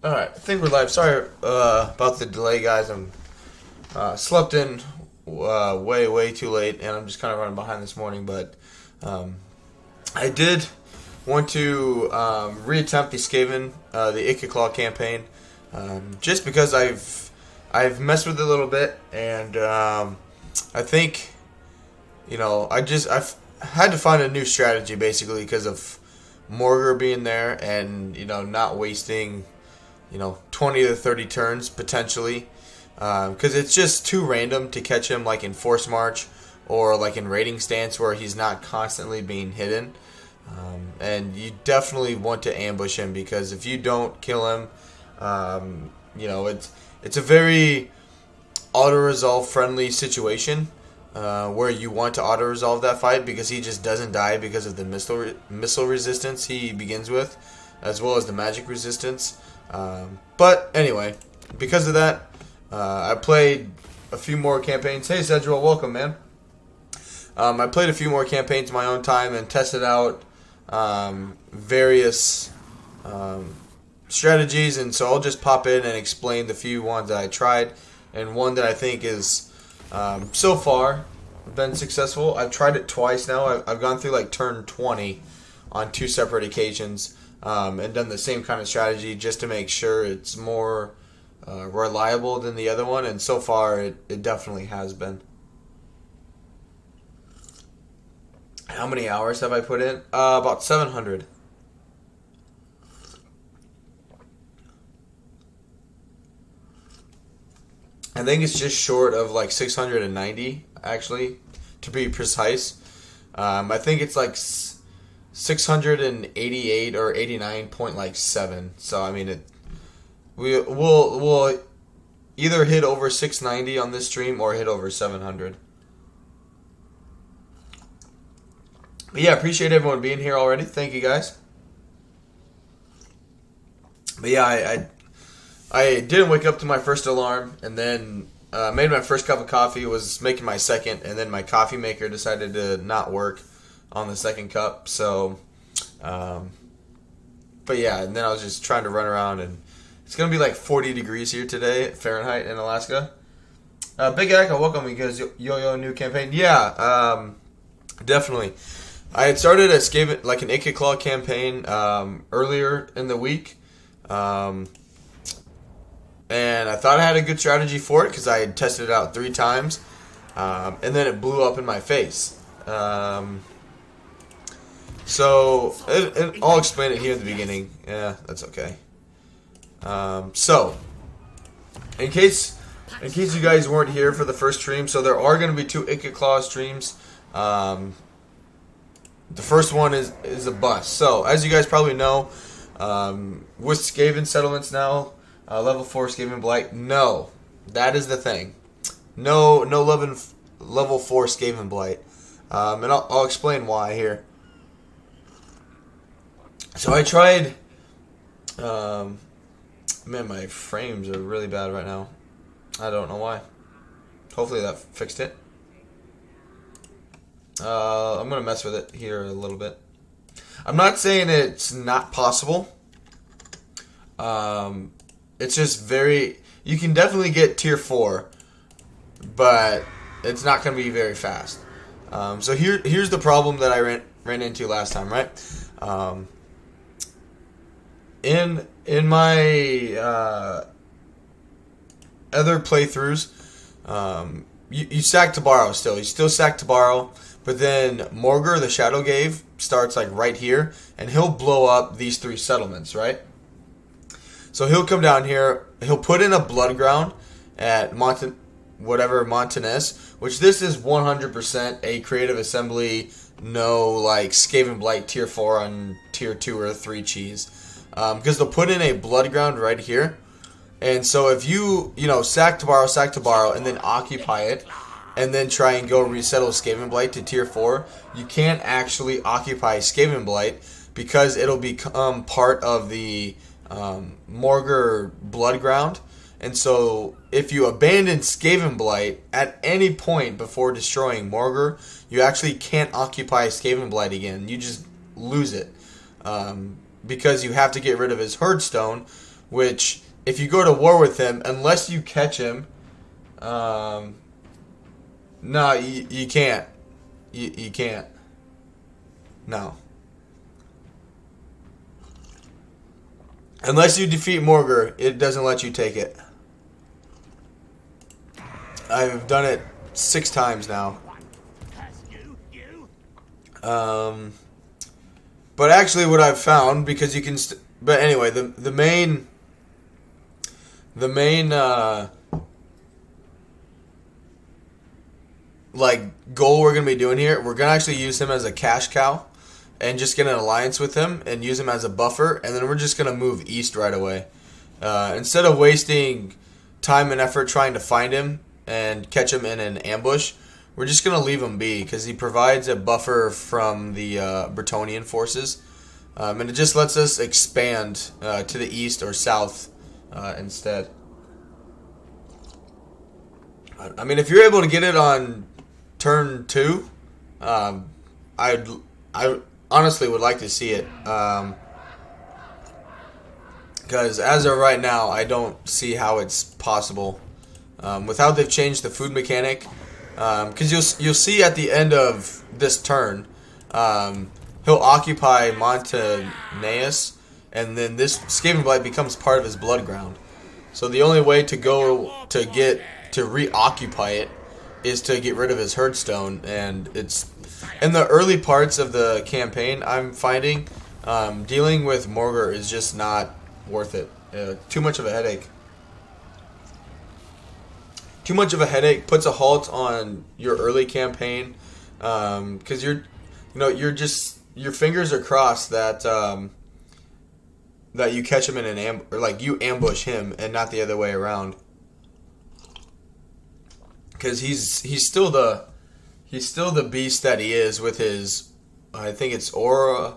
Alright, I think we're live. Sorry about the delay, guys. I'm slept in way too late, and I'm just kind of running behind this morning. But I did want to reattempt the the Ikit campaign, just because I've messed with it a little bit, and I think I've had to find a new strategy basically because of Morgar being there, and not wasting 20 to 30 turns potentially, because it's just too random to catch him like in Force March or like in Raiding Stance where he's not constantly being hidden. And you definitely want to ambush him, because if you don't kill him, it's a very auto-resolve friendly situation, where you want to auto-resolve that fight because he just doesn't die because of the missile resistance he begins with, as well as the magic resistance. But anyway, because of that, I played a few more campaigns. Hey, Cedral, welcome, man. I played a few more campaigns in my own time and tested out various strategies, and so I'll just pop in and explain the few ones that I tried, and one that I think is so far been successful. I've tried it twice now. I've gone through like turn 20 on two separate occasions, and done the same kind of strategy just to make sure it's more reliable than the other one, and so far it definitely has been. How many hours have I put in? About 700. I think it's just short of like 690, actually, to be precise. I think it's like 688 or 89.7. So I mean, we'll either hit over 690 on this stream or hit over 700. But yeah, appreciate everyone being here already. Thank you, guys. But yeah, I didn't wake up to my first alarm, and then made my first cup of coffee, was making my second, and then my coffee maker decided to not work on the second cup. So, but yeah, and then I was just trying to run around, and it's going to be like 40 degrees here today, Fahrenheit, in Alaska. Big Echo, welcome, because Yo-Yo new campaign. Yeah, definitely. I had started an Ikit campaign earlier in the week, and I thought I had a good strategy for it because I had tested it out 3 times, and then it blew up in my face. So I'll explain it here at the beginning. Yeah, that's okay. So in case you guys weren't here for the first stream, so there are going to be 2 Ikit streams. The first one is a bust. So as you guys probably know, with Skaven settlements now, level 4 Skavenblight, no, that is the thing. No level 4 Skavenblight, and I'll explain why here. So I tried. Man, my frames are really bad right now. I don't know why. Hopefully that fixed it. I'm gonna mess with it here a little bit. I'm not saying it's not possible. It's just you can definitely get tier 4, but it's not going to be very fast. So here's the problem that I ran into last time, right? In my other playthroughs, you sack to borrow still. You still sack to borrow, but then Morgar, the Shadow Gave, starts like right here, and he'll blow up these 3 settlements, right? So he'll come down here, he'll put in a blood ground at Montanez, which this is 100% a creative assembly, no like Skavenblight tier 4 on tier 2 or 3 cheese. Because they'll put in a blood ground right here. And so if you sack to borrow, and then occupy it, and then try and go resettle Skavenblight to tier 4, you can't actually occupy Skavenblight because it'll become part of the Morgar blood ground. And so if you abandon Skavenblight at any point before destroying Morgar, you actually can't occupy Skavenblight again. You just lose it. Because you have to get rid of his Herdstone, which if you go to war with him, unless you catch him, no, you can't. You can't. No. Unless you defeat Morgur, it doesn't let you take it. I've done it 6 times now. But actually what I've found, because you can... but anyway, the main like goal we're going to be doing here, we're going to actually use him as a cash cow and just get an alliance with him and use him as a buffer, and then we're just going to move east right away. Instead of wasting time and effort trying to find him and catch him in an ambush, we're just going to leave him be because he provides a buffer from the Bretonnian forces, and it just lets us expand to the east or south instead. I mean, if you're able to get it on turn 2, I honestly would like to see it, because as of right now, I don't see how it's possible without they've changed the food mechanic. Because you'll see at the end of this turn, he'll occupy Montanus, and then this Skavenblight becomes part of his blood ground. So the only way to go to reoccupy it is to get rid of his herdstone, and it's in the early parts of the campaign. I'm finding dealing with Morgur is just not worth it. Too much of a headache. Too much of a headache, puts a halt on your early campaign, because your fingers are crossed that that you catch him in an or like you ambush him and not the other way around. Because he's still the beast that he is with his, I think it's aura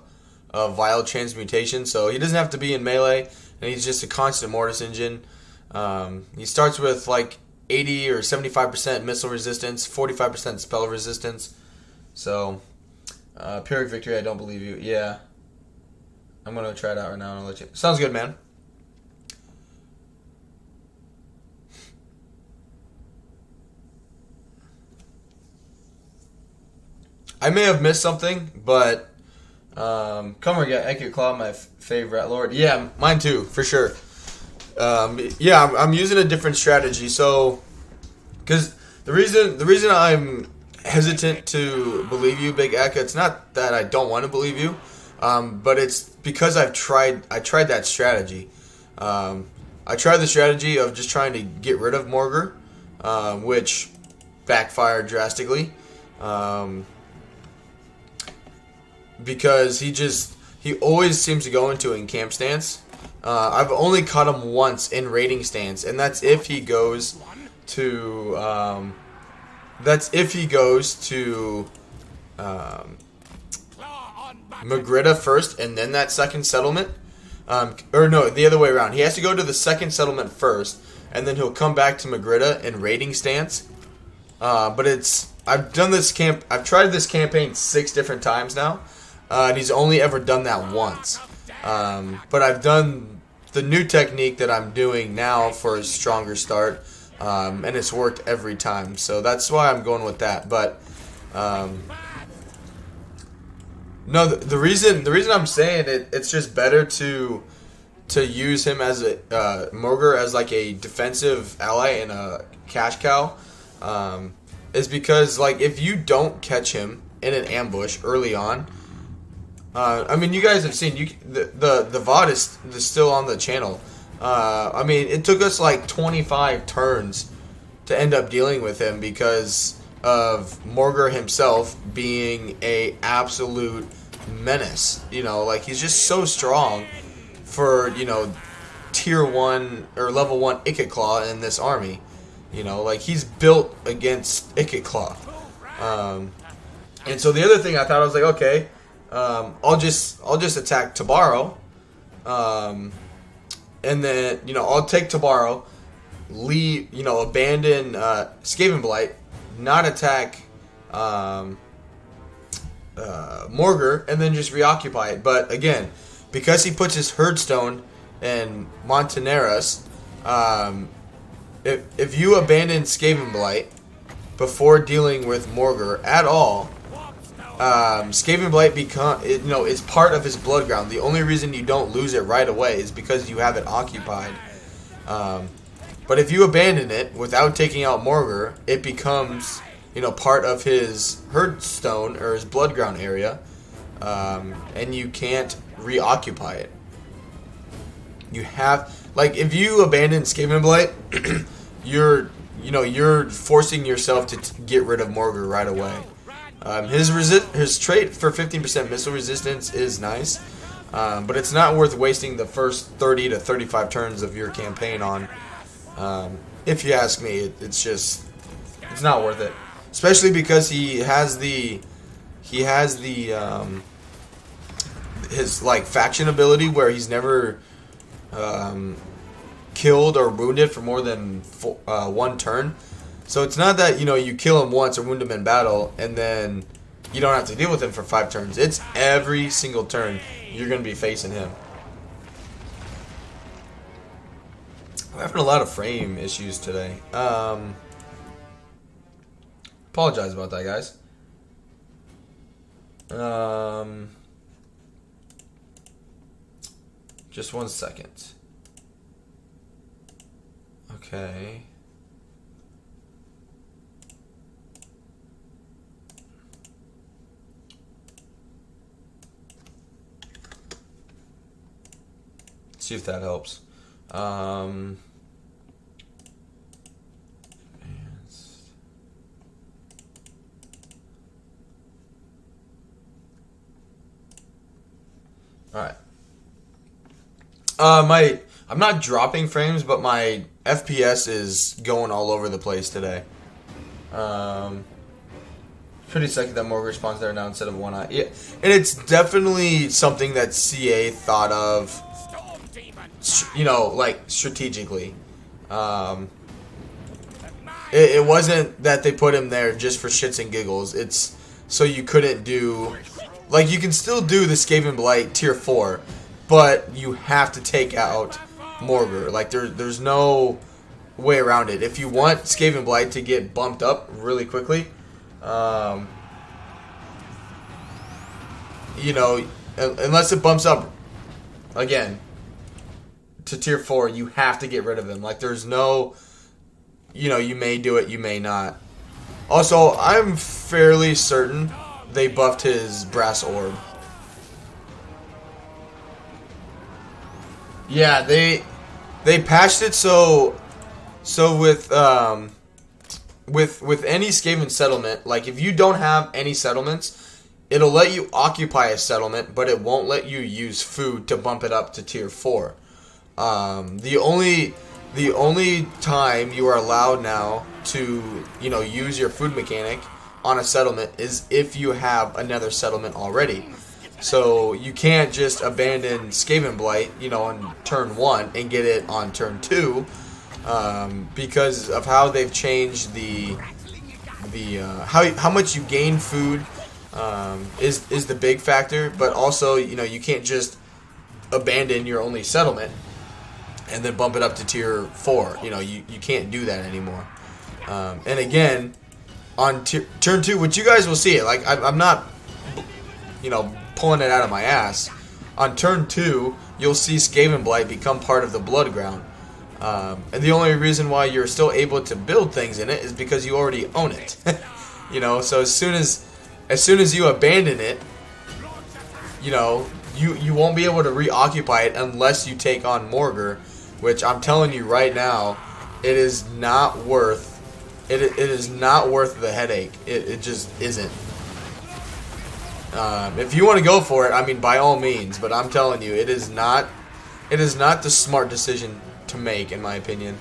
of vile transmutation. So he doesn't have to be in melee, and he's just a constant mortis engine. He starts with like 80 or 75% missile resistance, 45% spell resistance. So, Pyrrhic Victory, I don't believe you. Yeah. I'm going to try it out right now and I'll let you. Sounds good, man. I may have missed something, but come on, Ikit Claw, my favorite lord. Yeah, mine too, for sure. Yeah, I'm using a different strategy. So, because the reason I'm hesitant to believe you, Big Eka, it's not that I don't want to believe you, but it's because I tried that strategy. I tried the strategy of just trying to get rid of Morgur, which backfired drastically, because he always seems to go into encamp stance. I've only caught him once in raiding stance, and that's if he goes to Magrida first, and then that second settlement. Or no, the other way around. He has to go to the second settlement first, and then he'll come back to Magrida in raiding stance. But I've tried this campaign 6 different times now, and he's only ever done that once. But I've done the new technique that I'm doing now for a stronger start, and it's worked every time. So that's why I'm going with that. But no, the reason I'm saying it's just better to use him as a Morgur as like a defensive ally and a cash cow, is because like if you don't catch him in an ambush early on. I mean, you guys have seen the VOD is still on the channel. I mean, it took us like 25 turns to end up dealing with him because of Morgur himself being a absolute menace. You know, like he's just so strong for, you know, tier 1 or level 1 Ikit Claw in this army. You know, like he's built against Ikit Claw. And so the other thing I thought, I was like, okay, I'll just attack Tabaro, and then, you know, I'll take Tabaro, leave, you know, abandon Skavenblight, not attack Morgur, and then just reoccupy it. But again, because he puts his herdstone and Montaneras, if you abandon Skavenblight before dealing with Morgr at all, Skavenblight is part of his blood ground. The only reason you don't lose it right away is because you have it occupied. But if you abandon it without taking out Morgr, it becomes, part of his Hearthstone or his blood ground area, and you can't reoccupy it. You have, if you abandon Skavenblight, you're forcing yourself to get rid of Morgr right away. His trait for 15% missile resistance is nice, but it's not worth wasting the first 30 to 35 turns of your campaign on. If you ask me, it's not worth it, especially because he has his faction ability where he's never killed or wounded for more than one turn. So it's not that you kill him once or wound him in battle and then you don't have to deal with him for 5 turns. It's every single turn you're going to be facing him. I'm having a lot of frame issues today. Apologize about that, guys. Just 1 second. Okay. See if that helps. Alright. I'm not dropping frames, but my FPS is going all over the place today. Pretty second that Morgr spawns there now instead of one eye. Yeah, and it's definitely something that CA thought of, strategically. It wasn't that they put him there just for shits and giggles. It's so you couldn't do, you can still do the Skavenblight tier 4, but you have to take out Morgr. There's no way around it. If you want Skavenblight to get bumped up really quickly, unless it bumps up again to tier 4, you have to get rid of him. There's no, you may do it, you may not. Also, I'm fairly certain they buffed his brass orb. Yeah, they patched it so with any Skaven settlement, if you don't have any settlements, it'll let you occupy a settlement, but it won't let you use food to bump it up to tier 4. The only time you are allowed now to use your food mechanic on a settlement is if you have another settlement already. So you can't just abandon Skavenblight, on turn 1 and get it on turn 2, because of how they've changed how much you gain food is the big factor, but also you can't just abandon your only settlement and then bump it up to tier 4. You can't do that anymore. And again, on turn 2, which you guys will see it, I'm not pulling it out of my ass. On turn 2, you'll see Skavenblight become part of the blood ground. And the only reason why you're still able to build things in it is because you already own it. So as soon as you abandon it, you won't be able to reoccupy it unless you take on Morgr, which I'm telling you right now, it is not worth the headache. It just isn't. If you want to go for it, by all means, but I'm telling you, it is not the smart decision to make, in my opinion.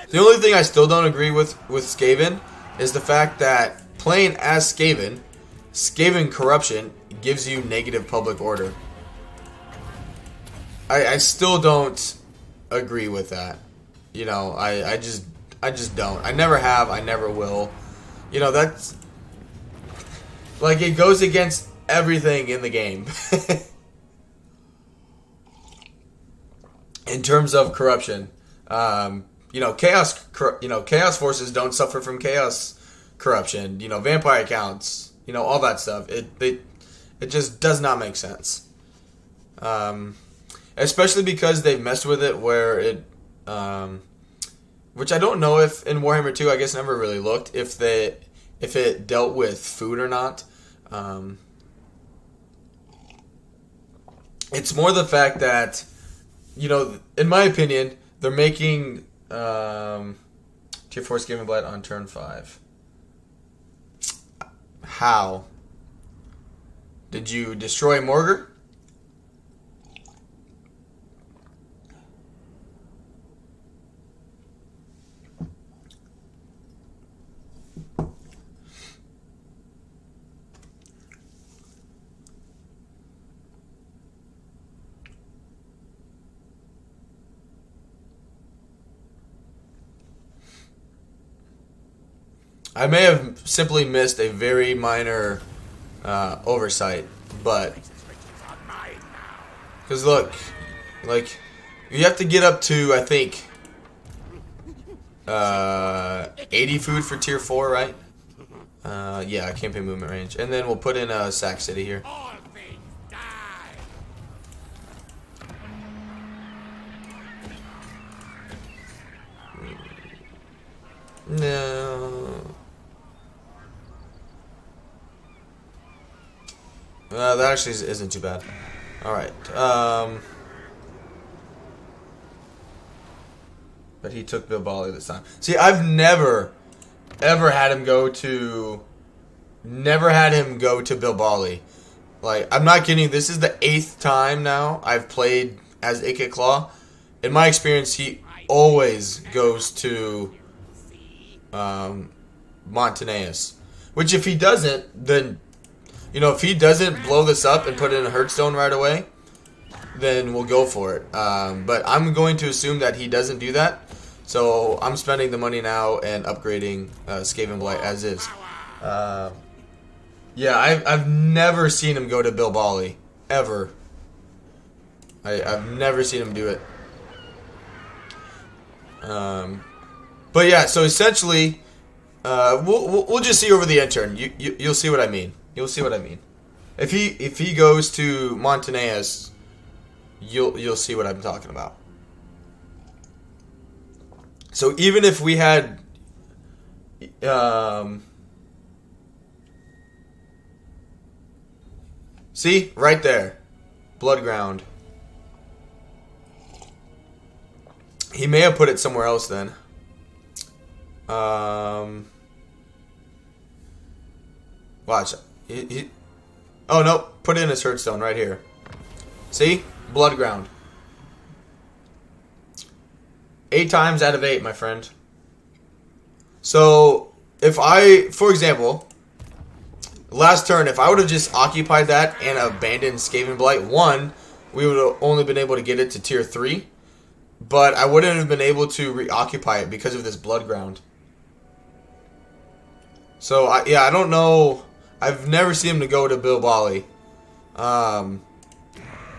The only thing I still don't agree with Skaven is the fact that playing as Skaven corruption gives you negative public order. I still don't agree with that. I just don't. I never have. I never will. Like, it goes against everything in the game. In terms of corruption. Chaos forces don't suffer from chaos corruption. Vampire counts. All that stuff. It just does not make sense. Especially because they've messed with it where it, which I don't know if in Warhammer 2, I guess never really looked, if it dealt with food or not. It's more the fact that, in my opinion, they're making Tier 4 Skavenblight on turn 5. How? Did you destroy Morgar? I may have simply missed a very minor oversight, but because look, like you have to get up to, I think, 80 food for tier 4, right? Yeah, campaign movement range, and then we'll put in a Sac City here. No. That actually isn't too bad. Alright. But he took Bill Bali this time. See, I've never, ever had him go to... Never had him go to Bill Bali. Like, I'm not kidding. This is the 8th time now I've played as Ikit Claw. In my experience, he always goes to Montanus. Which, if he doesn't, then... if he doesn't blow this up and put in a Hearthstone right away, then we'll go for it. But I'm going to assume that he doesn't do that. So I'm spending the money now and upgrading Skavenblight as is. Yeah, I've never seen him go to Bill Bali. Ever. I've never seen him do it. But yeah, so essentially, we'll just see over the intern. You'll see what I mean. You'll see what I mean. If he goes to Montanus, you'll see what I'm talking about. So even if we had see right there, Bloodground. He may have put it somewhere else then. Watch. Oh no, put in his Hearthstone right here. See? Bloodground. 8 times out of 8, my friend. So, if I, for example, last turn, if I would have just occupied that and abandoned Skavenblight 1, we would have only been able to get it to tier 3. But I wouldn't have been able to reoccupy it because of this Bloodground. So, I don't know. I've never seen him to go to Bill Bali.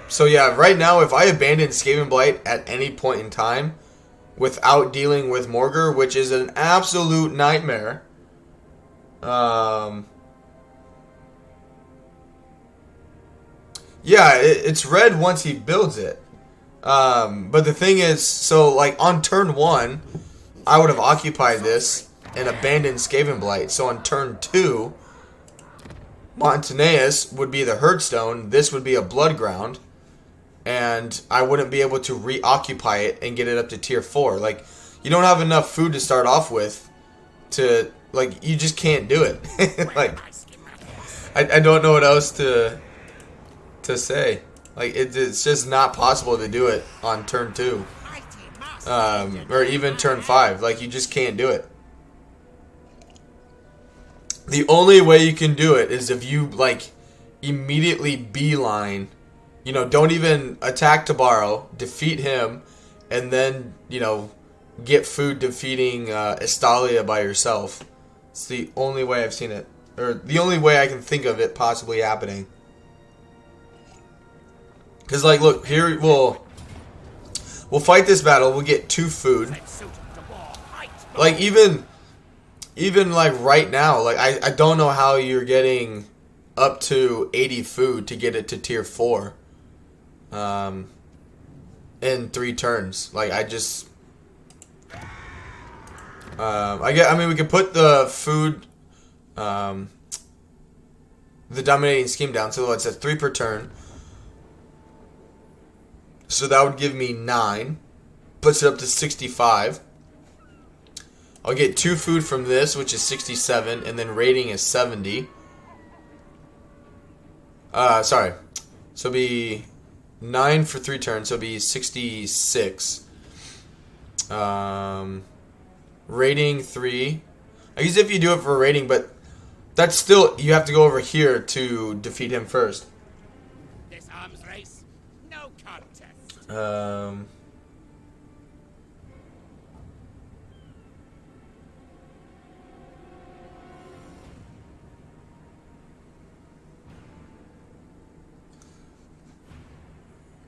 So yeah, right now, if I abandon Skavenblight at any point in time without dealing with Morgar, which is an absolute nightmare, yeah, it's red once he builds it. But the thing is, so like on turn 1, I would have occupied this and abandoned Skavenblight. So on turn 2, Montanus would be the Hearthstone. This would be a Bloodground. And I wouldn't be able to reoccupy it and get it up to tier 4. Like, you don't have enough food to start off with to, like, you just can't do it. Like, I don't know what else to say. Like, it's just not possible to do it on turn 2. Or even turn 5. Like, you just can't do it. The only way you can do it is if you, like, immediately beeline, don't even attack to borrow, defeat him, and then, get food defeating Estalia by yourself. It's the only way I've seen it. or the only way I can think of it possibly happening. Because, like, look, here we'll fight this battle. We'll get 2 food. Like, even like right now, like I don't know how you're getting up to 80 food to get it to tier 4 in 3 turns. Like, I just I mean, we could put the food the dominating scheme down, so it's at 3 per turn. So that would give me 9. Puts it up to 65. I'll get 2 food from this, which is 67, and then rating is 70. Sorry. So it'll be 9 for 3 turns, so it'll be 66. Rating 3. I guess if you do it for rating, but that's still, you have to go over here to defeat him first. This arms race, no contest.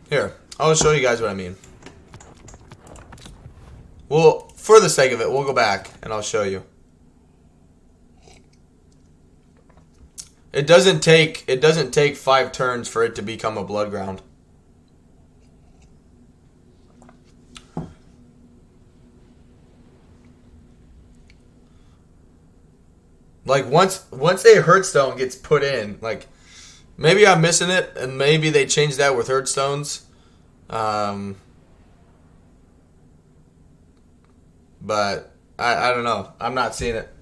Here, I'll show you guys what I mean. Well, for the sake of it, we'll go back and I'll show you. It doesn't take 5 turns for it to become a blood ground. Like, once a Hearthstone gets put in, like, maybe I'm missing it, and maybe they changed that with Hearthstones. But I don't know. I'm not seeing it.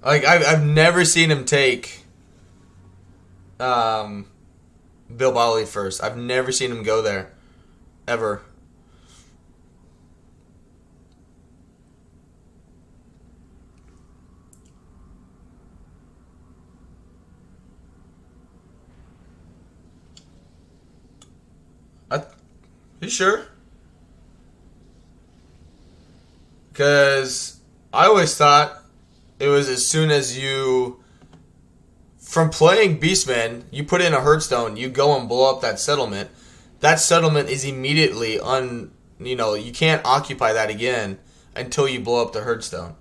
Like, I've never seen him take Bilbali first. I've never seen him go there. Ever. You sure? Because I always thought it was as soon as you, from playing Beastman, you put in a Hearthstone, you go and blow up that settlement. That settlement is immediately you can't occupy that again until you blow up the Hearthstone.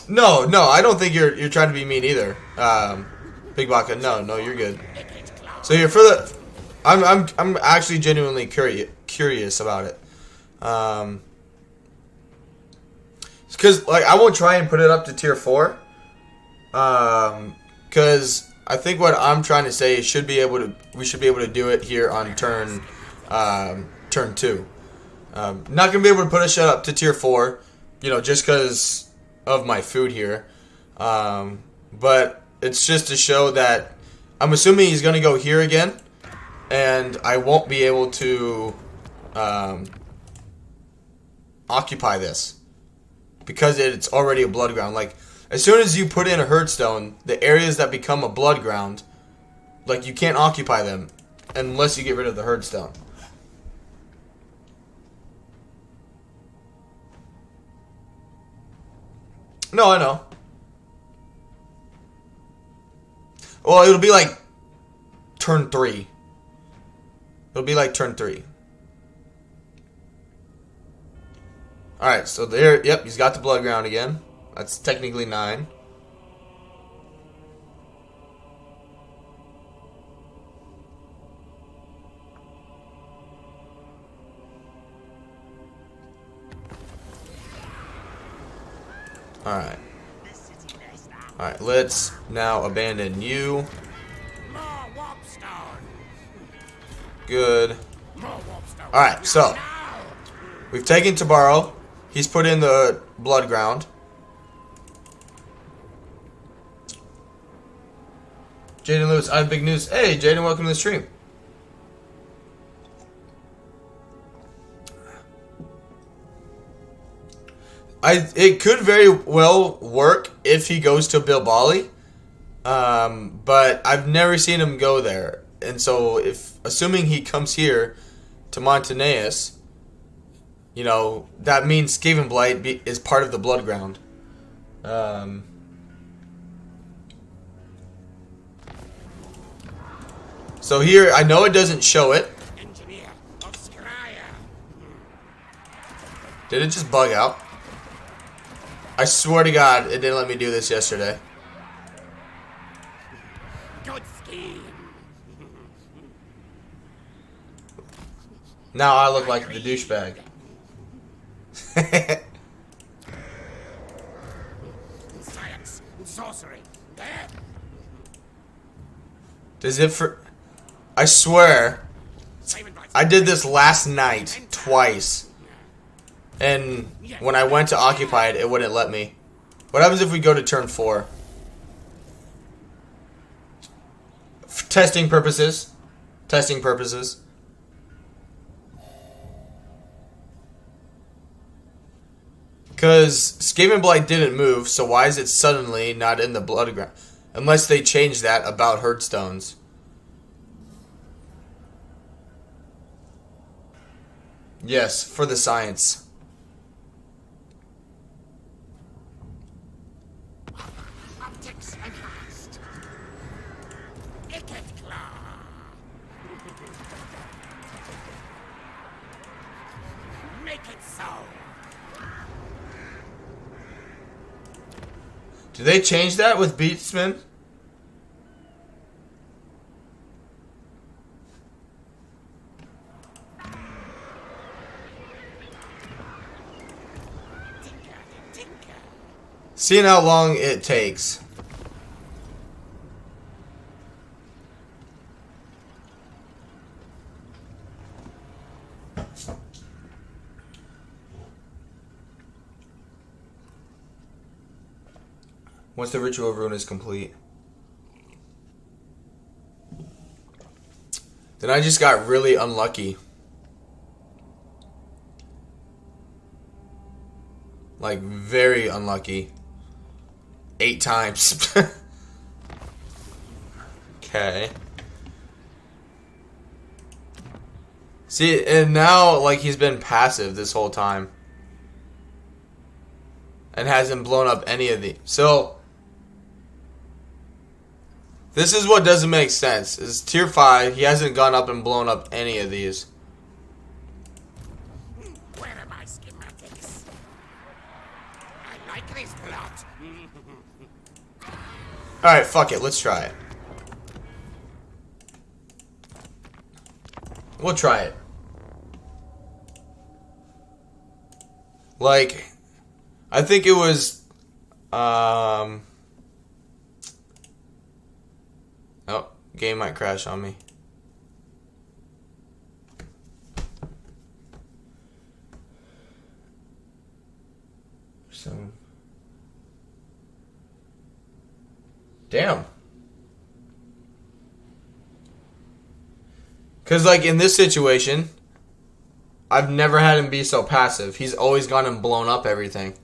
No, I don't think you're trying to be mean either. Big Baka, no, you're good. So here for the, I'm actually genuinely curious about it. Because, like, I won't try and put it up to tier 4. Because I think what I'm trying to say is we should be able to do it here on turn 2. Not going to be able to put a shut up to tier 4, just because of my food here. But it's just to show that I'm assuming he's going to go here again. And I won't be able to occupy this. Because it's already a blood ground. Like, as soon as you put in a Hearthstone, the areas that become a blood ground, like, you can't occupy them unless you get rid of the Hearthstone. No, I know. Well, it'll be like turn 3. It'll be like turn 3. Alright, so there, yep, he's got the blood ground again. That's technically 9. Alright. Alright, let's now abandon you. Good. Alright, so we've taken Tabaro. He's put in the blood ground. Jaden Lewis, I have big news. Hey, Jaden, welcome to the stream. It could very well work if he goes to Bilbali. But I've never seen him go there. And so, assuming he comes here to Montanus, you know, that means Skavenblight is part of the Bloodground. So here, I know it doesn't show it. Engineer of Scryer. Did it just bug out? I swear to God, it didn't let me do this yesterday. Good scheme. Now I look like the douchebag. Science, sorcery, there. Does it for... I swear, I did this last night twice. And when I went to occupy it, it wouldn't let me. What happens if we go to turn 4? For testing purposes. Testing purposes. Because Skavenblight didn't move, so why is it suddenly not in the Bloodground? Unless they changed that about Hearthstones. Yes, for the science. Optics enhanced. Ikit claw. Make it so. Do they change that with Beatsman? Seeing how long it takes. Once the ritual rune is complete. Then I just got really unlucky. Like, very unlucky. 8 times. Okay. See, and now, like, he's been passive this whole time. And hasn't blown up any of the... So, this is what doesn't make sense. Is tier 5, he hasn't gone up and blown up any of these. Where are my schematics? I like this plot. Alright, fuck it. Let's try it. We'll try it. Like, I think it was, oh, game might crash on me. So, damn. Because, like, in this situation, I've never had him be so passive. He's always gone and blown up everything.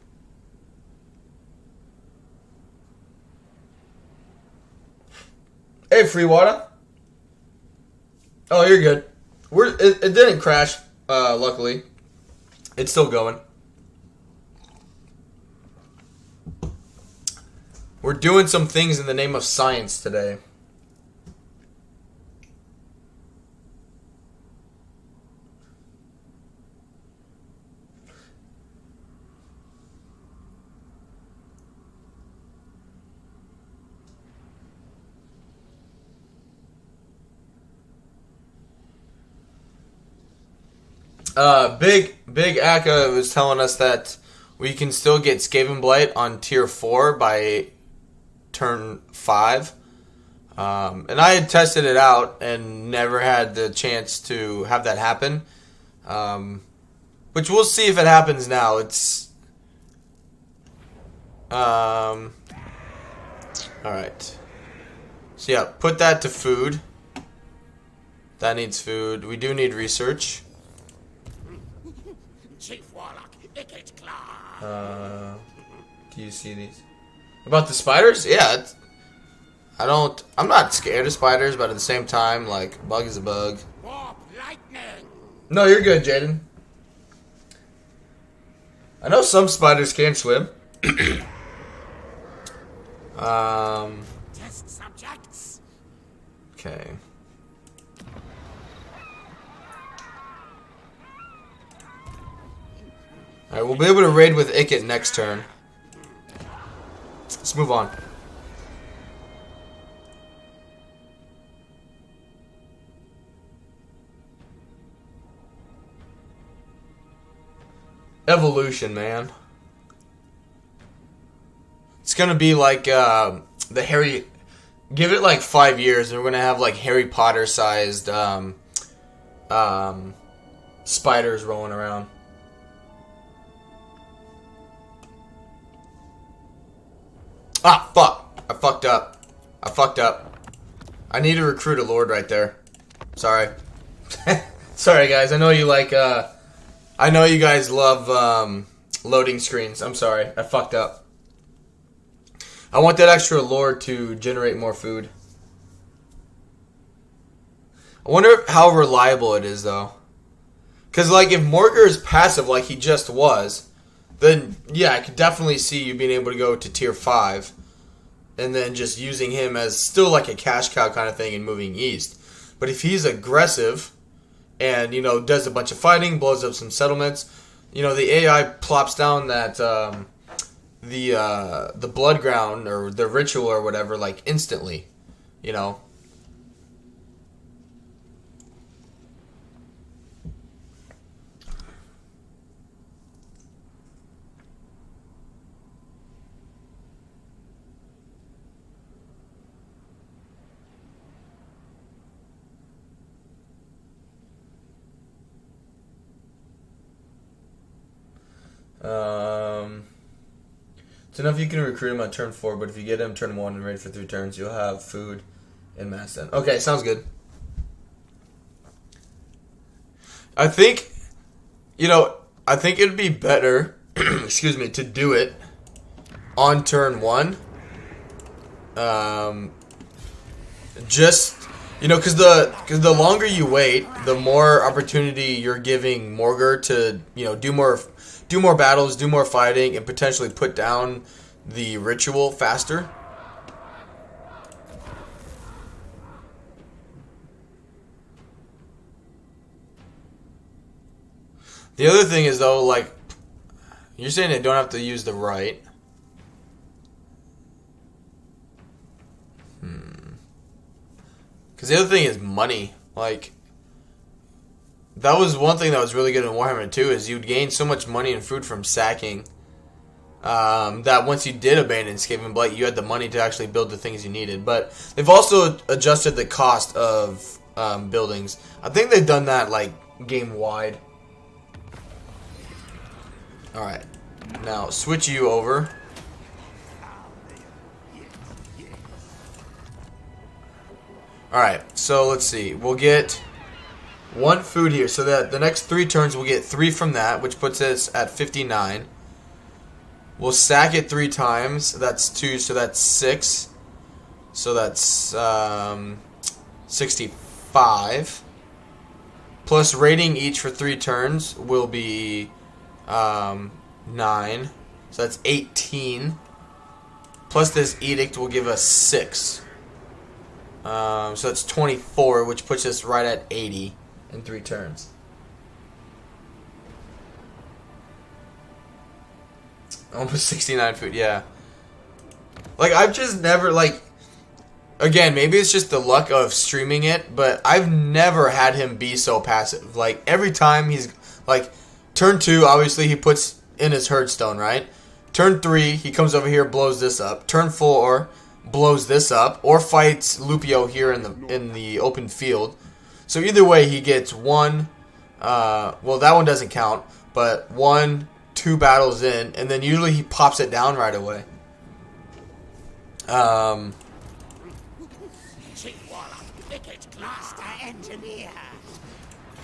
Hey, free water. Oh, you're good. It didn't crash, luckily. It's still going. We're doing some things in the name of science today. Big Akka was telling us that we can still get Skavenblight on tier 4 by turn 5. And I had tested it out and never had the chance to have that happen. Which we'll see if it happens now. It's... Alright. So yeah, put that to food. That needs food. We do need research. Chief Warlock, Ikit claw. Do you see these? About the spiders? Yeah. I'm not scared of spiders, but at the same time, like, bug is a bug. Warp lightning. No, you're good, Jaden. I know some spiders can swim. Test subjects. Okay. Alright, we'll be able to raid with Ikit next turn. Let's move on. Evolution, man. It's gonna be like the Harry. Give it like 5 years, and we're gonna have like Harry Potter sized spiders rolling around. Ah, fuck! I fucked up. I fucked up. I need to recruit a lord right there. Sorry. Sorry, guys. I know you like. I know you guys love loading screens. I'm sorry. I fucked up. I want that extra lord to generate more food. I wonder how reliable it is, though. Because, like, if Morgar is passive like he just was, then, yeah, I could definitely see you being able to go to tier 5. And then just using him as still like a cash cow kind of thing and moving east. But if he's aggressive and, you know, does a bunch of fighting, blows up some settlements, you know, the AI plops down that the blood ground or the ritual or whatever, like, instantly, you know. It's enough you can recruit him on turn 4, but if you get him turn 1 and raid for 3 turns, you'll have food and mass then. Okay, sounds good. I think, you know, I think it'd be better, excuse me, to do it on turn 1. Just, you know, because the longer you wait, the more opportunity you're giving Morgar to, you know, do more battles, do more fighting, and potentially put down the ritual faster. The other thing is, though, like, you're saying they don't have to use the right. Because the other thing is money. Like, that was one thing that was really good in Warhammer 2 is you'd gain so much money and food from sacking that once you did abandon Skavenblight, you had the money to actually build the things you needed. But they've also adjusted the cost of buildings. I think they've done that, like, game-wide. Alright. Now, switch you over. Alright, so let's see. We'll get 1 food here. So that the next 3 turns we'll get 3 from that, which puts us at 59. We'll sack it 3 times. That's 2, so that's 6. So that's 65. Plus rating each for 3 turns will be 9. So that's 18. Plus this edict will give us 6. So that's 24, which puts us right at 80 in 3 turns. Almost 69 food, yeah. Like, I've just never, like, again, maybe it's just the luck of streaming it, but I've never had him be so passive. Like, every time he's, like, turn 2, obviously he puts in his herdstone, right? Turn 3, he comes over here, blows this up. Turn 4, blows this up, or fights Lupio here in the open field. So either way, he gets 1, well, that one doesn't count, but 1, 2 battles in, and then usually he pops it down right away.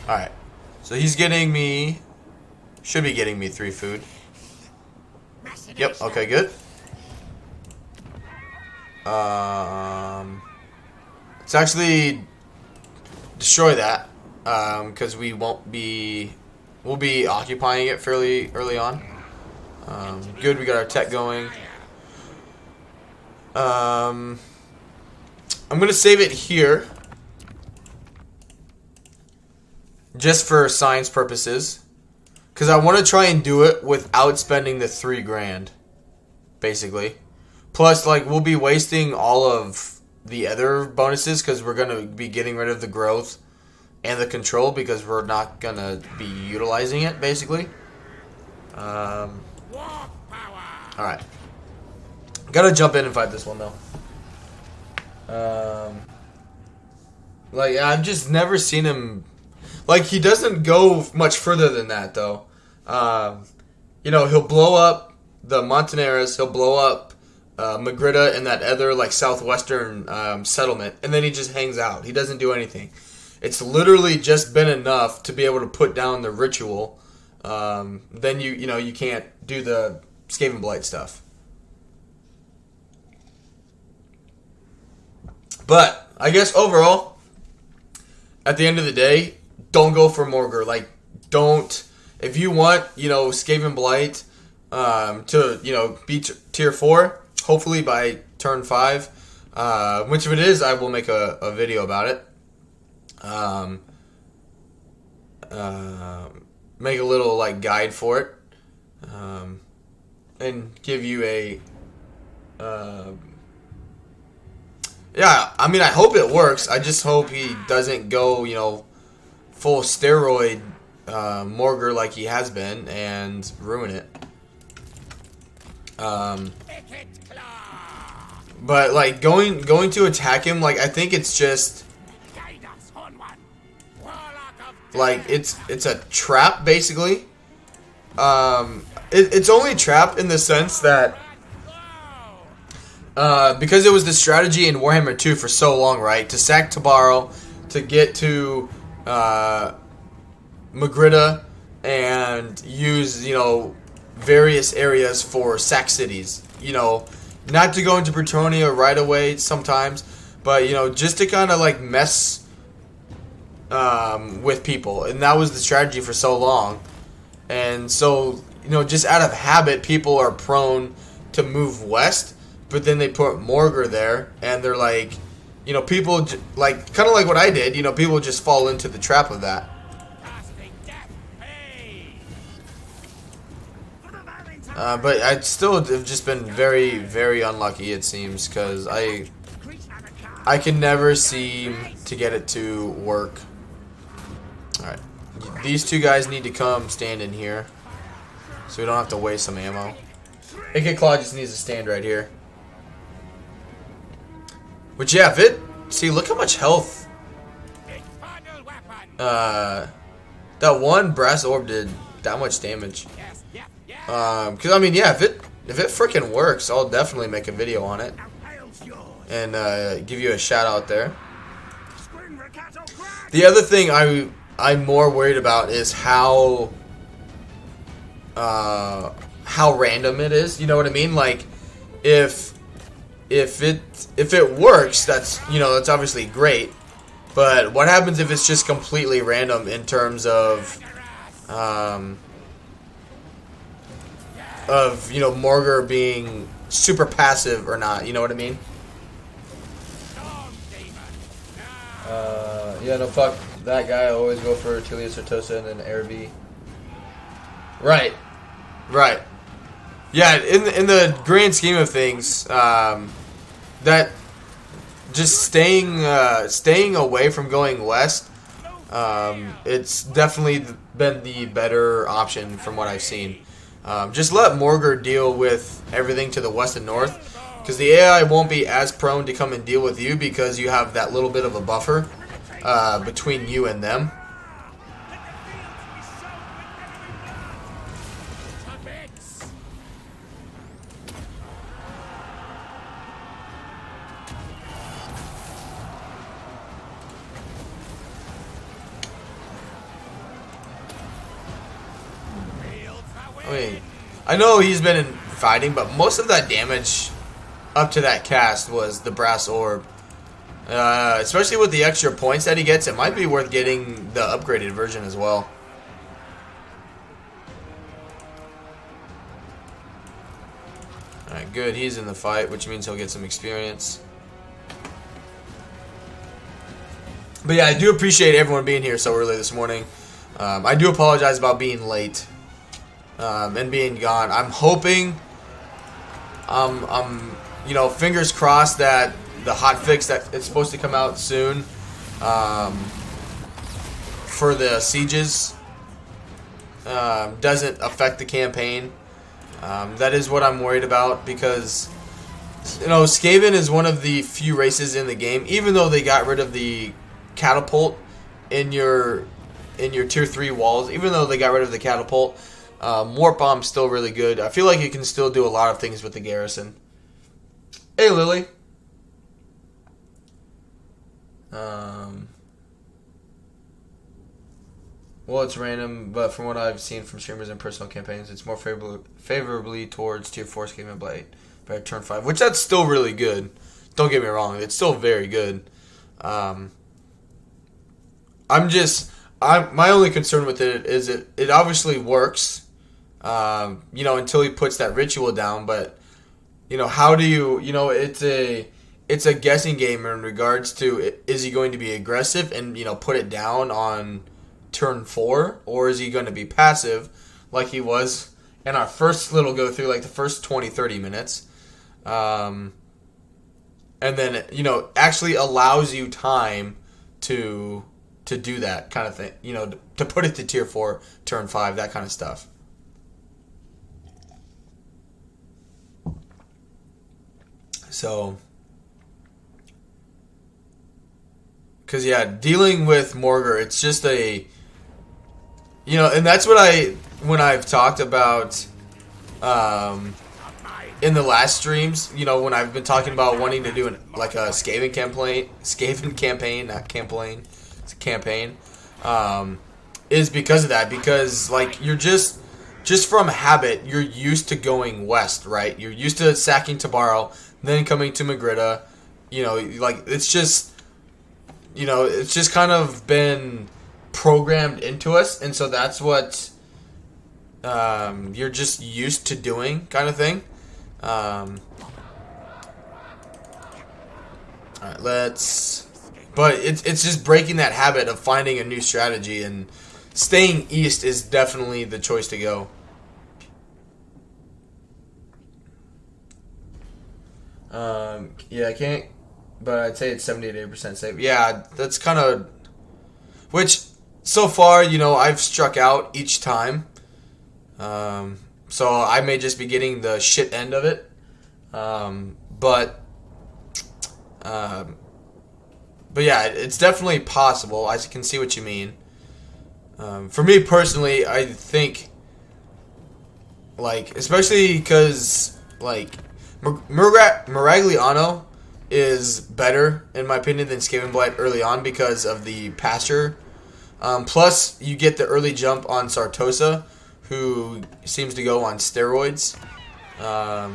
Alright, so he's getting me, should be getting me 3 food. Yep, okay, good. Let's actually destroy that, because we'll be occupying it fairly early on. Good, we got our tech going. I'm gonna save it here, just for science purposes, because I want to try and do it without spending the 3 grand, basically. Plus, like, we'll be wasting all of the other bonuses because we're gonna be getting rid of the growth and the control because we're not gonna be utilizing it, basically. Alright. Gotta jump in and fight this one, though. Like, I've just never seen him... Like, he doesn't go much further than that, though. You know, he'll blow up the Montaneras, he'll blow up Magrita and that other, like, southwestern settlement, and then he just hangs out. He doesn't do anything. It's literally just been enough to be able to put down the ritual. Then you know, you can't do the Skavenblight stuff. But I guess overall, at the end of the day, don't go for Morgr. Like, don't, if you want, you know, Skavenblight to, you know, beat tier 4, hopefully by turn 5, which if it is, I will make a video about it. Make a little, like, guide for it, and give you a, yeah, I mean, I hope it works. I just hope he doesn't go, you know, full steroid Morgr like he has been and ruin it. But, like, going to attack him, like, I think it's just, like, it's a trap, basically. It's only a trap in the sense that because it was the strategy in Warhammer 2 for so long, right? To sack Tabaro, to get to Magrita, and use, you know, various areas for sack cities. You know, not to go into Bretonia right away sometimes, but, you know, just to kind of, like, mess with people. And that was the strategy for so long. And so, you know, just out of habit, people are prone to move west. But then they put Morgr there, and they're like, you know, people, like, kind of like what I did, you know, people just fall into the trap of that. But I still have just been very, very unlucky, it seems, because I can never seem to get it to work. Alright, these two guys need to come stand in here, so we don't have to waste some ammo. Ikit Claw just needs to stand right here. Which, yeah, if it... See, look how much health... that one brass orb did that much damage. Because, I mean, yeah, if it freaking works, I'll definitely make a video on it. And give you a shout out there. The other thing I'm more worried about is how random it is. You know what I mean? Like, if it works, that's, you know, that's obviously great. But what happens if it's just completely random in terms of you know, Morgr being super passive or not? You know what I mean? Yeah, no, fuck that guy. I always go for Tilia Sartosa and then Air V. Right. Right. Yeah, in the grand scheme of things, that just staying away from going west, it's definitely been the better option from what I've seen. Just let Morgr deal with everything to the west and north, because the AI won't be as prone to come and deal with you because you have that little bit of a buffer between you and them. I mean, I know he's been in fighting, but most of that damage up to that cast was the brass orb. Especially with the extra points that he gets, it might be worth getting the upgraded version as well. Alright, good. He's in the fight, which means he'll get some experience. But yeah, I do appreciate everyone being here so early this morning. I do apologize about being late and being gone. I'm hoping, you know, fingers crossed that the hotfix that it's supposed to come out soon for the sieges doesn't affect the campaign. That is what I'm worried about because, you know, Skaven is one of the few races in the game, even though they got rid of the catapult in your tier 3 walls, even though they got rid of the catapult, Warp Bomb's still really good. I feel like you can still do a lot of things with the garrison. Hey, Lily. Well, it's random, but from what I've seen from streamers and personal campaigns, it's more favorably towards tier 4 Skavenblight by turn 5, which that's still really good. Don't get me wrong, it's still very good. My only concern with it is it obviously works, you know, until he puts that ritual down. But you know, how do you know, it's a guessing game in regards to is he going to be aggressive and, you know, put it down on turn 4, or is he going to be passive like he was in our first little go through, like the first 20-30 minutes, and then, you know, actually allows you time to do that kind of thing, you know, to put it to tier 4, turn 5, that kind of stuff. So, because, yeah, dealing with Morgar, it's just a, you know, and that's what when I've talked about in the last streams, you know, when I've been talking about wanting to do like a Skaven campaign, not campaign, campaign, is because of that. Because, like, you're just from habit, you're used to going west, right? You're used to sacking Tabaro, then coming to Magritta. You know, like, it's just, you know, it's just kind of been programmed into us, and so that's what you're just used to doing, kind of thing. Alright, but it's just breaking that habit of finding a new strategy, and staying east is definitely the choice to go. Yeah, I can't, but I'd say it's 70 to 80% safe. Yeah, that's kind of, which so far, you know, I've struck out each time. So I may just be getting the shit end of it. But yeah, it's definitely possible. I can see what you mean. For me personally, I think, like, especially because, like, Miragliano is better, in my opinion, than Skavenblight early on because of the pasture. Plus, you get the early jump on Sartosa, who seems to go on steroids. I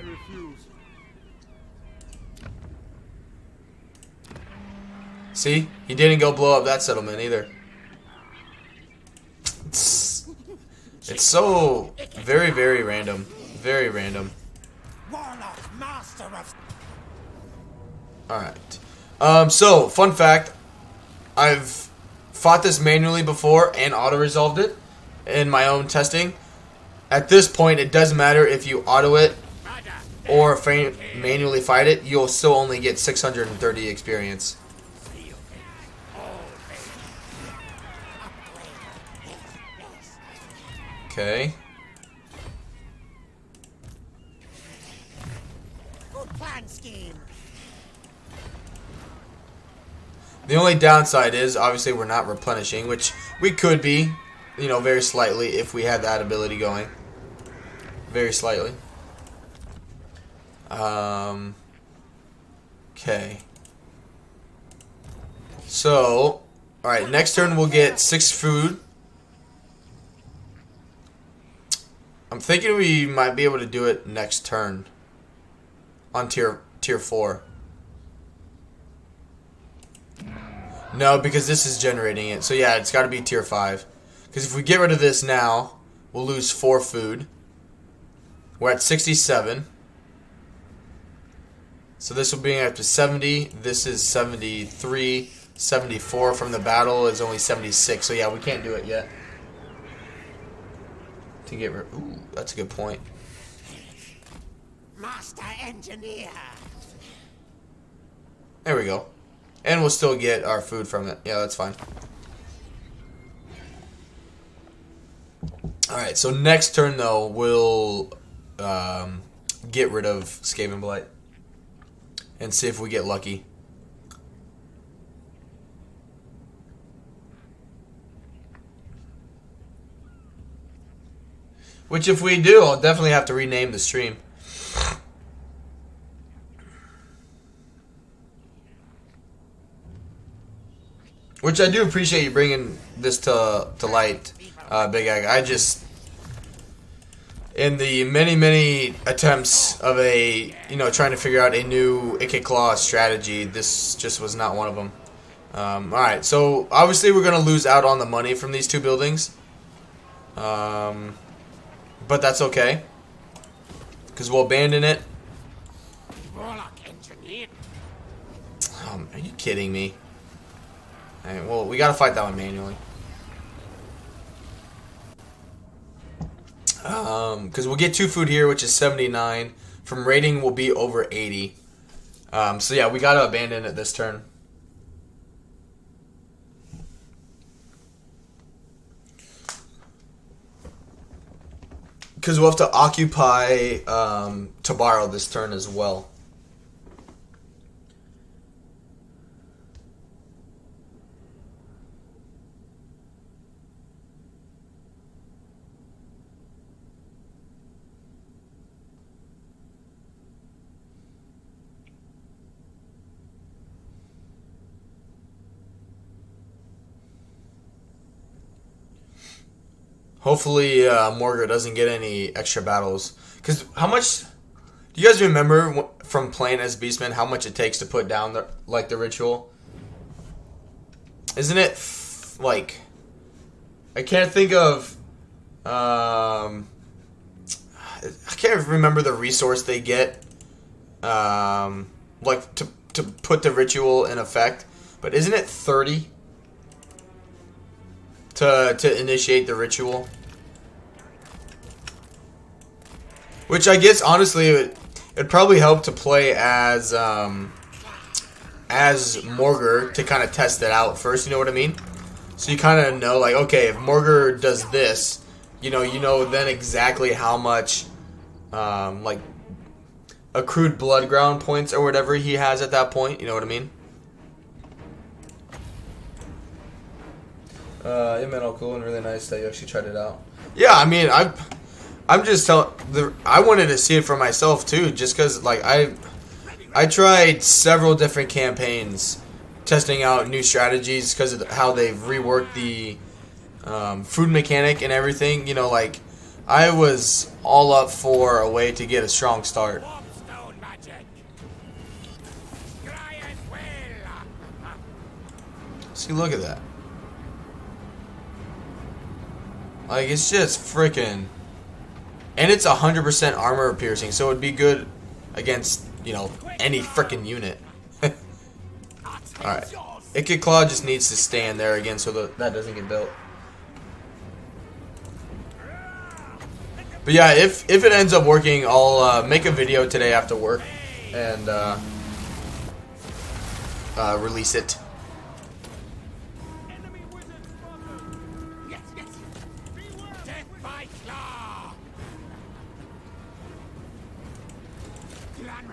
refuse. See? He didn't go blow up that settlement either. It's so very, very random. Very random. Alright. So, fun fact. I've fought this manually before and auto-resolved it in my own testing. At this point, it doesn't matter if you auto it or manually fight it. You'll still only get 630 experience. Okay. Good plan scheme. The only downside is, obviously, we're not replenishing, which we could be, you know, very slightly if we had that ability going. Very slightly. Okay. So, alright, next turn we'll get 6 food. I'm thinking we might be able to do it next turn. On tier 4. No, because this is generating it. So yeah, it's got to be tier 5. Because if we get rid of this now, we'll lose 4 food. We're at 67. So this will bring it up to 70. This is 73. 74 from the battle is only 76. So yeah, we can't do it yet. To get rid. Ooh, that's a good point. Master engineer. There we go. And we'll still get our food from it. Yeah, that's fine. Alright, so next turn though, we'll get rid of Skavenblight. And see if we get lucky. Which if we do, I'll definitely have to rename the stream. Which I do appreciate you bringing this to light, Big Egg. I just, in the many attempts of trying to figure out a new Ikit Claw strategy, this just was not one of them. Alright, so obviously we're going to lose out on the money from these two buildings. But that's okay. Because we'll abandon it. Are you kidding me? Alright, well, we gotta fight that one manually. Because we'll get 2 food here, which is 79. From raiding, we'll be over 80. So yeah, we gotta abandon it this turn. Because we'll have to occupy Tabaro this turn as well. Hopefully, Morgar doesn't get any extra battles. Because how much... Do you guys remember from playing as Beastman how much it takes to put down the ritual? Isn't it, like... I can't think of... I can't remember the resource they get. Like, to put the ritual in effect. But isn't it 30? To initiate the ritual. Which I guess honestly it'd probably help to play as Morgar to kind of test it out first, you know what I mean? So you kind of know, like, okay, if Morgar does this, you know then exactly how much like accrued blood ground points or whatever he has at that point, you know what I mean? Immortal, cool and really nice that you actually tried it out. Yeah, I mean, I'm just telling. I wanted to see it for myself too, just because like I tried several different campaigns, testing out new strategies because of how they've reworked the food mechanic and everything. You know, like I was all up for a way to get a strong start. See, look at that. Like, it's just freaking... And it's 100% armor piercing, so it'd be good against, any freaking unit. Alright. Ikit Claw just needs to stand there again so that doesn't get built. But yeah, if it ends up working, I'll make a video today after work and release it.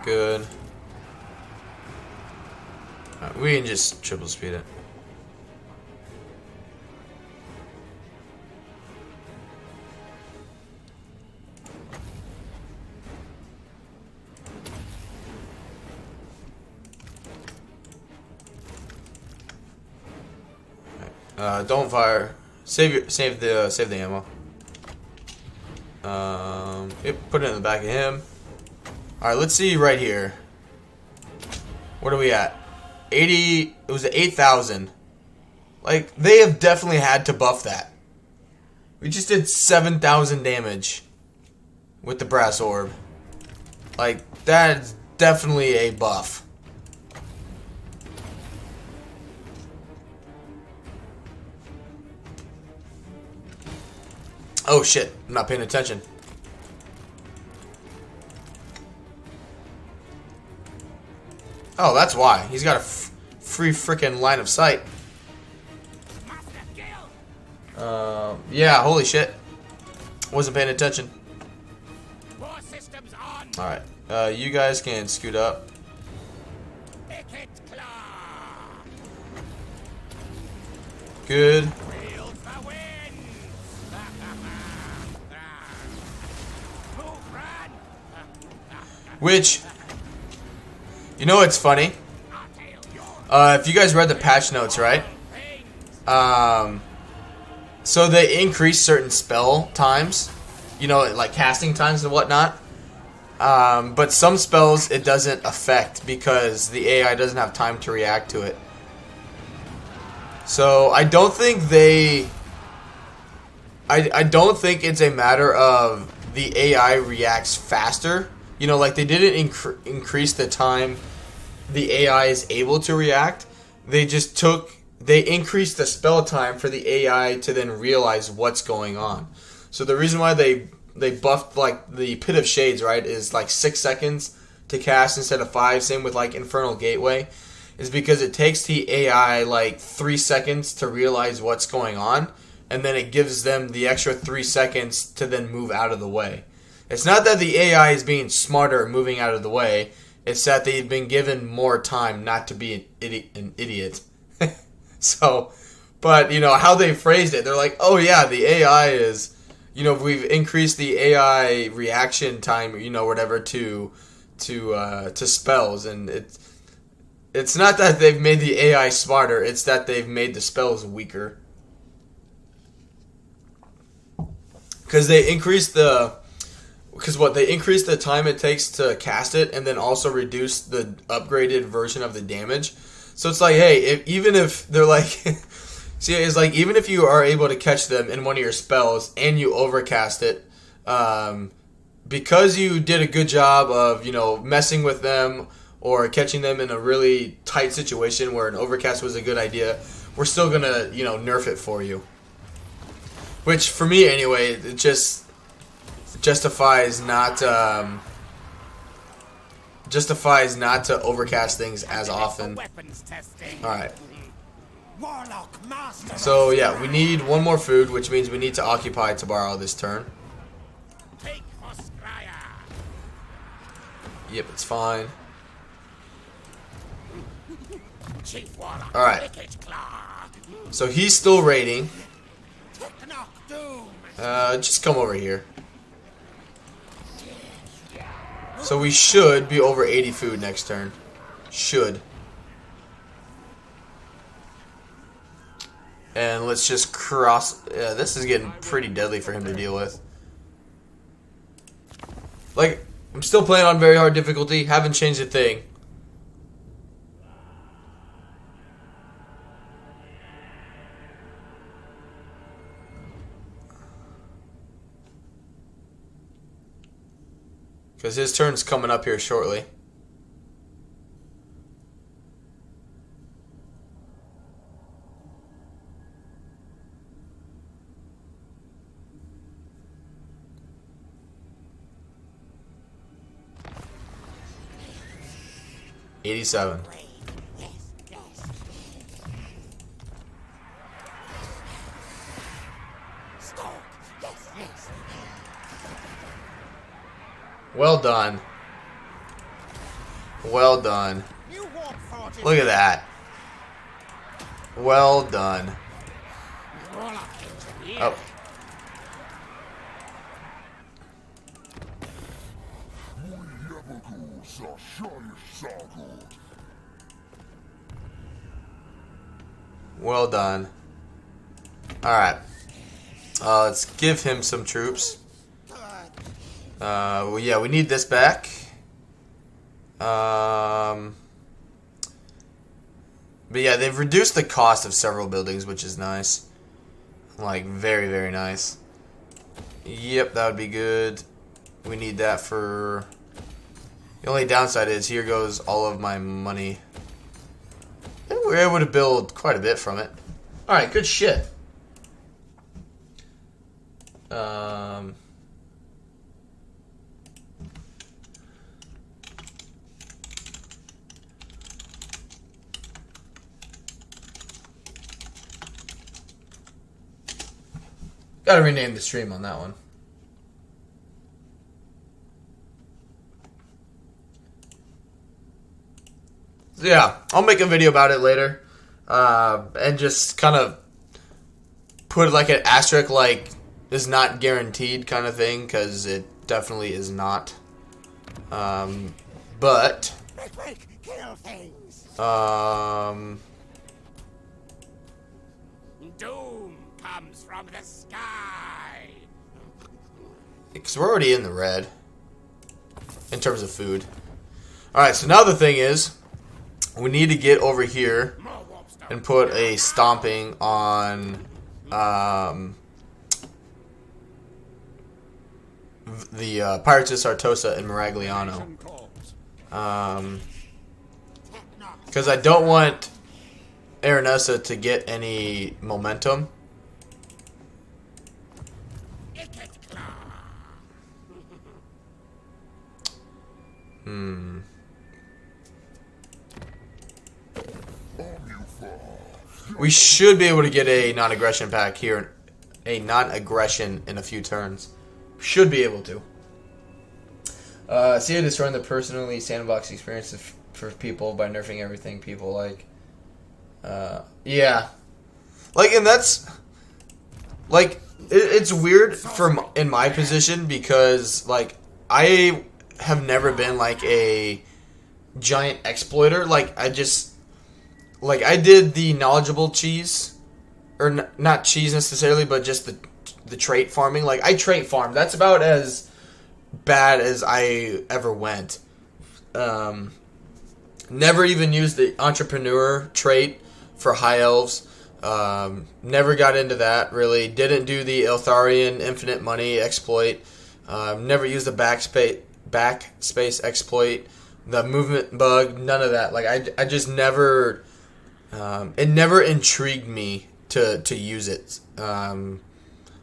Good. Right, we can just triple speed it. Right. Don't fire. Save the ammo. Yep, put it in the back of him. Alright, let's see right here. What are we at? 80, it was 8,000. Like, they have definitely had to buff that. We just did 7,000 damage. with the brass orb. Like, that's definitely a buff. Oh shit, I'm not paying attention. Oh, that's why. He's got a free freaking line of sight. Yeah, holy shit. Wasn't paying attention. Alright, you guys can scoot up. Ikit claw. Good. Wheel for win. Move, run. Which, you know what's funny? If you guys read the patch notes, right? So they increase certain spell times. You know, like casting times and whatnot. But some spells it doesn't affect because the AI doesn't have time to react to it. So I don't think they... I don't think it's a matter of the AI reacts faster. You know, like they didn't increase the time the AI is able to react. They just they increased the spell time for the AI to then realize what's going on. So the reason why they buffed like the Pit of Shades, right, is like 6 seconds to cast instead of 5. Same with like Infernal Gateway, is because it takes the AI like 3 seconds to realize what's going on, and then it gives them the extra 3 seconds to then move out of the way. It's not that the AI is being smarter moving out of the way. It's that they've been given more time not to be an idiot. So, but, you know, how they phrased it, they're like, oh yeah, the AI is, you know, we've increased the AI reaction time, you know, whatever, to spells. And it's not that they've made the AI smarter, it's that they've made the spells weaker. Because they increased the... Because what, they increased the time it takes to cast it, and then also reduced the upgraded version of the damage. So it's like, hey, even if they're like, see, it's like even if you are able to catch them in one of your spells and you overcast it, because you did a good job of, you know, messing with them or catching them in a really tight situation where an overcast was a good idea, we're still gonna, you know, nerf it for you. Which for me anyway, it just justifies not to overcast things as often. Alright. So yeah, we need one more food, which means we need to occupy Tabarro this turn. Yep, it's fine. Alright. So he's still raiding. Just come over here. So we should be over 80 food next turn. Should. And let's just cross... Yeah, this is getting pretty deadly for him to deal with. Like, I'm still playing on very hard difficulty. Haven't changed a thing. Because his turn's coming up here shortly. $87. Well done. Well done. Look at that. Well done. Oh. Well done. Alright. Let's give him some troops. Well, yeah, we need this back. But yeah, they've reduced the cost of several buildings, which is nice. Like, very, very nice. Yep, that would be good. We need that for... The only downside is here goes all of my money. And we're able to build quite a bit from it. Alright, good shit. Gotta rename the stream on that one. So yeah, I'll make a video about it later. And just kind of put like an asterisk, like, is not guaranteed kind of thing, because it definitely is not. But... Kill things. Doom comes from the sky. Because we're already in the red in terms of food. Alright, so now the thing is, we need to get over here and put a stomping on the Pirates of Sartosa and Miragliano. Because I don't want Aranessa to get any momentum. Ikit. We should be able to get a non-aggression pack here. A non-aggression in a few turns. Should be able to. See, destroying the personally sandbox experience for people by nerfing everything people like. Yeah. Like, and that's... Like, it's weird in my position because, like, I have never been, like, a giant exploiter. Like, I did the knowledgeable cheese. Or not cheese necessarily, but just the trait farming. Like, I trait farm. That's about as bad as I ever went. Never even used the entrepreneur trait for high elves. Never got into that, really. Didn't do the Eltharian infinite money exploit. Never used the backspace exploit. The movement bug, none of that. Like, I just never... it never intrigued me to use it.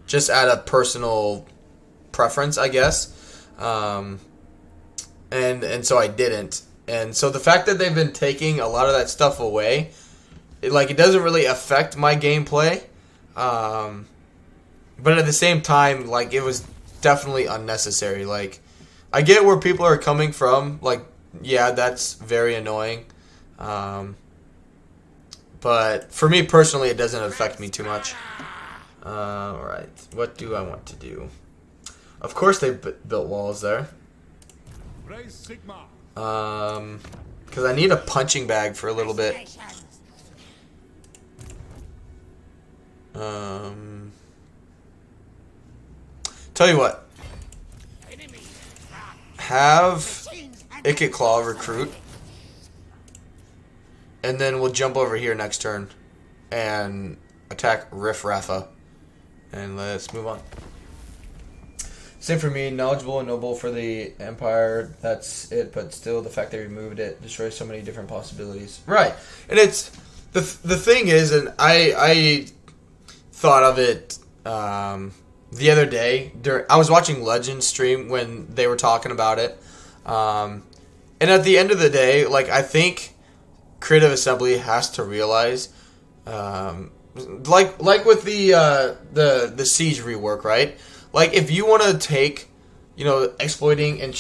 Just out of personal preference, I guess. And so I didn't. And so the fact that they've been taking a lot of that stuff away, it doesn't really affect my gameplay. But at the same time, like, it was definitely unnecessary. Like, I get where people are coming from. Like, yeah, that's very annoying. But for me personally, it doesn't affect me too much. Alright, what do I want to do? Of course they built walls there. Because I need a punching bag for a little bit. Tell you what. Have Ikit Claw recruit. And then we'll jump over here next turn. And attack Riff Raffa. And let's move on. Same for me, knowledgeable and noble for the Empire. That's it, but still the fact they removed it destroys so many different possibilities. Right, and it's the thing is, and I thought of it the other day. I was watching Legends stream when they were talking about it, and at the end of the day, like, I think Creative Assembly has to realize, like with the Siege rework, right? Like, if you want to take, exploiting and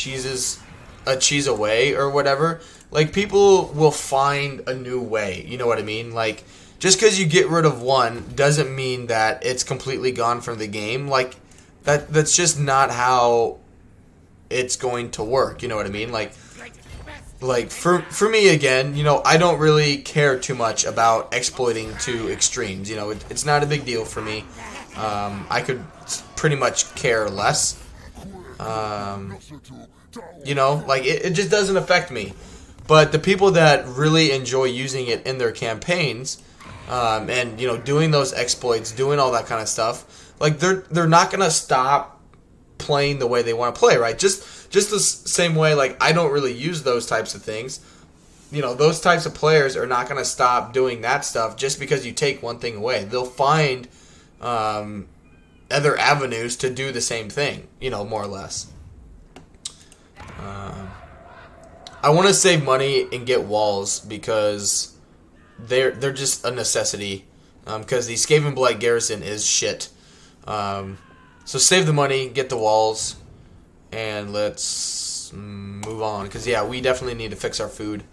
a cheese away or whatever, like, people will find a new way. You know what I mean? Like, just because you get rid of one doesn't mean that it's completely gone from the game. Like, that's just not how it's going to work. You know what I mean? Like for me, again, I don't really care too much about exploiting to extremes. It's not a big deal for me. I could pretty much care less. It just doesn't affect me. But the people that really enjoy using it in their campaigns, and doing those exploits, doing all that kind of stuff, like, they're not gonna stop playing the way they want to play, right? Just the same way, like, I don't really use those types of things. You know, those types of players are not going to stop doing that stuff just because you take one thing away. They'll find other avenues to do the same thing, you know, more or less. I want to save money and get walls because they're just a necessity. Because the Skavenblight garrison is shit. So save the money, get the walls, and let's move on. Because, yeah, we definitely need to fix our food.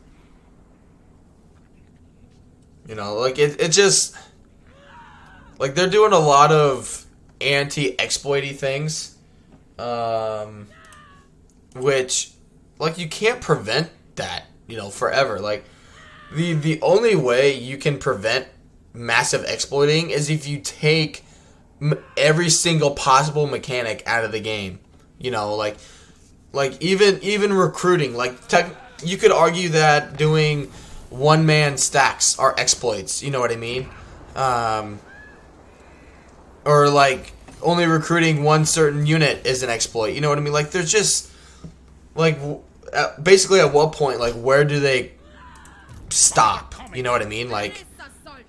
You know, like, it just... Like, they're doing a lot of anti-exploity things. Which, like, you can't prevent that, you know, forever. Like, the only way you can prevent massive exploiting is if you take every single possible mechanic out of the game. You know, like even recruiting. Like, you could argue that doing one-man stacks are exploits. You know what I mean? Or, like, only recruiting one certain unit is an exploit. You know what I mean? Like, there's just, like, basically at what point, like, where do they stop? You know what I mean? Like,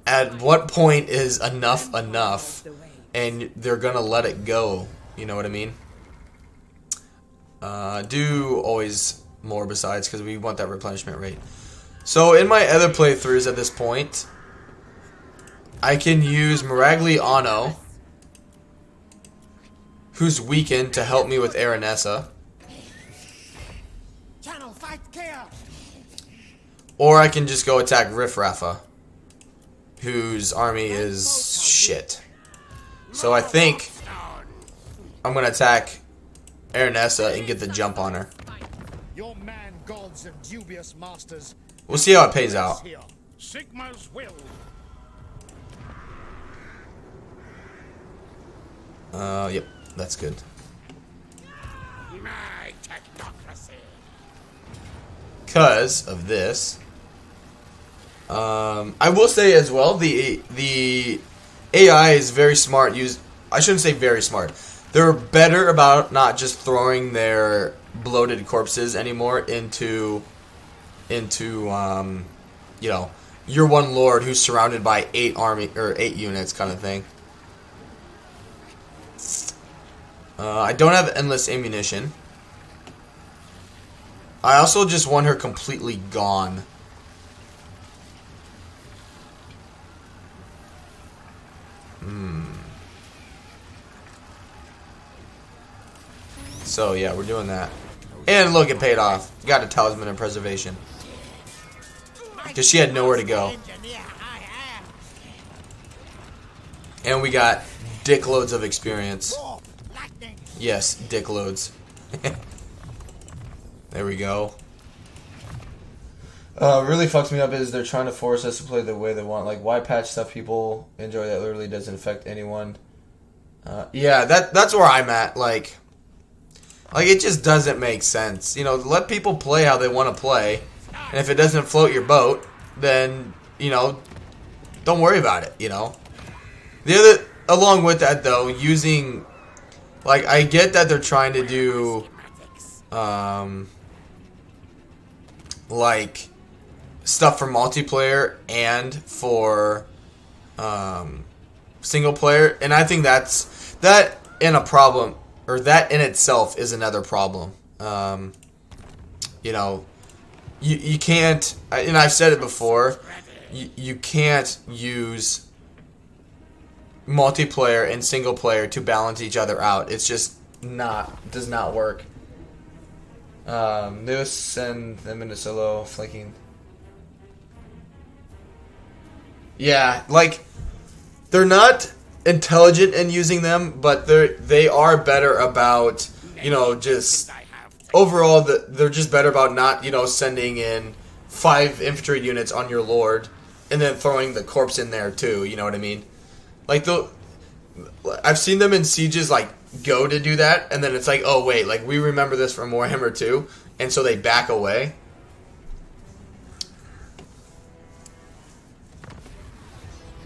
at what point is enough and they're gonna let it go? You know what I mean? Do always more besides, because we want that replenishment rate. So in my other playthroughs at this point, I can use Miragliano, who's weakened, to help me with Aranessa. Or I can just go attack Riffraffa, whose army is shit. So I think I'm going to attack Aranessa and get the jump on her. We'll see how it pays out. Yep, that's good. Because of this, I will say as well, the AI is very smart. I shouldn't say very smart. They're better about not just throwing their bloated corpses anymore into you know, your one lord who's surrounded by 8 units kind of thing. I don't have endless ammunition. I also just want her completely gone. So yeah, we're doing that. And look, it paid off. Got a talisman of preservation. Because she had nowhere to go. And we got dick loads of experience. Yes, dick loads. There we go. Really fucks me up is they're trying to force us to play the way they want. Like, why patch stuff people enjoy that literally doesn't affect anyone? Yeah, that's where I'm at. Like, it just doesn't make sense. You know, let people play how they want to play. And if it doesn't float your boat, then, you know, don't worry about it, you know. Along with that, though, using... Like, I get that they're trying to do... like stuff for multiplayer and for single player, and I think that in itself is another problem. You know, you can't, and I've said it before, you can't use multiplayer and single player to balance each other out. It's just does not work. Let's send them into solo flanking. Yeah, like, they're not intelligent in using them, but they are better about, you know, just overall they're just better about not, you know, sending in 5 infantry units on your lord and then throwing the corpse in there too. You know what I mean? Like, I've seen them in sieges like go to do that, and then it's like, oh wait, like, we remember this from Warhammer 2, and so they back away.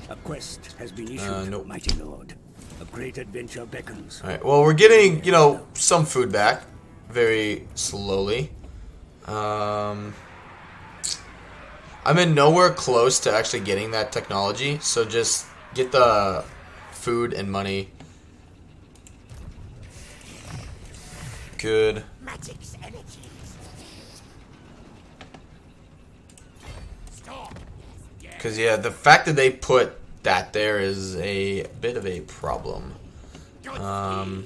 A quest has been issued, nope. mighty lord. A great adventure beckons. Alright, well, we're getting, you know, some food back. Very slowly. I'm in nowhere close to actually getting that technology, so just get the food and money. Good. Magic's energies. Stop. Because, yeah, the fact that they put that there is a bit of a problem. No.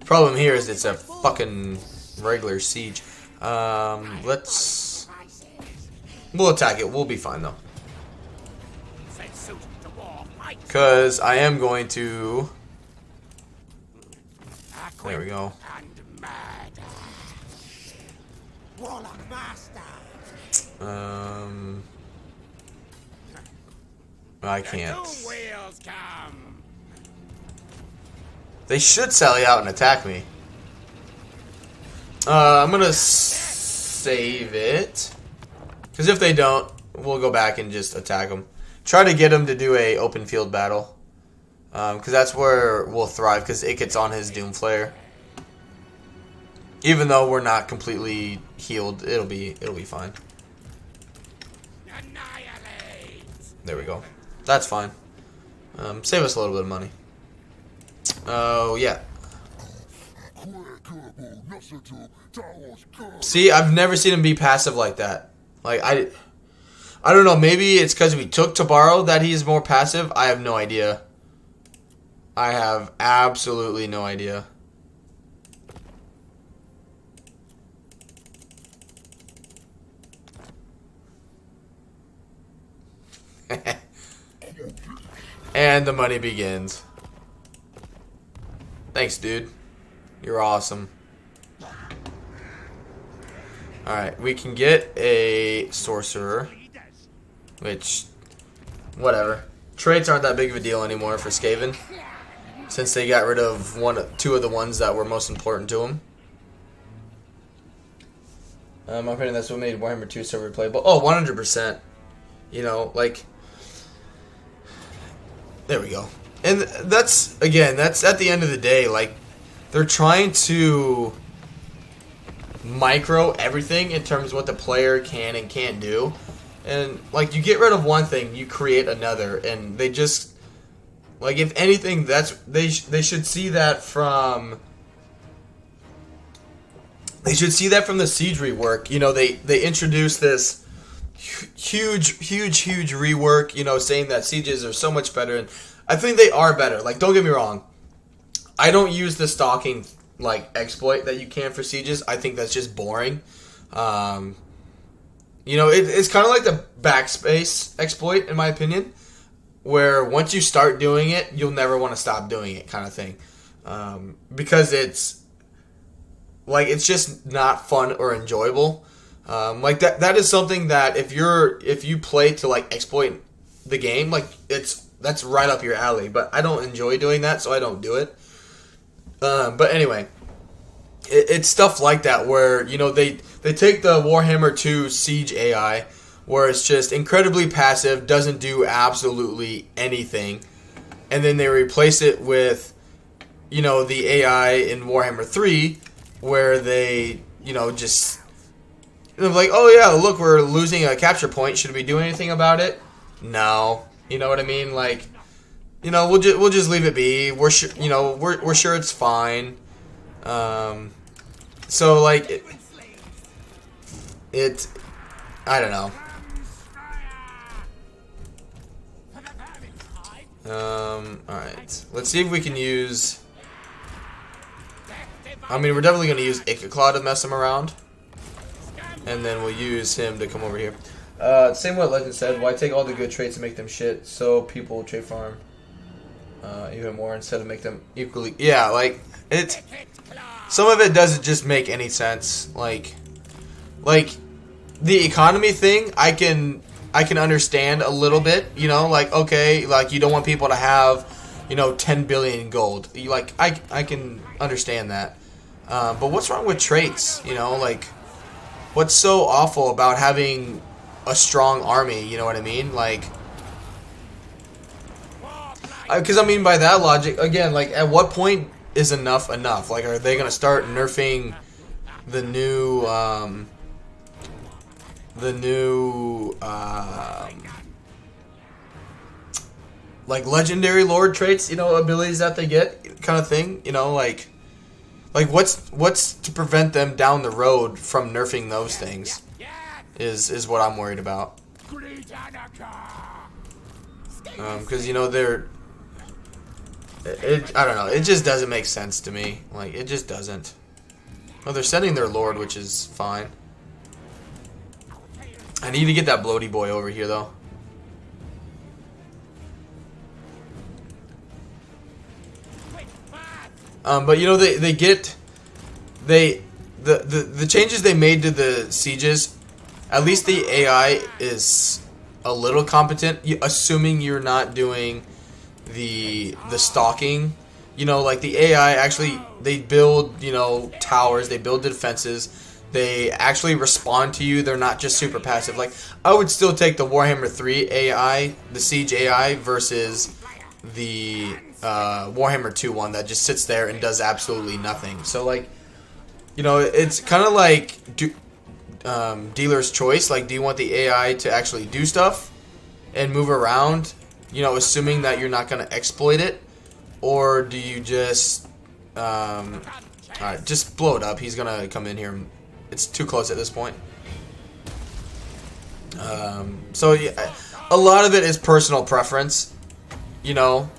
Problem here is it's a fucking regular siege. Let's... We'll attack it. We'll be fine, though. Set suit to war. Fight. Because I am going to... There we go. And mad. Warlock master. I can't. Two wheels come. They should sally out and attack me. I'm gonna save it. Because if they don't, we'll go back and just attack them. Try to get them to do a open field battle. Because that's where we'll thrive. Because Ikit's on his Doom Flare. Even though we're not completely healed, it'll be fine. Annihilate. There we go. That's fine. Save us a little bit of money. Oh, yeah. See, I've never seen him be passive like that. Like, I don't know. Maybe it's because we took to borrow that he's more passive. I have no idea. I have absolutely no idea. And the money begins. Thanks, dude. You're awesome. Alright, we can get a sorcerer. Which, whatever. Traits aren't that big of a deal anymore for Skaven. Since they got rid of two of the ones that were most important to them. My opinion, that's what made Warhammer 2 so replayable. Oh, 100%. You know, like... There we go. And that's, again, that's at the end of the day, like, they're trying to micro everything in terms of what the player can and can't do. And, like, you get rid of one thing, you create another. And they just, like, if anything, that's, they should see that from... They should see that from the Siege rework. You know, they introduced this huge rework, you know, saying that Sieges are so much better. And I think they are better. Like, don't get me wrong. I don't use the stalking, like, exploit that you can for Sieges. I think that's just boring. You know, it's kind of like the backspace exploit, in my opinion. Where once you start doing it, you'll never want to stop doing it kind of thing. Because it's... Like, it's just not fun or enjoyable. Like, that is something that if you play to, like, exploit the game, like, that's right up your alley. But I don't enjoy doing that, so I don't do it. But anyway, it's stuff like that where, you know, they take the Warhammer 2 Siege AI, where it's just incredibly passive, doesn't do absolutely anything, and then they replace it with, you know, the AI in Warhammer 3, where they, you know, just, you know, like, oh yeah, look, we're losing a capture point. Should we do anything about it? No. You know what I mean? Like, you know, we'll just leave it be. We're sure, you know, we're sure it's fine. So like it I don't know. Alright. Let's see if we can use... I mean, we're definitely going to use Ikit to mess him around. And then we'll use him to come over here. Same what Legend said. Why take all the good traits and make them shit so people trait farm even more instead of make them equally... Yeah, like, it's... Some of it doesn't just make any sense. Like, the economy thing, I can understand a little bit, you know, like, okay, like, you don't want people to have, you know, 10 billion gold. You, like, I can understand that. But what's wrong with traits, you know, like, what's so awful about having a strong army, you know what I mean? Like, Because I mean, by that logic, again, like, at what point is enough enough? Like, are they gonna start nerfing the new, like, legendary lord traits, you know, abilities that they get, kind of thing, you know, like what's to prevent them down the road from nerfing those things is what I'm worried about. Because, you know, I don't know, it just doesn't make sense to me. Like, it just doesn't. Well, they're sending their lord, which is fine. I need to get that bloaty boy over here, though. But, you know, the changes they made to the sieges, at least the AI is a little competent, assuming you're not doing the stalking. You know, like, the AI actually, they build, you know, towers, they build defenses, they actually respond to you, they're not just super passive. Like, I would still take the Warhammer 3 AI, the Siege AI, versus the Warhammer 2 one that just sits there and does absolutely nothing. So, like, you know, it's kind of like dealer's choice. Like, do you want the AI to actually do stuff and move around, you know, assuming that you're not going to exploit it? Or do you just, alright, just blow it up. He's going to come in here. It's too close at this point. So, yeah, a lot of it is personal preference, you know.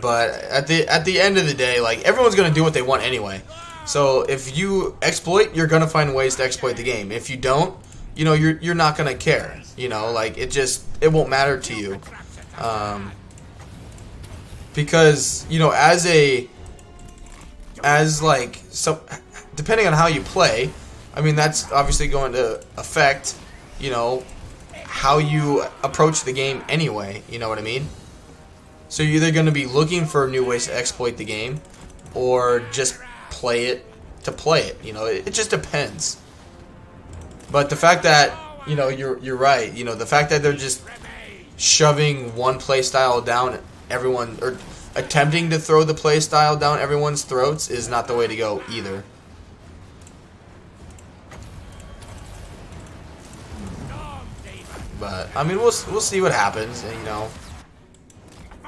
But at the end of the day, like, everyone's going to do what they want anyway. So if you exploit, you're going to find ways to exploit the game. If you don't, you know, you're not going to care. You know, like, it won't matter to you. Because, you know, depending on how you play, I mean, that's obviously going to affect, you know, how you approach the game anyway, you know what I mean? So you're either going to be looking for new ways to exploit the game, or just play it to play it, you know, it just depends. But the fact that, you know, you're right, you know, the fact that they're just shoving one play style down everyone, or attempting to throw the play style down everyone's throats, is not the way to go either. But I mean, we'll see what happens. You know,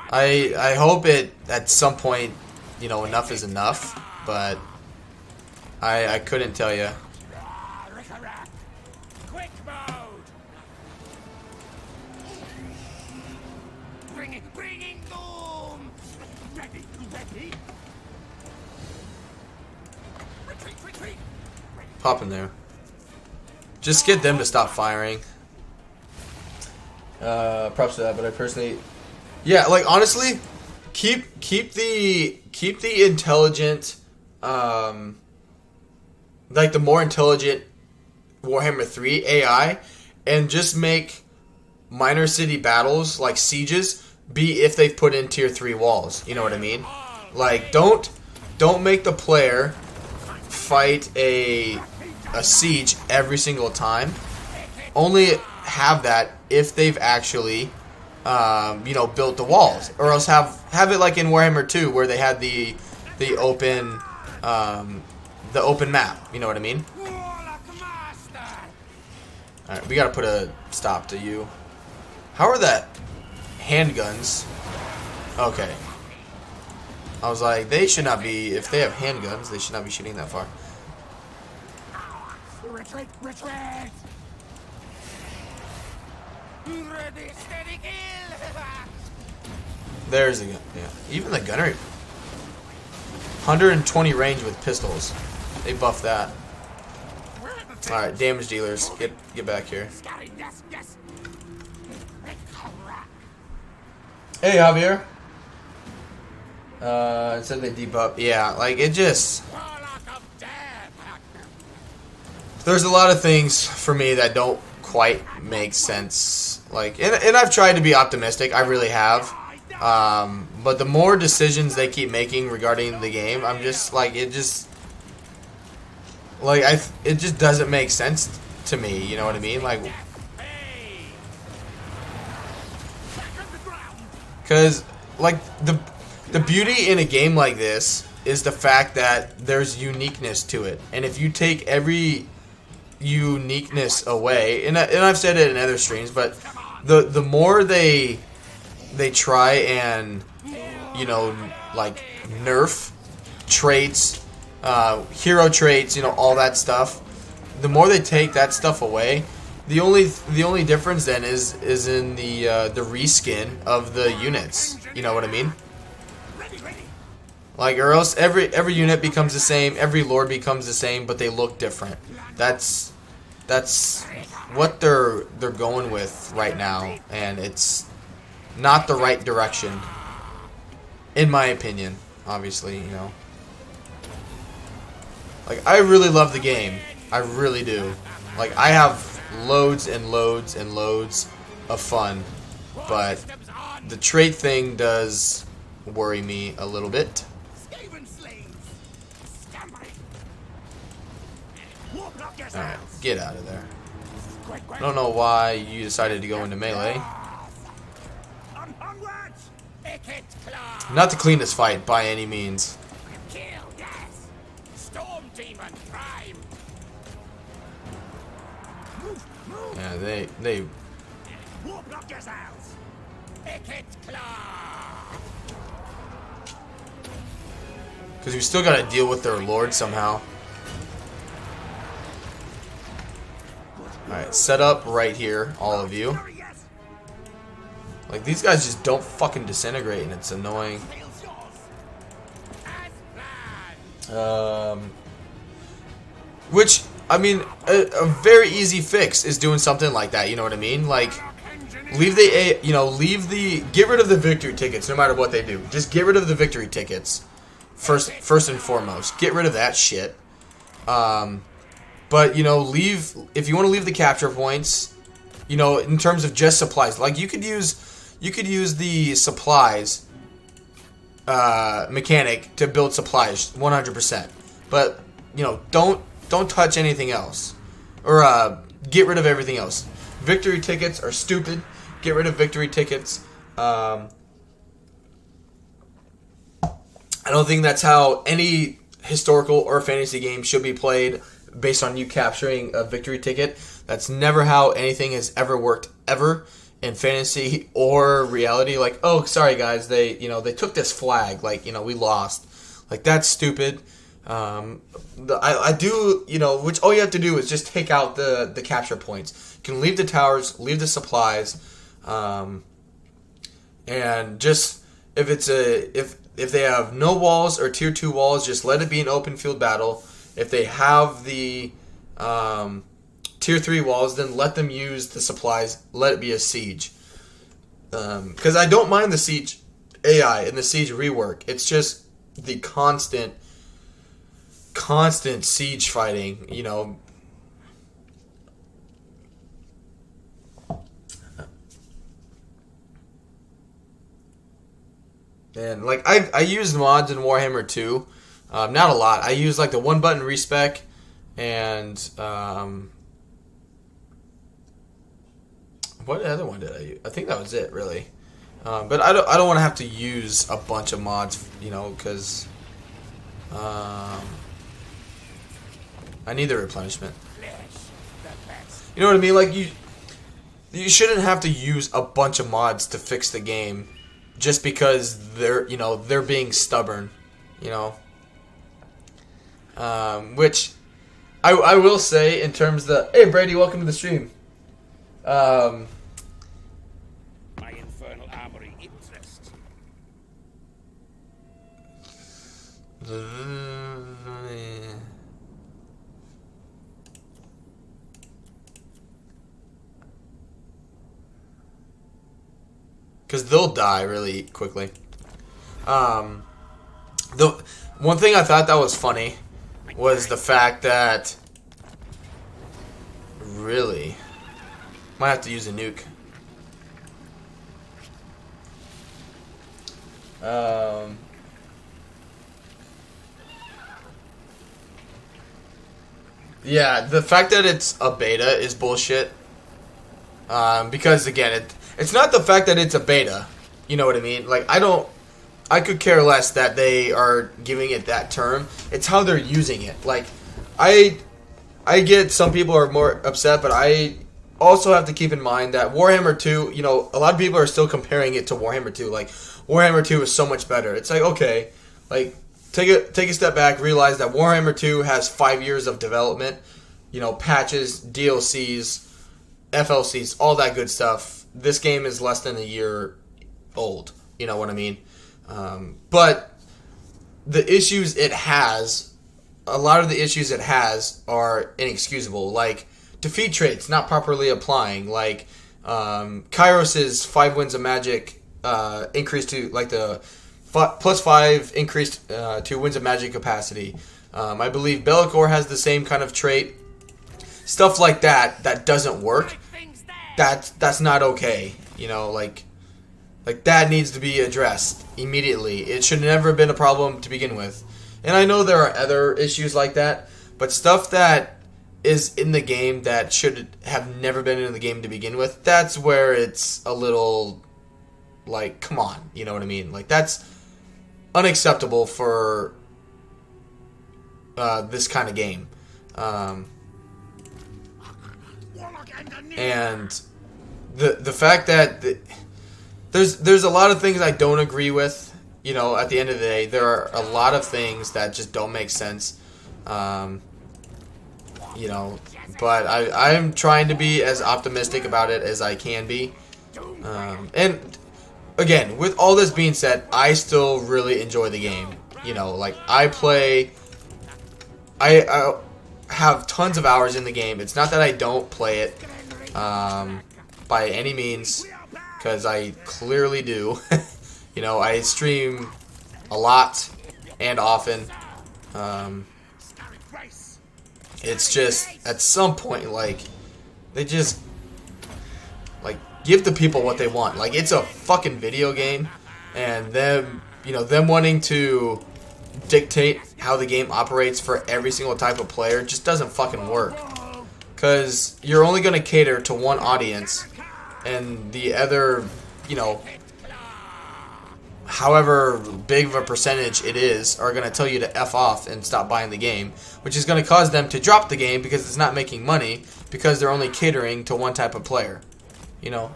I hope it at some point, you know, enough is enough. But I couldn't tell you. Quick mode. Bringing doom. Ready. Retreat. Pop in there. Just get them to stop firing. Props to that, but I personally, yeah, like, honestly, keep the intelligent, like, the more intelligent Warhammer 3 AI, and just make minor city battles, like sieges, be if they've put in tier 3 walls. You know what I mean? Like, don't make the player fight a siege every single time. Only have that if they've actually, you know, built the walls, or else have it like in Warhammer 2 where they had the open map. You know what I mean? All right, we gotta put a stop to you. How are that handguns? Okay. I was like, they should not be. If they have handguns, they should not be shooting that far. Retreat. Ready, steady, kill. There's the gun. Yeah, even the gunnery. 120 range with pistols. They buffed that. All right, damage dealers, get back here. Yes. Hey, Javier. It said they debuff. Yeah, like, it just. There's a lot of things for me that don't quite make sense. Like, and I've tried to be optimistic. I really have. But the more decisions they keep making regarding the game, I'm just like, it just doesn't make sense to me. You know what I mean? Like, Because, like, the beauty in a game like this is the fact that there's uniqueness to it. And if you take every uniqueness away, and I've said it in other streams, but the more they try and, you know, like, nerf traits, hero traits, you know, all that stuff, the more they take that stuff away, the only difference then is in the reskin of the units. You know what I mean? Like, or else every unit becomes the same, every lord becomes the same, but they look different. That's what they're going with right now, and it's not the right direction, in my opinion. Obviously, you know. Like, I really love the game. I really do. Like, I have loads and loads and loads of fun, but the trait thing does worry me a little bit. Alright, get out of there. I don't know why you decided to go into melee. Not the cleanest fight by any means. Yeah, they because we still gotta deal with their lord somehow. Alright, set up right here, all of you. Like, these guys just don't fucking disintegrate, and it's annoying. Which, I mean, a very easy fix is doing something like that, you know what I mean? Like, get rid of the victory tickets no matter what they do. Just get rid of the victory tickets, first and foremost. Get rid of that shit. But, you know, if you want to leave the capture points, you know, in terms of just supplies, like, you could use the supplies mechanic to build supplies 100%. But, you know, don't touch anything else, or get rid of everything else. Victory tickets are stupid. Get rid of victory tickets. I don't think that's how any historical or fantasy game should be played, based on you capturing a victory ticket. That's never how anything has ever worked, ever, in fantasy or reality. Like, oh, sorry guys, they took this flag, like, you know, we lost. Like, that's stupid. I do, you know, which all you have to do is just take out the capture points. You can leave the towers, leave the supplies, and just, if they have no walls or tier 2 walls, just let it be an open field battle. If they have the tier 3 walls, then let them use the supplies. Let it be a siege. Because I don't mind the siege AI and the siege rework. It's just the constant siege fighting, you know. And, like, I use mods in Warhammer 2. Not a lot. I use, like, the one button respec and what other one did I use? I think that was it, really. But I don't want to have to use a bunch of mods, you know, because I need the replenishment. You know what I mean? Like, you shouldn't have to use a bunch of mods to fix the game just because they're being stubborn, you know. Which I will say, in terms of hey Brady, welcome to the stream. My infernal armory interest. Because they'll die really quickly. The one thing I thought that was funny was the fact that really might have to use a nuke. Yeah, the fact that it's a beta is bullshit. Because again, it's not the fact that it's a beta. You know what I mean? Like, I could care less that they are giving it that term. It's how they're using it. Like, I get some people are more upset, but I also have to keep in mind that Warhammer 2, you know, a lot of people are still comparing it to Warhammer 2. Like, Warhammer 2 is so much better. It's like, okay, like, take a step back, realize that Warhammer 2 has 5 years of development, you know, patches, DLCs, FLCs, all that good stuff. This game is less than a year old. You know what I mean? But the issues it has, a lot of the issues it has are inexcusable. Like, defeat traits not properly applying. Like, Kairos' 5 winds of magic increased to, like, the +5 increased to winds of magic capacity. I believe Bellicor has the same kind of trait. Stuff like that doesn't work. That's not okay. You know, like that needs to be addressed immediately. It should never have been a problem to begin with. And I know there are other issues like that, but stuff that is in the game that should have never been in the game to begin with, that's where it's a little, like, come on, you know what I mean? Like, that's unacceptable for this kind of game. And the fact that there's a lot of things I don't agree with. You know, at the end of the day, there are a lot of things that just don't make sense. You know, but I'm trying to be as optimistic about it as I can be. And again, with all this being said, I still really enjoy the game. You know, like, I have tons of hours in the game. It's not that I don't play it by any means, because I clearly do. You know, I stream a lot and often. It's just, at some point, like, they just, like, give the people what they want. Like, it's a fucking video game, and them, you know, them wanting to dictate how the game operates for every single type of player just doesn't fucking work. Because you're only going to cater to one audience, and the other, you know, however big of a percentage it is, are going to tell you to F off and stop buying the game, which is going to cause them to drop the game because it's not making money, because they're only catering to one type of player. You know,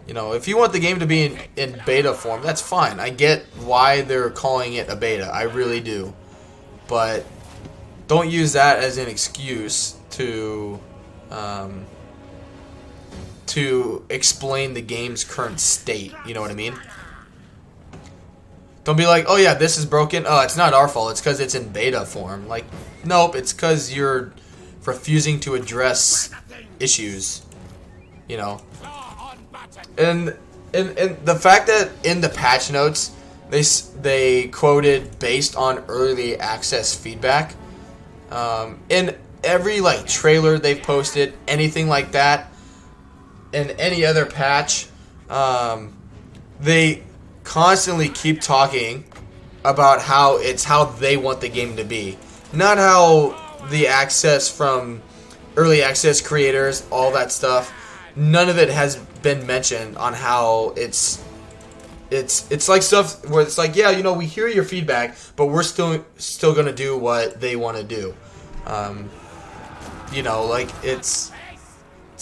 if you want the game to be in beta form, that's fine. I get why they're calling it a beta. I really do. But don't use that as an excuse to explain the game's current state. You know what I mean? Don't be like, oh yeah, this is broken. Oh, it's not our fault. It's because it's in beta form. Like, nope, it's because you're refusing to address issues. You know? And the fact that in the patch notes they quoted based on early access feedback, in every, like, trailer they've posted, anything like that, and any other patch, they constantly keep talking about how it's how they want the game to be, not how the access from early access creators, all that stuff. None of it has been mentioned on how it's like stuff where it's like, yeah, you know, we hear your feedback, but we're still gonna do what they want to do. You know, like, it's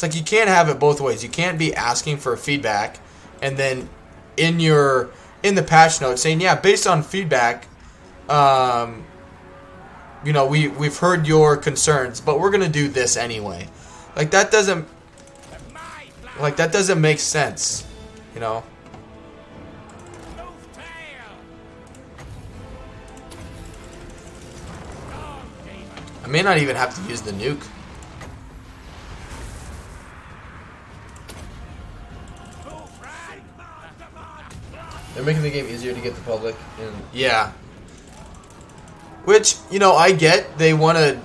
like you can't have it both ways. You can't be asking for feedback and then in the patch notes saying, yeah, based on feedback, you know, we've heard your concerns, but we're gonna do this anyway. Like, that doesn't make sense, you know. I may not even have to use the nuke. They're making the game easier to get the public in. Yeah. Which, you know, I get. They want to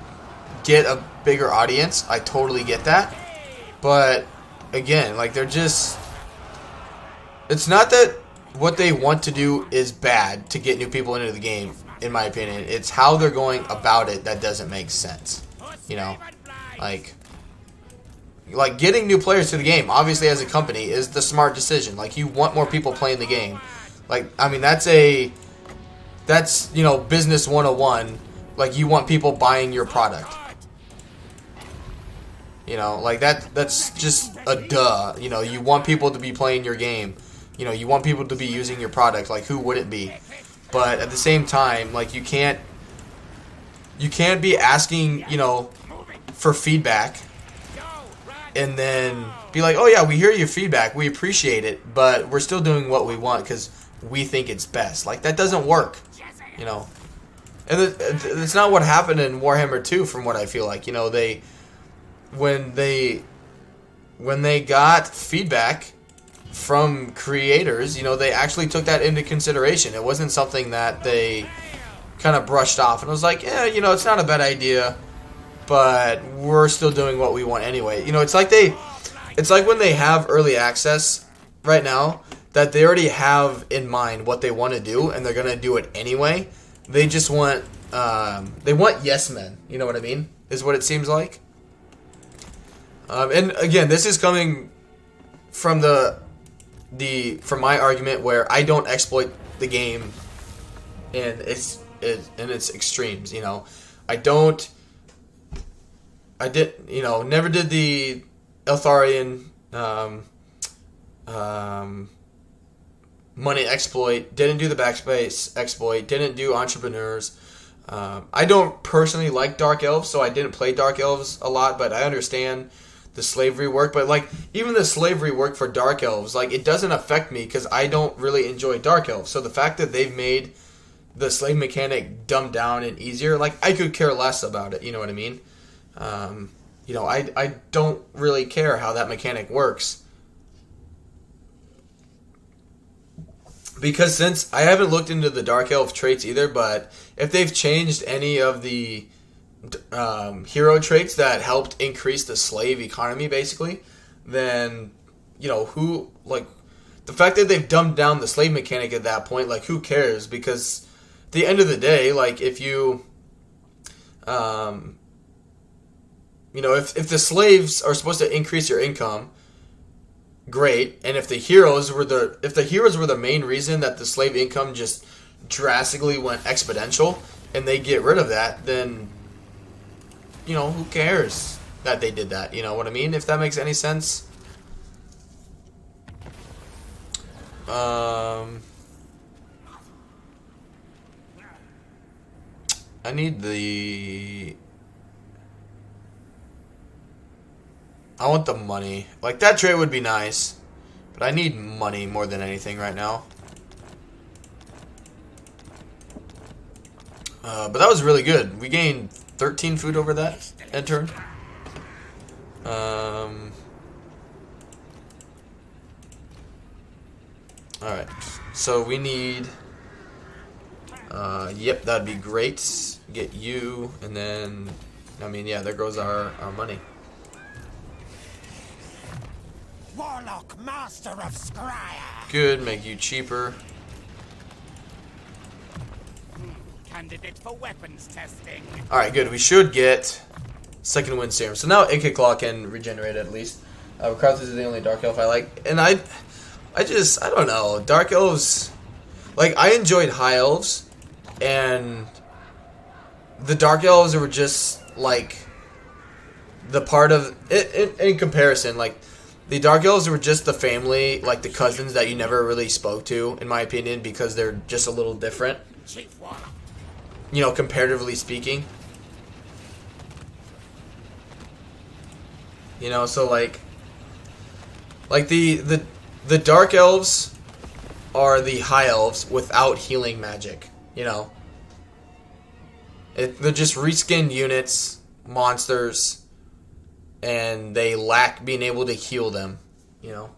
get a bigger audience. I totally get that. But, again, like, they're just... It's not that what they want to do is bad to get new people into the game, in my opinion. It's how they're going about it that doesn't make sense. You know? Like, like getting new players to the game, obviously as a company, is the smart decision. Like you want more people playing the game. Like I mean that's you know, business 101. Like you want people buying your product. You know, like that's just a duh. You know, you want people to be playing your game. You know, you want people to be using your product. Like who would it be? But at the same time, like you can't be asking, you know, for feedback and then be like, "Oh yeah, we hear your feedback. We appreciate it, but we're still doing what we want cuz we think it's best." Like that doesn't work. You know. And it's not what happened in Warhammer 2 from what I feel like. You know, when they got feedback from creators, you know, they actually took that into consideration. It wasn't something that they kind of brushed off and was like, yeah, you know, it's not a bad idea, but we're still doing what we want anyway. You know, it's like when they have early access right now that they already have in mind what they want to do and they're gonna do it anyway. They just want yes men. You know what I mean? Is what it seems like. And again, this is coming from from my argument where I don't exploit the game in its extremes. You know, never did the Eltharian money exploit, didn't do the backspace exploit, didn't do entrepreneurs. I don't personally like Dark Elves, so I didn't play Dark Elves a lot, but I understand the slavery work. But like even the slavery work for Dark Elves, like it doesn't affect me because I don't really enjoy Dark Elves. So the fact that they've made the slave mechanic dumbed down and easier, like I could care less about it. You know what I mean? You know, I don't really care how that mechanic works. Because since I haven't looked into the Dark Elf traits either, but if they've changed any of the hero traits that helped increase the slave economy, basically, then, you know, the fact that they've dumbed down the slave mechanic at that point, like, who cares? Because at the end of the day, like, if you, you know, if the slaves are supposed to increase your income, great. And if the heroes were the main reason that the slave income just drastically went exponential and they get rid of that, then, you know, who cares that they did that? You know what I mean? If that makes any sense. I want the money. Like, that trait would be nice, but I need money more than anything right now. But that was really good. We gained 13 food over that end turn. Alright, so we need... yep, that'd be great. Get you, and then... I mean, yeah, there goes our money. Warlock, master of Scryer. Good, make you cheaper. Candidate for weapons testing. Alright, good. We should get second wind serum. So now Ikit Claw can regenerate at least. Kratos is the only Dark Elf I like. And I don't know. Dark Elves, like, I enjoyed High Elves. And the Dark Elves were just, like, the part of, in comparison, like, the Dark Elves were just the family, like the cousins that you never really spoke to, in my opinion, because they're just a little different. You know, comparatively speaking. You know, so like the Dark Elves are the High Elves without healing magic. You know, they're just reskinned units, monsters. And they lack being able to heal them, you know.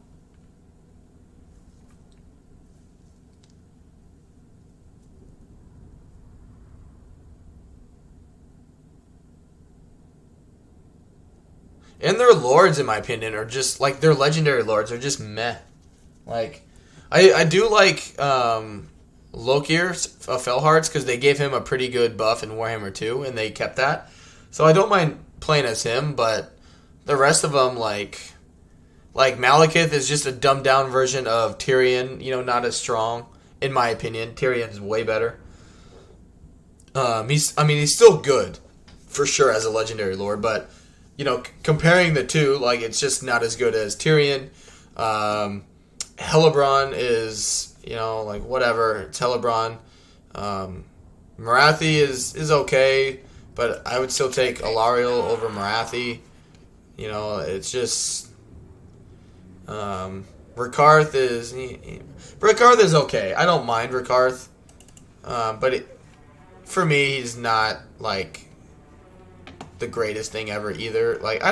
And their lords, in my opinion, are just, like, their legendary lords are just meh. Like, I do like Lokir of Felhearts because they gave him a pretty good buff in Warhammer 2, and they kept that. So I don't mind playing as him, but the rest of them, like Malekith is just a dumbed down version of Tyrion. You know, not as strong in my opinion. Tyrion is way better. He's still good for sure as a legendary lord, but you know, comparing the two, like it's just not as good as Tyrion. Hellebron is, you know, like whatever. It's Hellebron. Marathi is okay, but I would still take Alariel over Marathi. You know, it's just Rakarth is okay. I don't mind Rakarth, but for me, he's not like the greatest thing ever either. Like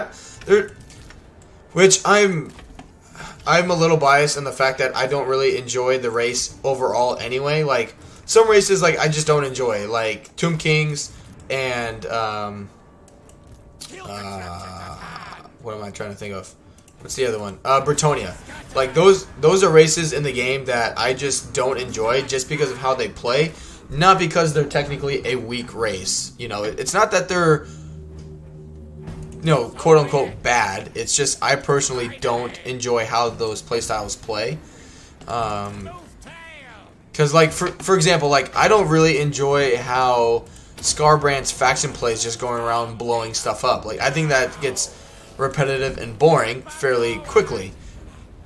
which I'm a little biased in the fact that I don't really enjoy the race overall anyway. Like some races, like I just don't enjoy, like Tomb Kings and what am I trying to think of? What's the other one? Bretonia. Like those are races in the game that I just don't enjoy just because of how they play, not because they're technically a weak race. You know, it's not that they're, you know, quote unquote bad. It's just I personally don't enjoy how those playstyles play. Because like for example, like I don't really enjoy how Scarbrand's faction plays, just going around blowing stuff up. Like I think that gets repetitive and boring fairly quickly.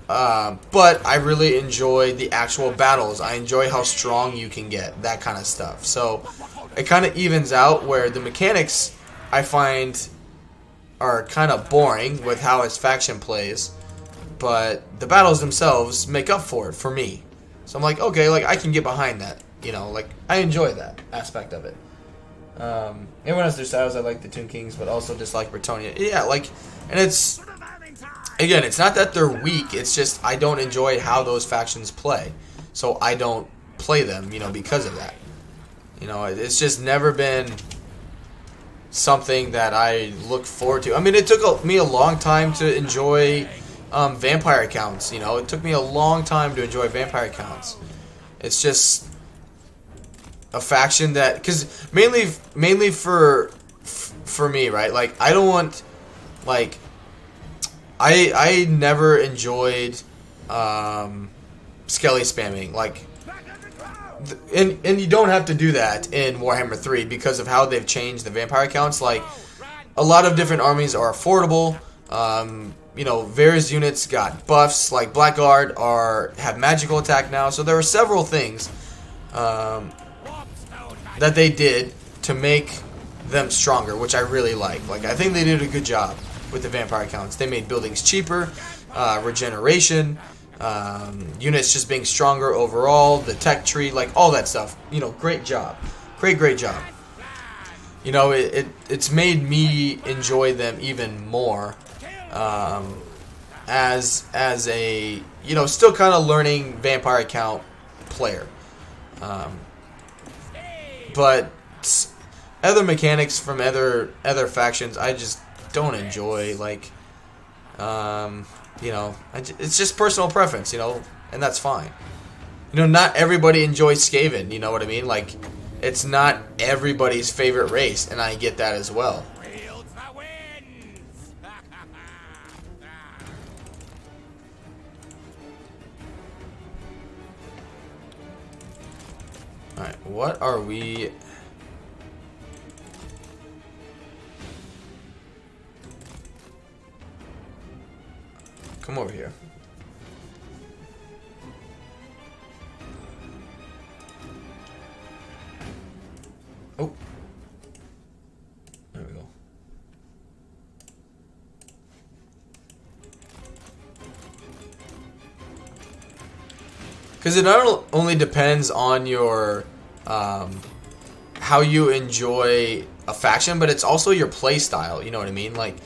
But I really enjoy the actual battles. I enjoy how strong you can get, that kind of stuff. So it kind of evens out where the mechanics I find are kind of boring with how his faction plays, but the battles themselves make up for it for me. So I'm like, okay, like I can get behind that. You know, like I enjoy that aspect of it. Everyone has their styles. I like the Tomb Kings, but also dislike Bretonia. Yeah, like, and it's, again, it's not that they're weak. It's just I don't enjoy how those factions play, so I don't play them. You know, because of that. You know, it's just never been something that I look forward to. I mean, it took me a long time to enjoy vampire accounts. You know, it took me a long time to enjoy vampire accounts. It's just a faction that, because mainly for me, right? Like I don't want, like I never enjoyed skelly spamming, like, and you don't have to do that in Warhammer 3 because of how they've changed the vampire accounts. Like a lot of different armies are affordable. You know, various units got buffs. Like Blackguard have magical attack now, so there are several things that they did to make them stronger, which I really like. Like I think they did a good job with the vampire accounts. They made buildings cheaper, regeneration, units just being stronger overall, the tech tree, like all that stuff. You know, great job, great job. You know, it's made me enjoy them even more, as a, you know, still kind of learning vampire account player. But other mechanics from other factions I just don't enjoy. Like, you know, it's just personal preference, you know, and that's fine. You know, not everybody enjoys Skaven, you know what I mean? Like, it's not everybody's favorite race, and I get that as well. Alright, what are we... Come over here. Oh. There we go. Because it not only depends on your how you enjoy a faction, but it's also your play style. You know what I mean? Like,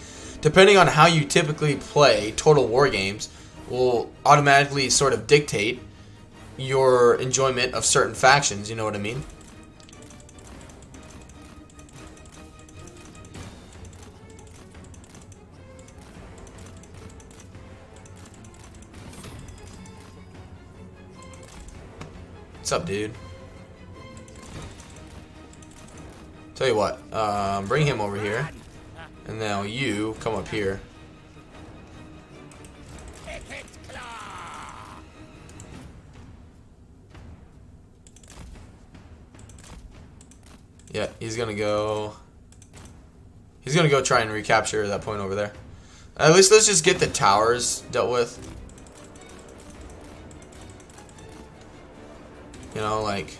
depending on how you typically play Total War games will automatically sort of dictate your enjoyment of certain factions. You know what I mean? What's up, dude? Tell you what, bring him over here, and now you come up here. Yeah, he's gonna go. He's gonna go try and recapture that point over there. At least let's just get the towers dealt with. You know, like,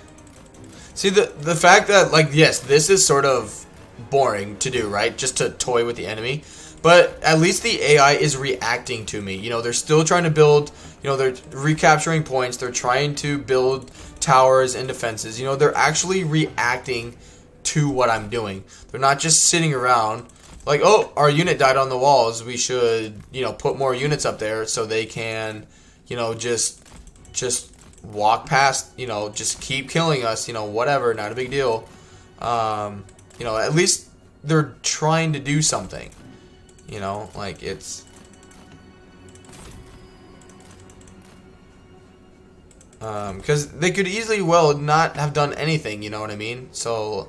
see the fact that, like, yes, this is sort of boring to do, right? Just to toy with the enemy, but at least the AI is reacting to me. You know, they're still trying to build. You know, they're recapturing points. They're trying to build towers and defenses. You know, they're actually reacting to what I'm doing. They're not just sitting around like, oh, our unit died on the walls. We should, you know, put more units up there so they can, you know, just walk past, you know, just keep killing us, you know, whatever, not a big deal. You know, at least they're trying to do something. You know, like, it's because they could easily well not have done anything, you know what I mean? So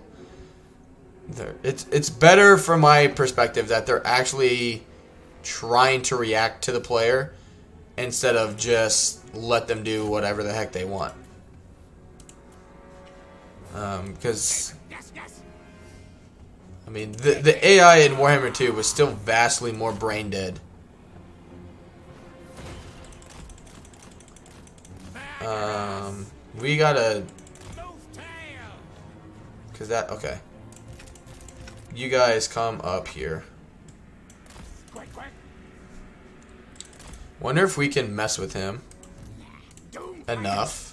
it's better from my perspective that they're actually trying to react to the player instead of just let them do whatever the heck they want. Because I mean, the AI in Warhammer 2 was still vastly more brain dead. We gotta, cause that, okay. You guys come up here. Wonder if we can mess with him enough.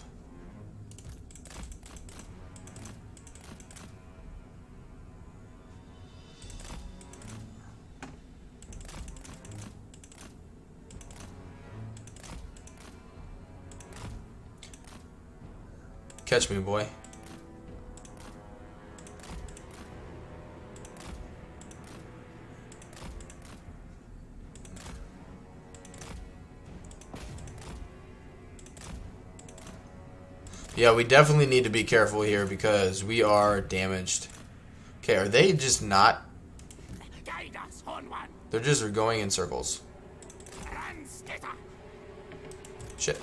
Catch me, boy. Yeah, we definitely need to be careful here because we are damaged. Okay, are they just not? They're just going in circles. Shit.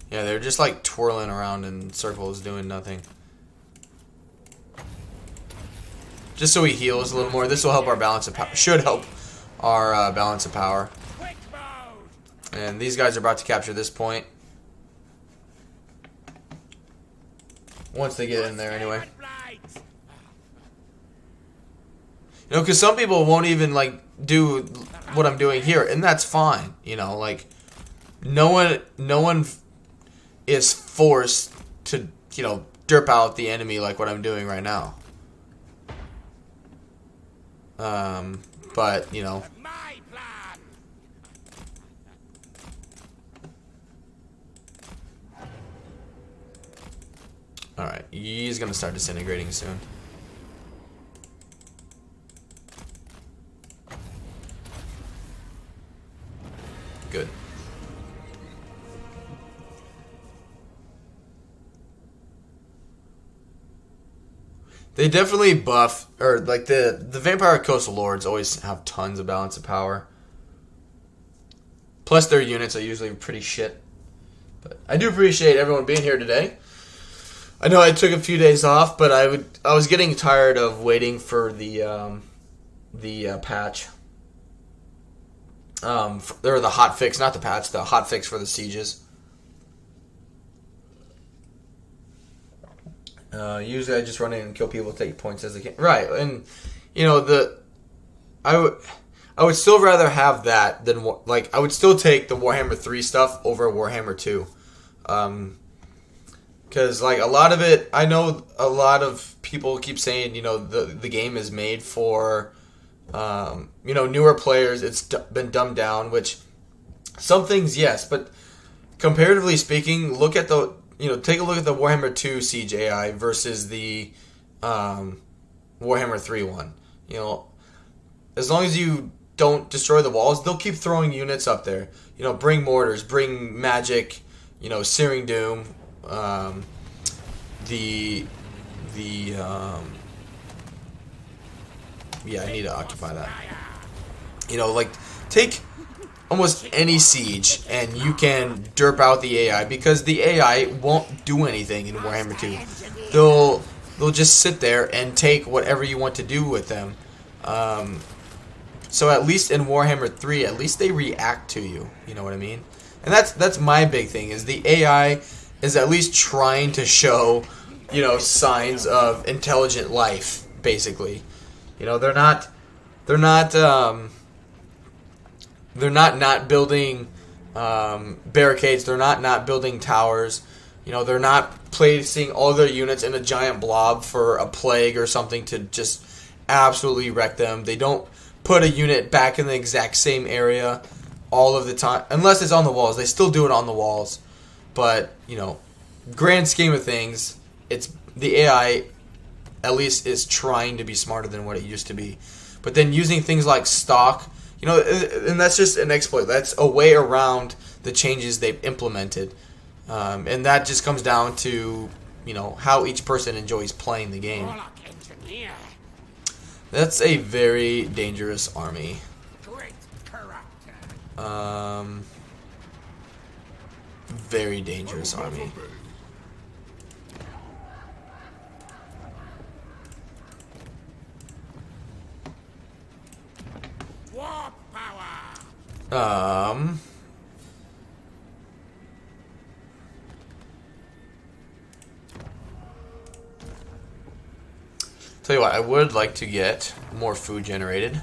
Yeah, they're just like twirling around in circles doing nothing. Just so he heals a little more. This will help our balance of power. Should help our balance of power. And these guys are about to capture this point. Once they get in there anyway. You know, because some people won't even like do what I'm doing here, and that's fine. You know, like no one is forced to, you know, derp out the enemy like what I'm doing right now. But you know, all right, he's gonna start disintegrating soon. Good. They definitely buff, or like the Vampire Coastal Lords always have tons of balance of power. Plus their units are usually pretty shit. But I do appreciate everyone being here today. I know I took a few days off, but I was getting tired of waiting for the patch. Or the hot fix, not the patch, the hot fix for the sieges. Usually I just run in and kill people, take points as I can. Right, and you know I would still rather have that than like I would still take the Warhammer 3 stuff over Warhammer 2. Because like a lot of it, I know a lot of people keep saying, you know, the game is made for you know, newer players. It's been dumbed down, which some things yes, but comparatively speaking, look at the, you know, take a look at the Warhammer 2 Siege AI versus the Warhammer 3 one. You know, as long as you don't destroy the walls, they'll keep throwing units up there. You know, bring mortars, bring magic, you know, Searing Doom, yeah, I need to occupy that. You know, like, take almost any siege and you can derp out the AI, because the AI won't do anything in Warhammer 2. They'll just sit there and take whatever you want to do with them. So at least in Warhammer 3, at least they react to you. You know what I mean? And that's my big thing, is the AI is at least trying to show, you know, signs of intelligent life, basically. You know, they're not building barricades. They're not building towers. You know, they're not placing all their units in a giant blob for a plague or something to just absolutely wreck them. They don't put a unit back in the exact same area all of the time, unless it's on the walls. They still do it on the walls, but you know, grand scheme of things, it's the AI at least is trying to be smarter than what it used to be. But then using things like stock, you know, and that's just an exploit. That's a way around the changes they've implemented, and that just comes down to, you know, how each person enjoys playing the game. That's a very dangerous army. Very dangerous army. War power. Tell you what, I would like to get more food generated.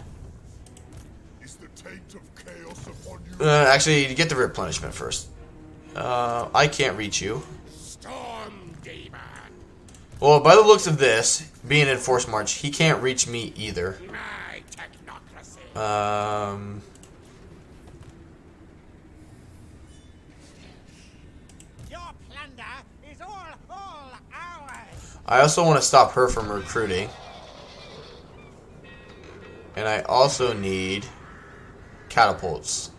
Is the taint of chaos upon you? Actually, to get the replenishment first. I can't reach you. Storm demon. Well, by the looks of this, being in Force March, he can't reach me either. My technocracy. Your plunder is all ours. I also want to stop her from recruiting. And I also need catapults.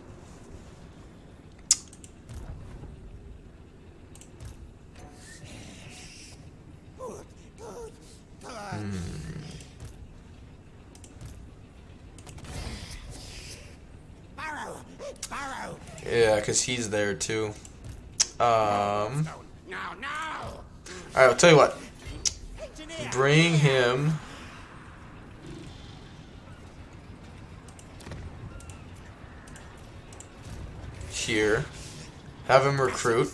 Barrow. Yeah, because he's there too. Alright, No. I'll tell you what. Engineer. Bring him here. Have him recruit.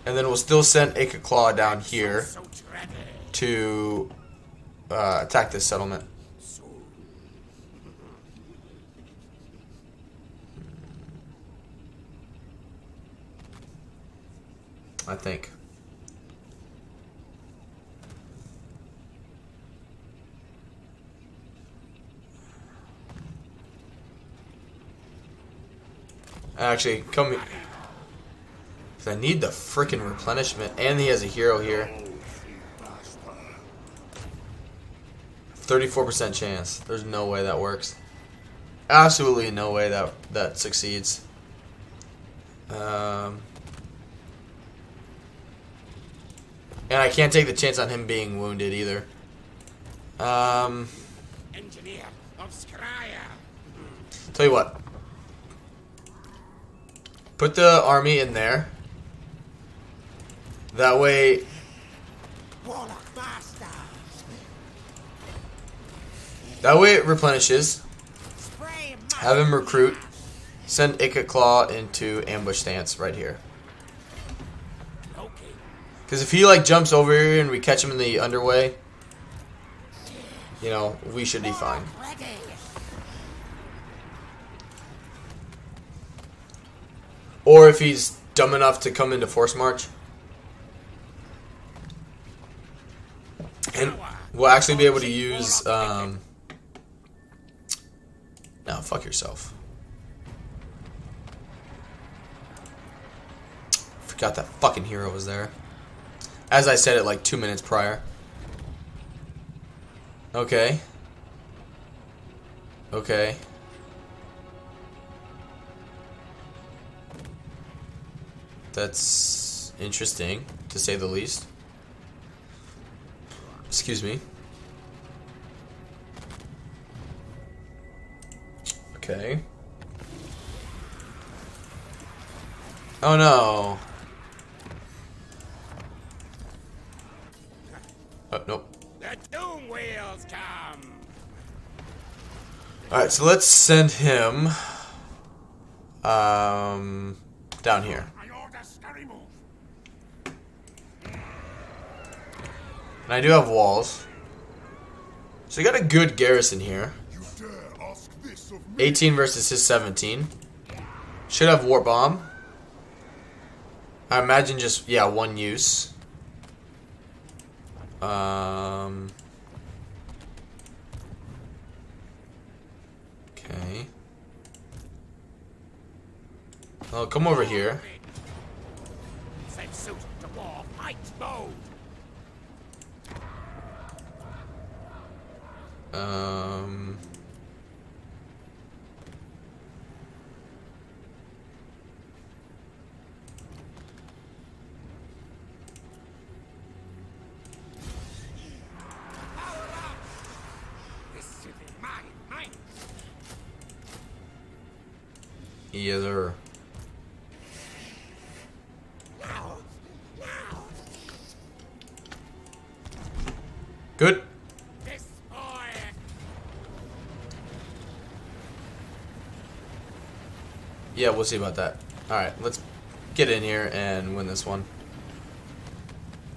And then we'll still send Ikit Claw down here So dreaded. to attack this settlement. I think. Actually, come here. 'Cause I need the frickin' replenishment, and he has a hero here. 34% chance. There's no way that works. Absolutely no way that succeeds. And I can't take the chance on him being wounded either. Engineer of Scryer. Tell you what. Put the army in there. That way, Warlock master. it replenishes. Spray Have him recruit. Send Ikit Claw into ambush stance right here. Okay. Because if he like jumps over here and we catch him in the underway, you know, we should be fine. Ready. Or if he's dumb enough to come into Force March. And we'll actually be able to use, no, fuck yourself. Forgot that fucking hero was there. As I said it like 2 minutes prior. Okay. Okay. That's interesting, to say the least. Excuse me. Okay. Oh no. Oh, nope. The doom wheels come. Alright, so let's send him down here. I order scurry move. And I do have walls. So you got a good garrison here. You dare ask this of me? 18 versus his 17. Should have Warp Bomb. I imagine just, yeah, one use. Okay. Well, come over here. Send suit to war. Fight mode. This should be mine. Yes, sir. Now. Good. This boy. Yeah, we'll see about that. Alright, let's get in here and win this one.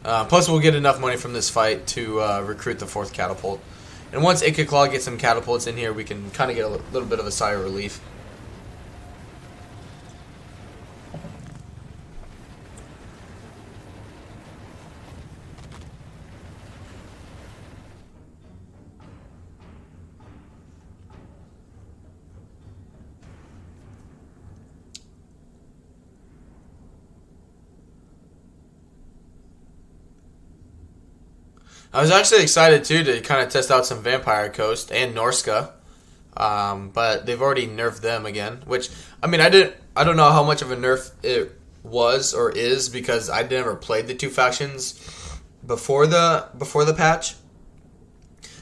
Plus, we'll get enough money from this fight to recruit the 4th catapult. And once Ikit gets some catapults in here, we can kind of get a little bit of a sigh of relief. I was actually excited too to kind of test out some Vampire Coast and Norska, but they've already nerfed them again. Which, I mean, I don't know how much of a nerf it was or is because I never played the two factions before the patch.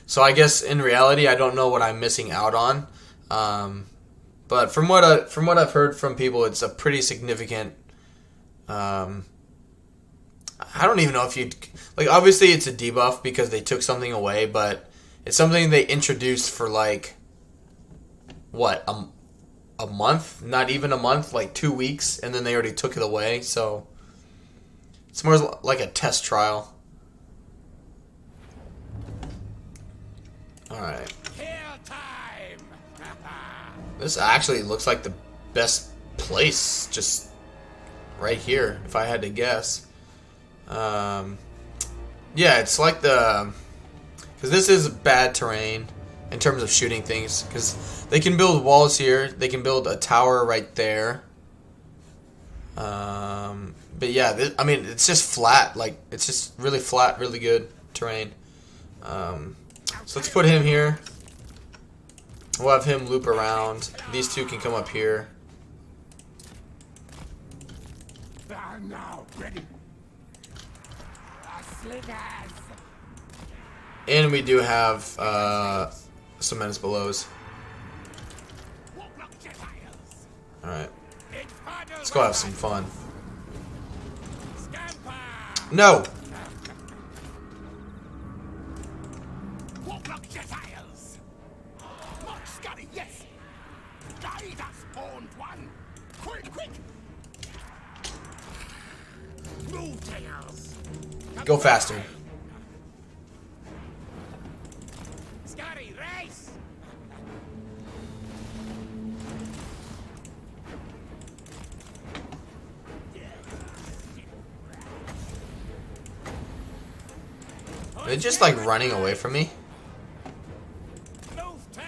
So I guess in reality, I don't know what I'm missing out on. But from what I've heard from people, it's a pretty significant. I don't even know if you'd... Like, obviously it's a debuff because they took something away, but it's something they introduced for, like, what, a month? Not even a month, like 2 weeks, and then they already took it away, so... It's more like a test trial. Alright. Kill time. This actually looks like the best place, just right here, if I had to guess. Yeah, it's like the... Because this is bad terrain in terms of shooting things. Because they can build walls here. They can build a tower right there. But yeah, I mean, it's just flat. Like, it's just really flat, really good terrain. So let's put him here. We'll have him loop around. These two can come up here. I'm now ready. And we do have some menace belows. Alright. Let's go have some fun. No! Go faster. Scotty, race. Are they just like running away from me? Move tail.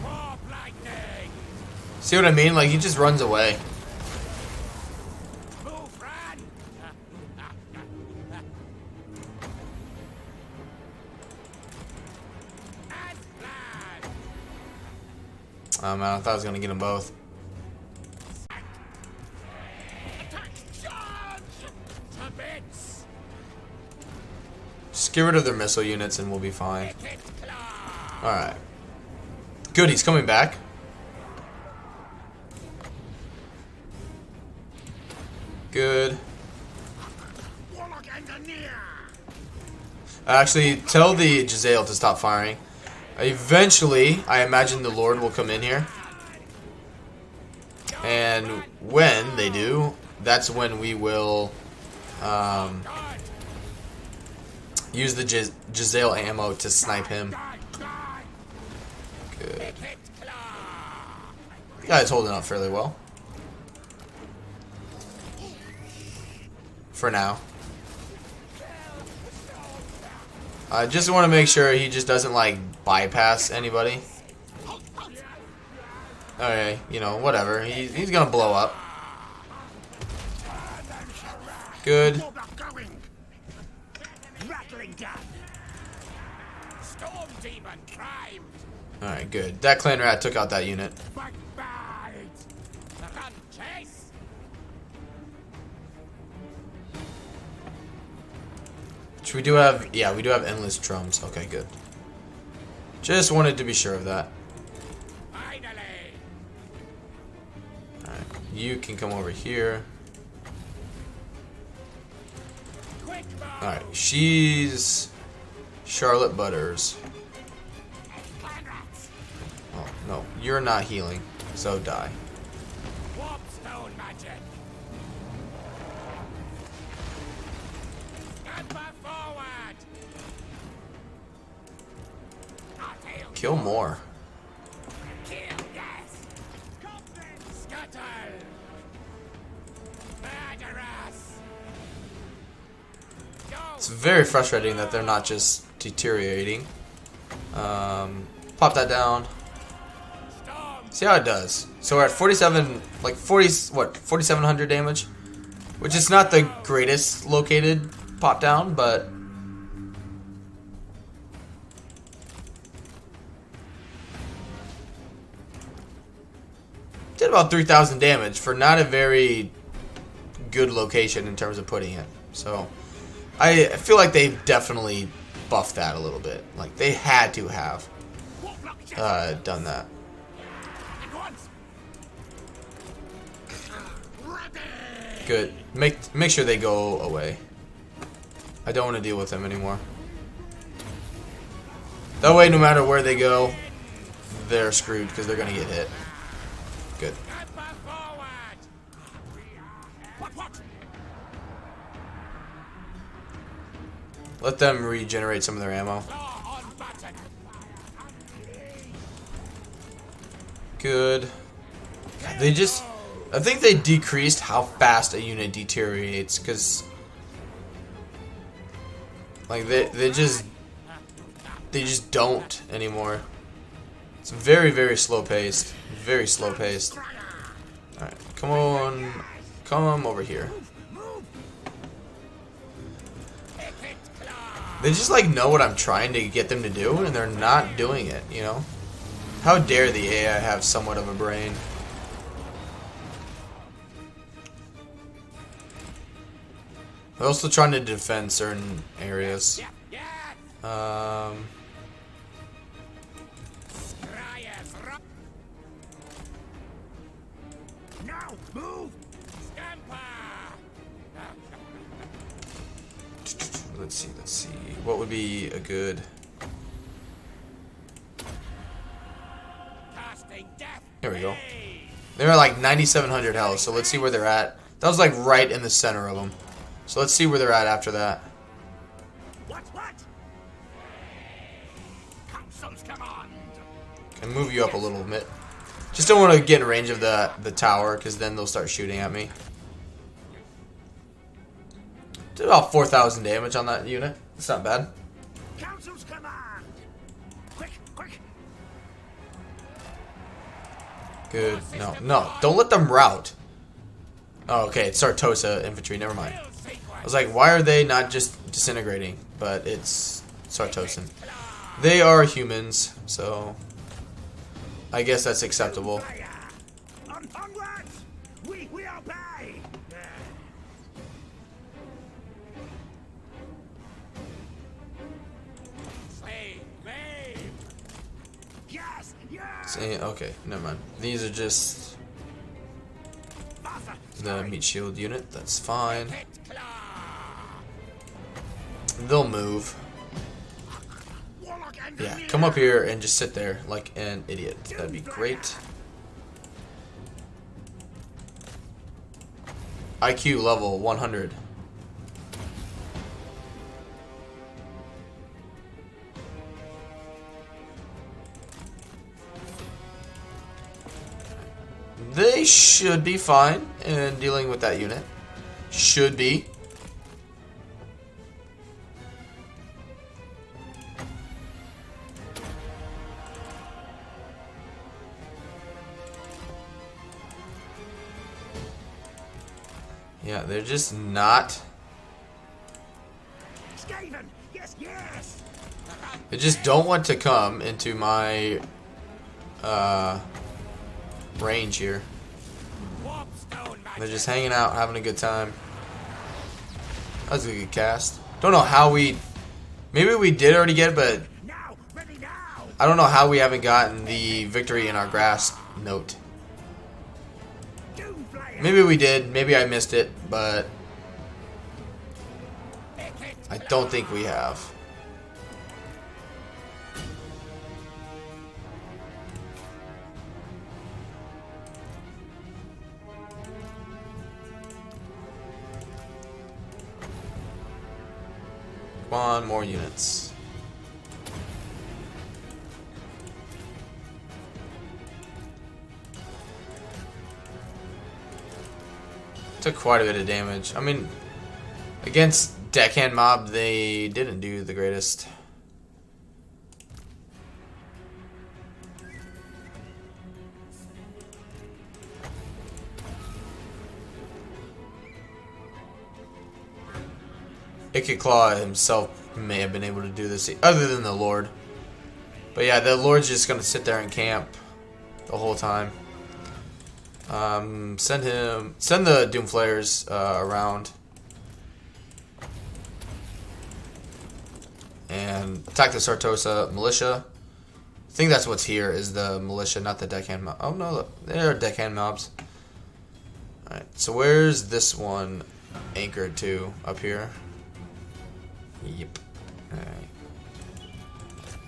Warp lightning. See what I mean? Like, he just runs away. Move run. And fly. Oh man, I thought I was gonna get them both. Attack charge. To bits. Just get rid of their missile units and we'll be fine. Alright. Good, he's coming back. Good. Actually, tell the Jezzail to stop firing. Eventually, I imagine the Lord will come in here. And when they do, that's when we will use the Jezzail ammo to snipe him. Good. The guy's holding up fairly well. For now. I just want to make sure he just doesn't, like, bypass anybody. Okay, you know, whatever. He's gonna blow up. Good. Alright, good. That clan rat took out that unit. Which we do have, yeah, we do have endless drums. Okay, good. Just wanted to be sure of that. Alright, you can come over here. Alright, she's Charlotte Butters. Oh, no, you're not healing, so die. Kill more. It's very frustrating that they're not just deteriorating. Pop that down. See how it does. So we're at 47, like 4,700 damage, which is not the greatest located pop down, but did about 3,000 damage for not a very good location in terms of putting it. So I feel like they definitely buffed that a little bit. Like they had to have done that. Good. Make sure they go away. I don't want to deal with them anymore. That way, no matter where they go, they're screwed because they're gonna get hit. Good. Let them regenerate some of their ammo. Good. They just... I think they decreased how fast a unit deteriorates, because... like, they just don't anymore. It's very, very slow paced. Very slow paced. Alright, come on. Come over here. They just like know what I'm trying to get them to do, and they're not doing it, you know? How dare the AI have somewhat of a brain? They're also trying to defend certain areas. Let's see. What would be a good... Here we go. They're at like 9,700 health, so let's see where they're at. That was like right in the center of them. So let's see where they're at after that. Can move you up a little bit. Just don't want to get in range of the tower, because then they'll start shooting at me. Did about 4,000 damage on that unit. It's not bad. Council's command. Quick. Good. No. Don't let them rout. Oh, okay. It's Sartosa infantry. Never mind. I was like, why are they not just disintegrating? But it's Sartosan. They are humans, so I guess that's acceptable. We obey. Okay, never mind. These are just the meat shield unit. That's fine. They'll move. Yeah, come up here and just sit there like an idiot. That'd be great. IQ level 100. They should be fine in dealing with that unit. Should be. Yeah, they're just not. Skaven! Yes, yes! They just don't want to come into my range here. They're just hanging out, having a good time. That was a good cast. Don't know how we. Maybe we did already get it, but Now, ready now! I don't know how we haven't gotten the victory in our grasp note. Maybe we did. Maybe I missed it, but I don't think we have. Come on, more units. Took quite a bit of damage. I mean, against deckhand mob, they didn't do the greatest. Ikit Claw himself may have been able to do this, other than the Lord. But yeah, the Lord's just gonna sit there and camp the whole time. Send the Doom Flayers around and attack the Sartosa militia. I think that's what's here is the militia, not the deckhand mob. Oh no, there are deckhand mobs. Alright, so where's this one anchored to? Up here? Yep. Alright.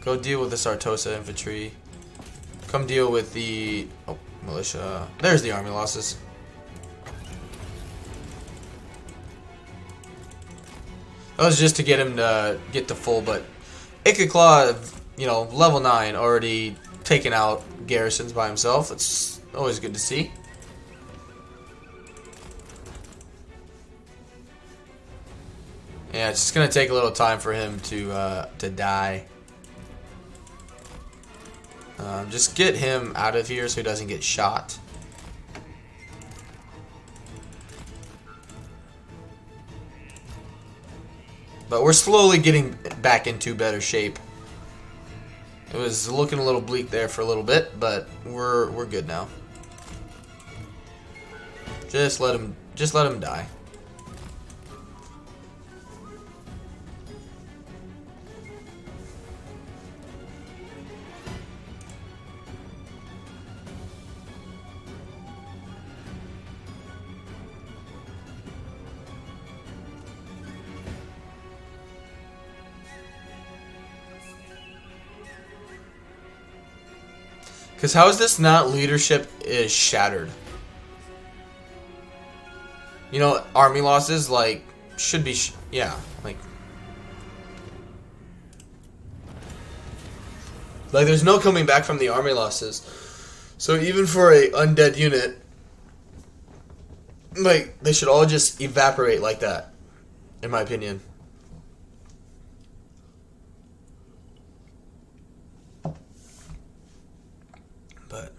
Go deal with the Sartosa infantry. Come deal with the militia. There's the army losses. That was just to get him to get to full, but Ikit Claw, you know, level 9, already taking out garrisons by himself. It's always good to see. Yeah, it's just gonna take a little time for him to die. Just get him out of here so he doesn't get shot. But we're slowly getting back into better shape. It was looking a little bleak there for a little bit, but we're good now. Just let him die. Because how is this not leadership is shattered? You know, army losses, like, should be, yeah, like, there's no coming back from the army losses. So even for a undead unit, like, they should all just evaporate like that, in my opinion. But,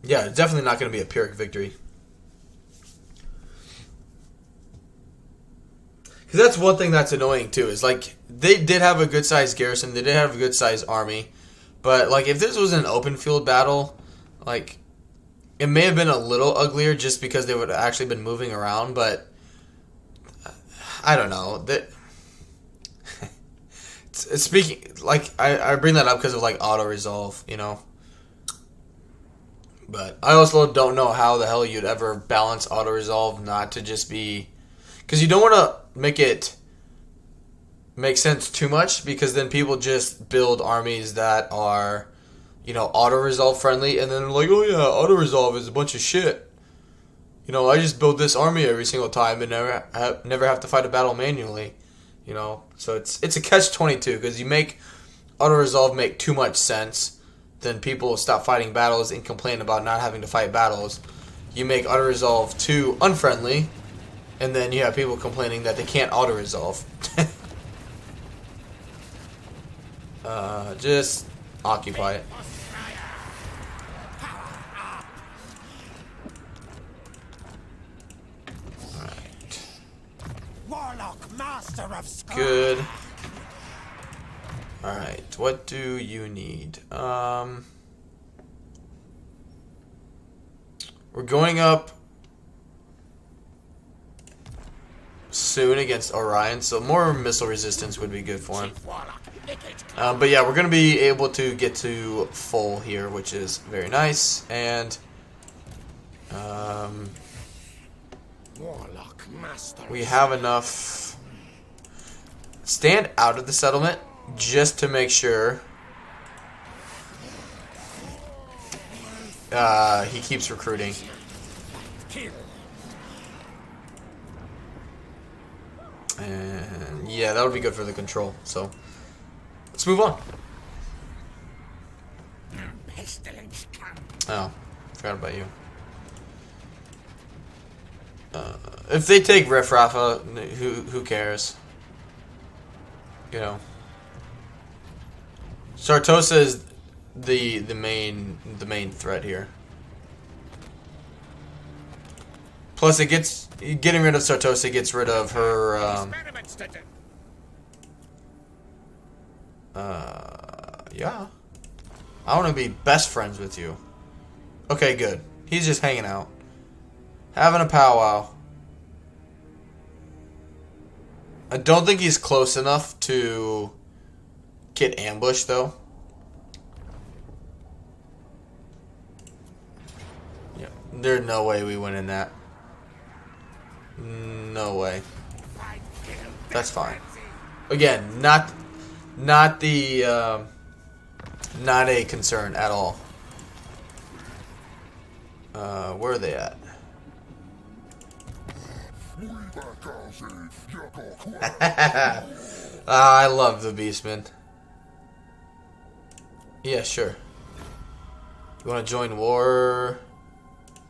yeah, it's definitely not going to be a Pyrrhic victory. Because that's one thing that's annoying, too, is, like, they did have a good-sized garrison, they did have a good-sized army, but, like, if this was an open field battle, like, it may have been a little uglier just because they would have actually been moving around, but I don't know. Speaking, like, I bring that up because of, like, auto-resolve, you know? But I also don't know how the hell you'd ever balance auto-resolve not to just be... Because you don't want to make it make sense too much, because then people just build armies that are, you know, auto-resolve friendly, and then they're like, oh yeah, auto-resolve is a bunch of shit. You know, I just build this army every single time and never have to fight a battle manually. You know, so it's a catch-22, because you make auto-resolve make too much sense, then people will stop fighting battles and complain about not having to fight battles. You make auto-resolve too unfriendly, and then you have people complaining that they can't auto-resolve. Just occupy it. Alright. Warlock, master of Scry. Good. Alright, what do you need? We're going up soon against Orion, so more missile resistance would be good for him. Warlock, Ikit. But yeah, we're going to be able to get to full here, which is very nice. And Warlock, master. we have enough. Stand out of the settlement just to make sure he keeps recruiting. Kill. And yeah, that would be good for the control. So let's move on. Pestilence come. Oh, forgot about you. If they take Riff Rafa, who cares? You know, Sartosa is the main threat here. Plus, it gets getting rid of Sartosa gets rid of her. Experiments to do. Yeah. I want to be best friends with you. Okay, good. He's just hanging out, having a powwow. I don't think he's close enough to get ambushed, though. Yeah, there's no way we win in that. No way. That's fine. Again, not a concern at all. Where are they at? I love the Beastmen. Yeah, sure. You want to join war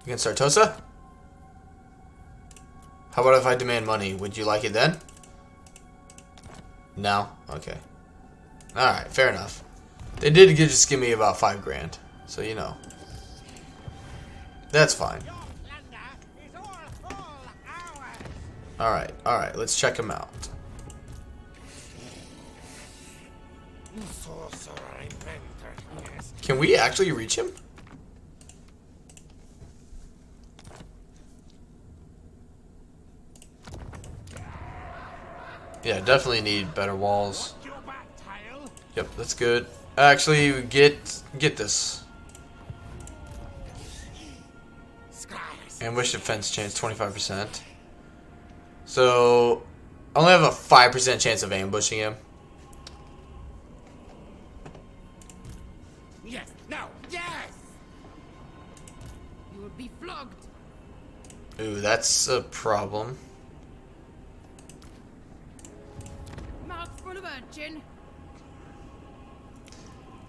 against Sartosa? How about if I demand money? Would you like it then? No? Okay. Alright, fair enough. They did just give me about 5 grand. So, you know. That's fine. Alright, let's check him out. Can we actually reach him? Yeah, definitely need better walls. Yep, that's good. Actually, get this. Ambush defense chance 25%. So, I only have a 5% chance of ambushing him. Yes, no, yes! You will be flogged. Ooh, that's a problem. Mouth full of urchin.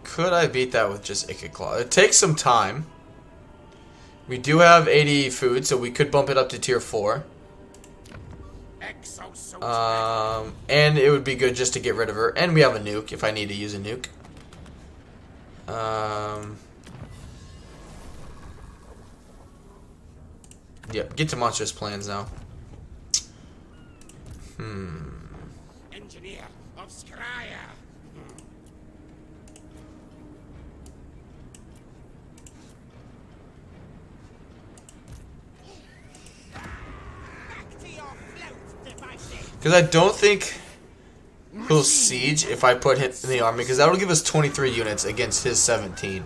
Could I beat that with just Ikit Claw? It takes some time. We do have 80 food, so we could bump it up to tier 4. And it would be good just to get rid of her. And we have a nuke if I need to use a nuke. Yep, get to monstrous plans now. Engineer of Scryer. Back to your float devices. Because I don't think he'll siege if I put him in the army, because that'll give us 23 units against his 17.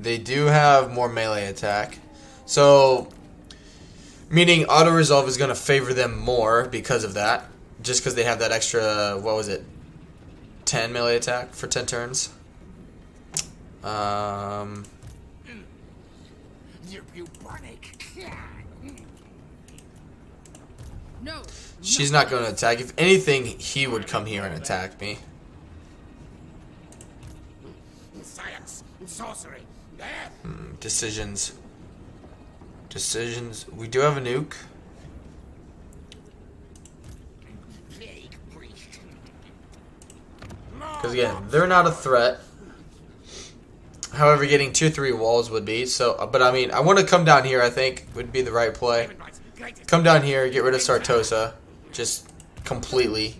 They do have more melee attack. So, meaning auto-resolve is going to favor them more because of that. Just because they have that extra, what was it? 10 melee attack for 10 turns. No. She's not going to attack. If anything, he would come here and attack me. Science, sorcery, death. Decisions. Decisions. We do have a nuke. Because again, they're not a threat. However, getting 2-3 walls would be. So, but I mean, I want to come down here. I think would be the right play. Come down here, get rid of Sartosa, just completely.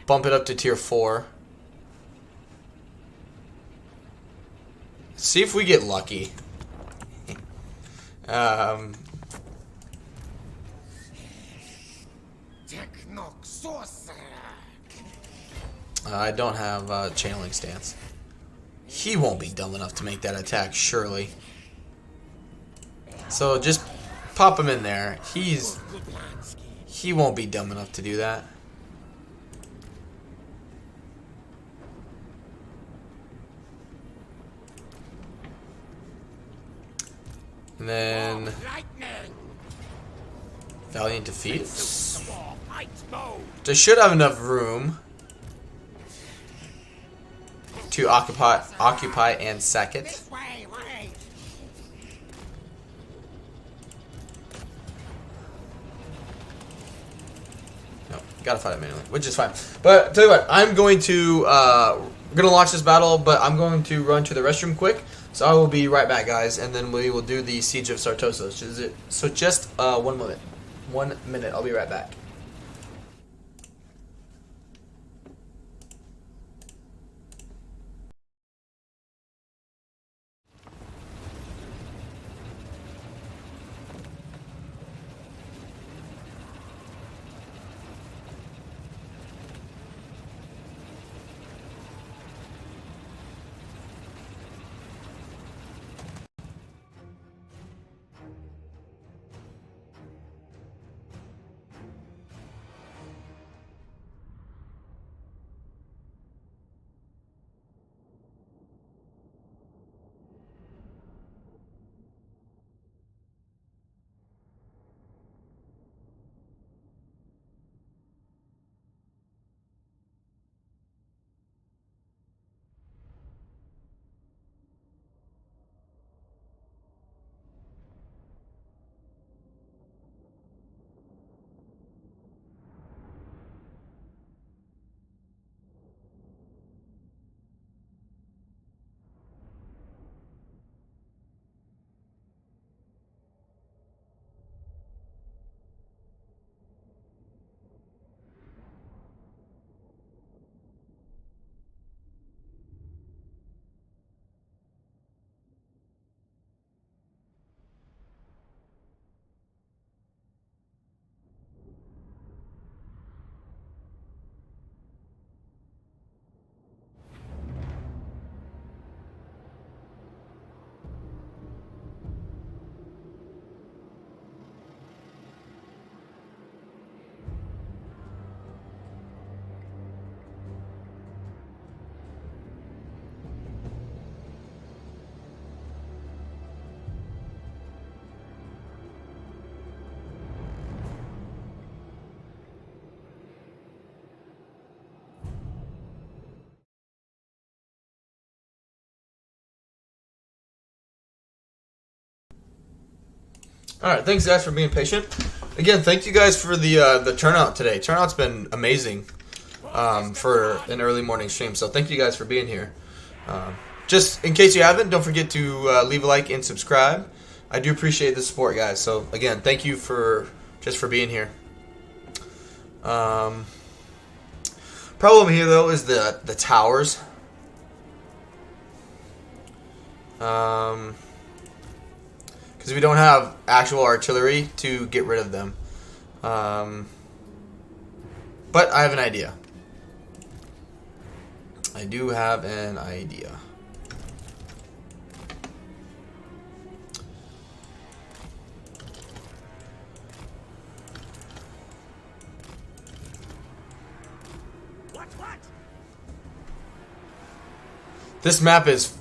Bump it up to tier 4. See if we get lucky. I don't have channeling stance. He won't be dumb enough to make that attack, surely. So just pop him in there. He won't be dumb enough to do that. And then Valiant defeats. They should have enough room to occupy and sack it. No, gotta fight it manually, which is fine. But tell you what, I'm going to gonna launch this battle, but I'm going to run to the restroom quick. So I will be right back, guys, and then we will do the Siege of Sartosa. So just 1 minute. 1 minute. I'll be right back. Alright, thanks guys for being patient. Again, thank you guys for the turnout today. Turnout's been amazing for an early morning stream, so thank you guys for being here. Just in case you haven't, don't forget to leave a like and subscribe. I do appreciate the support, guys. So again, thank you for being here. Problem here though is the towers. Because we don't have actual artillery to get rid of them. But I have an idea. I do have an idea. This map is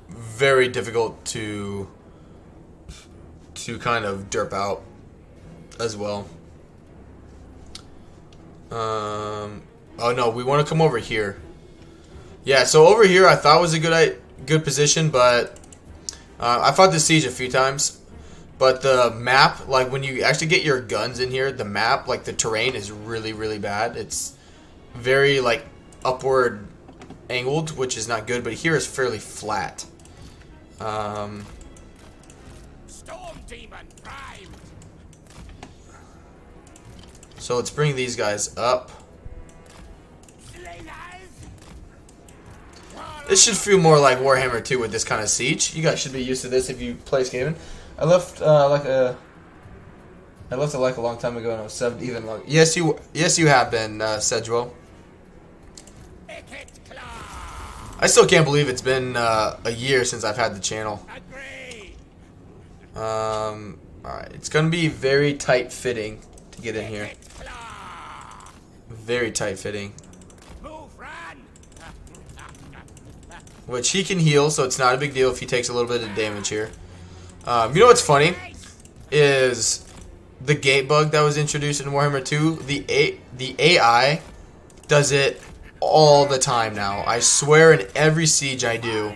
very difficult to kind of derp out as well. Oh no, we want to come over here. Yeah, so over here I thought was a good position, but I fought the siege a few times. But the map, like when you actually get your guns in here, the map, like the terrain is really, really bad. It's very like upward angled, which is not good, but here is fairly flat. Storm demon primed. So let's bring these guys up. This should feel more like Warhammer 2 with this kind of siege. You guys should be used to this if you play Skaven. I left like a long time ago, and I was 7 even long. Yes, you have been, Sedgwell. Ikit claw. I still can't believe it's been a year since I've had the channel. Agree. Alright, it's gonna be very tight fitting to get in here. Ikit claw. Very tight fitting. Move, run. Which he can heal, so it's not a big deal if he takes a little bit of damage here. You know what's funny? Is the gate bug that was introduced in Warhammer 2, the AI does it all the time now. I swear in every siege I do,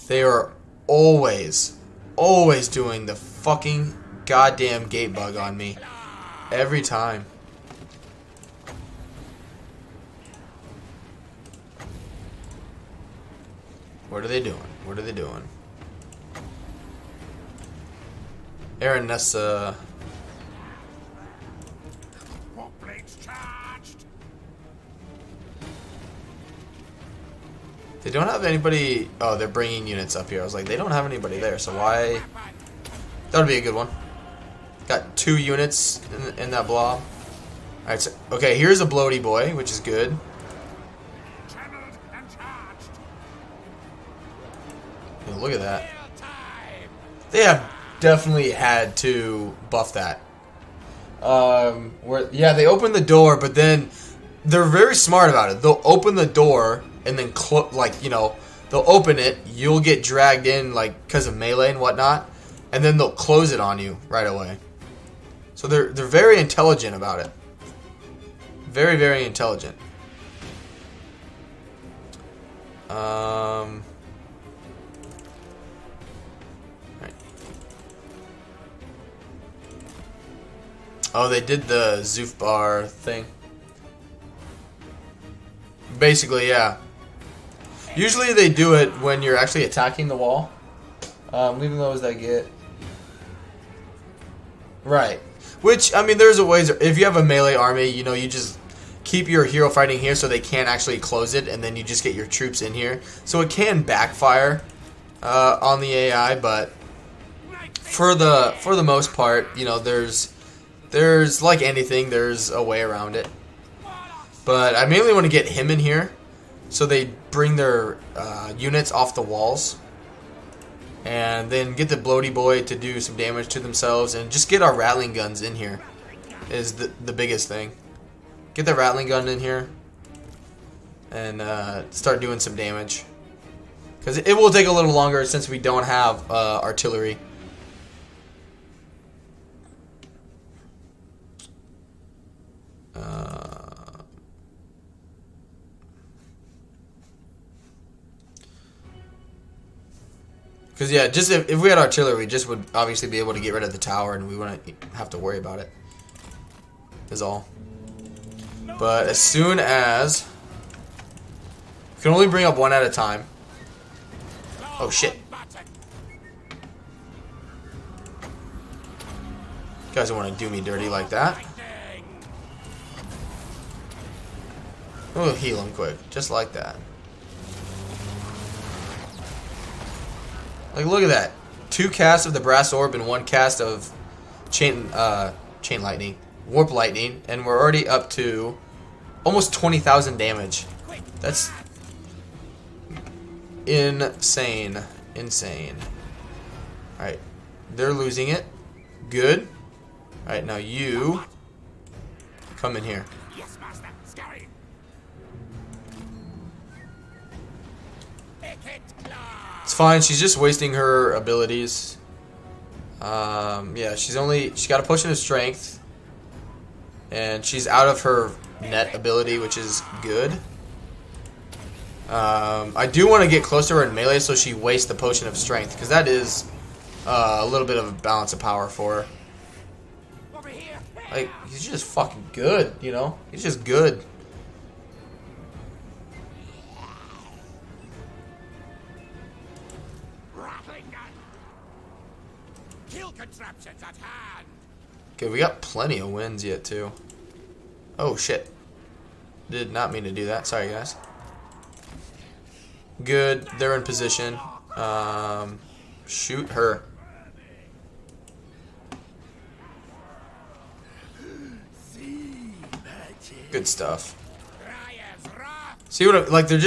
they are always doing the fucking goddamn gate bug on me. Every time. What are they doing? What are they doing? Aaron, that's What blades charged? they don't have anybody. Oh, they're bringing units up here. I was like, they don't have anybody there, so why? That would be a good one. Got 2 units in that blob. Alright, so, okay, here's a bloaty boy, which is good. Channeled and charged. Yeah, look at that. Real time. They have definitely had to buff that. Yeah, they open the door, but then they're very smart about it. They'll open the door and then they'll open it. You'll get dragged in like because of melee and whatnot, and then they'll close it on you right away. So they're very intelligent about it. Very, very intelligent. Right. Oh, they did the Zoof bar thing. Basically, yeah. Usually they do it when you're actually attacking the wall. Leaving those that get. Right. Which, I mean, there's a ways. If you have a melee army, you know, you just keep your hero fighting here so they can't actually close it, and then you just get your troops in here. So it can backfire on the AI, but for the most part, you know, there's like anything, there's a way around it. But I mainly want to get him in here, so they bring their units off the walls, and then get the bloaty boy to do some damage to themselves, and just get our rattling guns in here is the biggest thing. Get the rattling gun in here and start doing some damage, because it will take a little longer since we don't have artillery. Because, yeah, just if we had artillery, we just would obviously be able to get rid of the tower, and we wouldn't have to worry about it, is all. But as soon as... We can only bring up 1 at a time. Oh, shit. You guys don't want to do me dirty like that. We'll heal him quick, just like that. Like, look at that. 2 casts of the brass orb and 1 cast of chain lightning, warp lightning, and we're already up to almost 20,000 damage. That's insane. Insane. Alright. They're losing it. Good. Alright, now you come in here. Yes, master. Scurry. Ikit claw. It's fine. She's just wasting her abilities. Yeah, she's got a potion of strength, and she's out of her net ability, which is good. I do want to get close to her in melee so she wastes the potion of strength, because that is a little bit of a balance of power for her. Over here. Like, he's just fucking good, you know? He's just good. Rattling gun. Kill contraptions at hand. Okay, we got plenty of wins yet, too. Oh, shit. Did not mean to do that. Sorry, guys. Good. They're in position. Shoot her. Good stuff. See what, like, they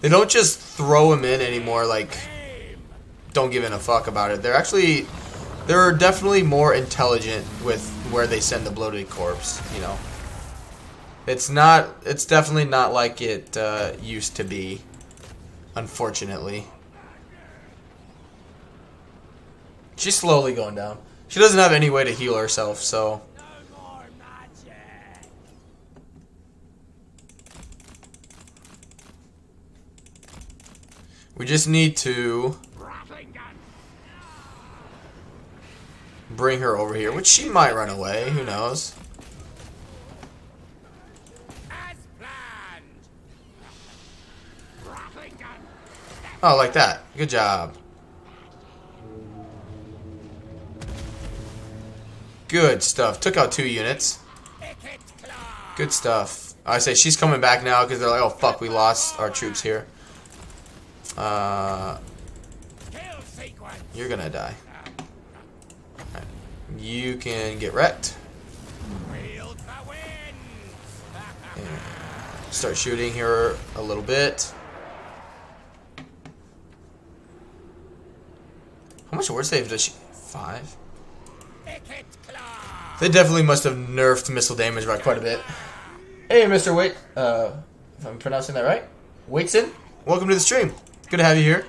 don't just throw him in anymore, like, don't give a fuck about it. They're definitely more intelligent with where they send the bloated corpse, you know. It's definitely not like it used to be, unfortunately. She's slowly going down. She doesn't have any way to heal herself, so. We just need to bring her over here, which she might run away. Who knows? Oh, like that. Good job. Good stuff. Took out 2 units. Good stuff. I say she's coming back now because they're like, oh fuck, we lost our troops here. You're gonna die. Right. You can get wrecked. And start shooting here a little bit. How much ward save does she? 5? They definitely must have nerfed missile damage by quite a bit. Hey, Mr. Wait. If I'm pronouncing that right, Waitson, welcome to the stream. Good to have you here.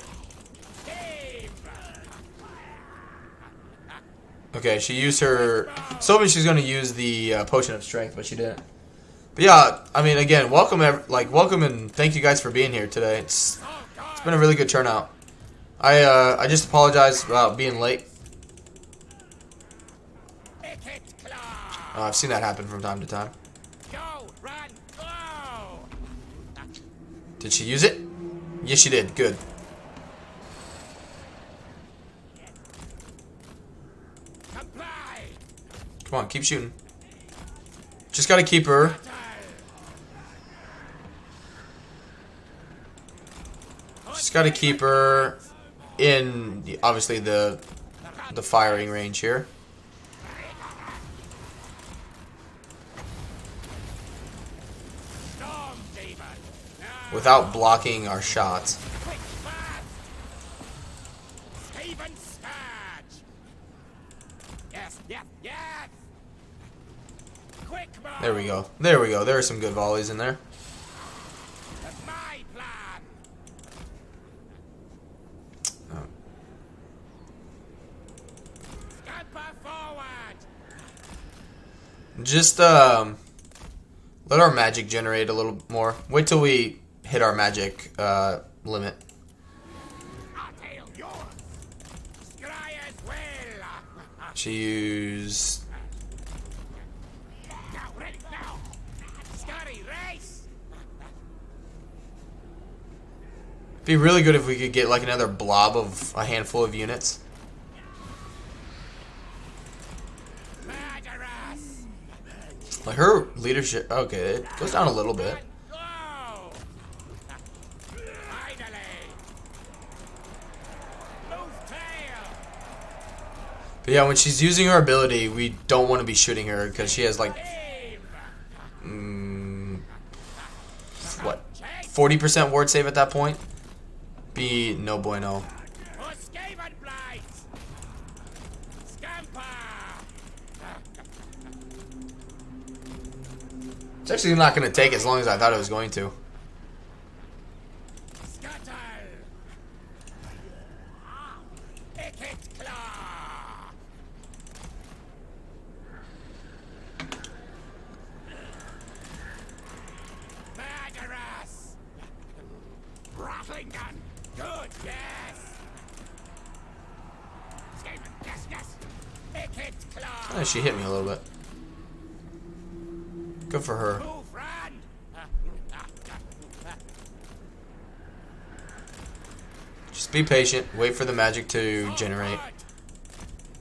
Okay, she used her. So she's going to use the potion of strength, but she didn't. But yeah, I mean, again, welcome, welcome, and thank you guys for being here today. It's been a really good turnout. I just apologize about being late. I've seen that happen from time to time. Did she use it? Yes, she did. Good. Come on, keep shooting. Just gotta keep her. Just gotta keep her in, obviously, the firing range here. Without blocking our shots. There we go. There we go. There are some good volleys in there. Oh. Just let our magic generate a little more. Wait till we hit our magic limit. She used. Be really good if we could get like another blob of a handful of units. Like her leadership. Okay, it goes down a little bit. But yeah, when she's using her ability, we don't want to be shooting her because she has like what, 40% ward save at that point. Be no bueno. It's actually not going to take as long as I thought it was going to. She hit me a little bit. Good for her. Move, run! Just be patient. Wait for the magic to generate.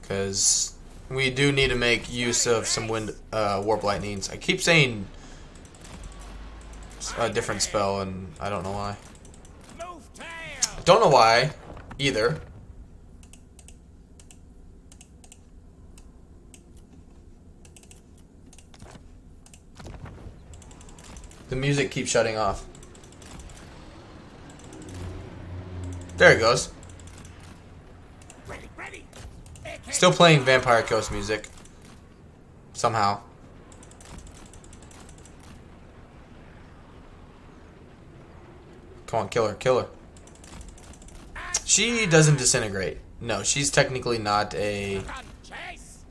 Because we do need to make use of some wind warp lightnings. I keep saying a different spell, and I don't know why. Move, tail! I don't know why either. The music keeps shutting off. There it goes. Ready, ready! Ikit! Still playing Vampire Coast music. Somehow. Come on, kill her, kill her. She doesn't disintegrate. No, she's technically not a Run, chase!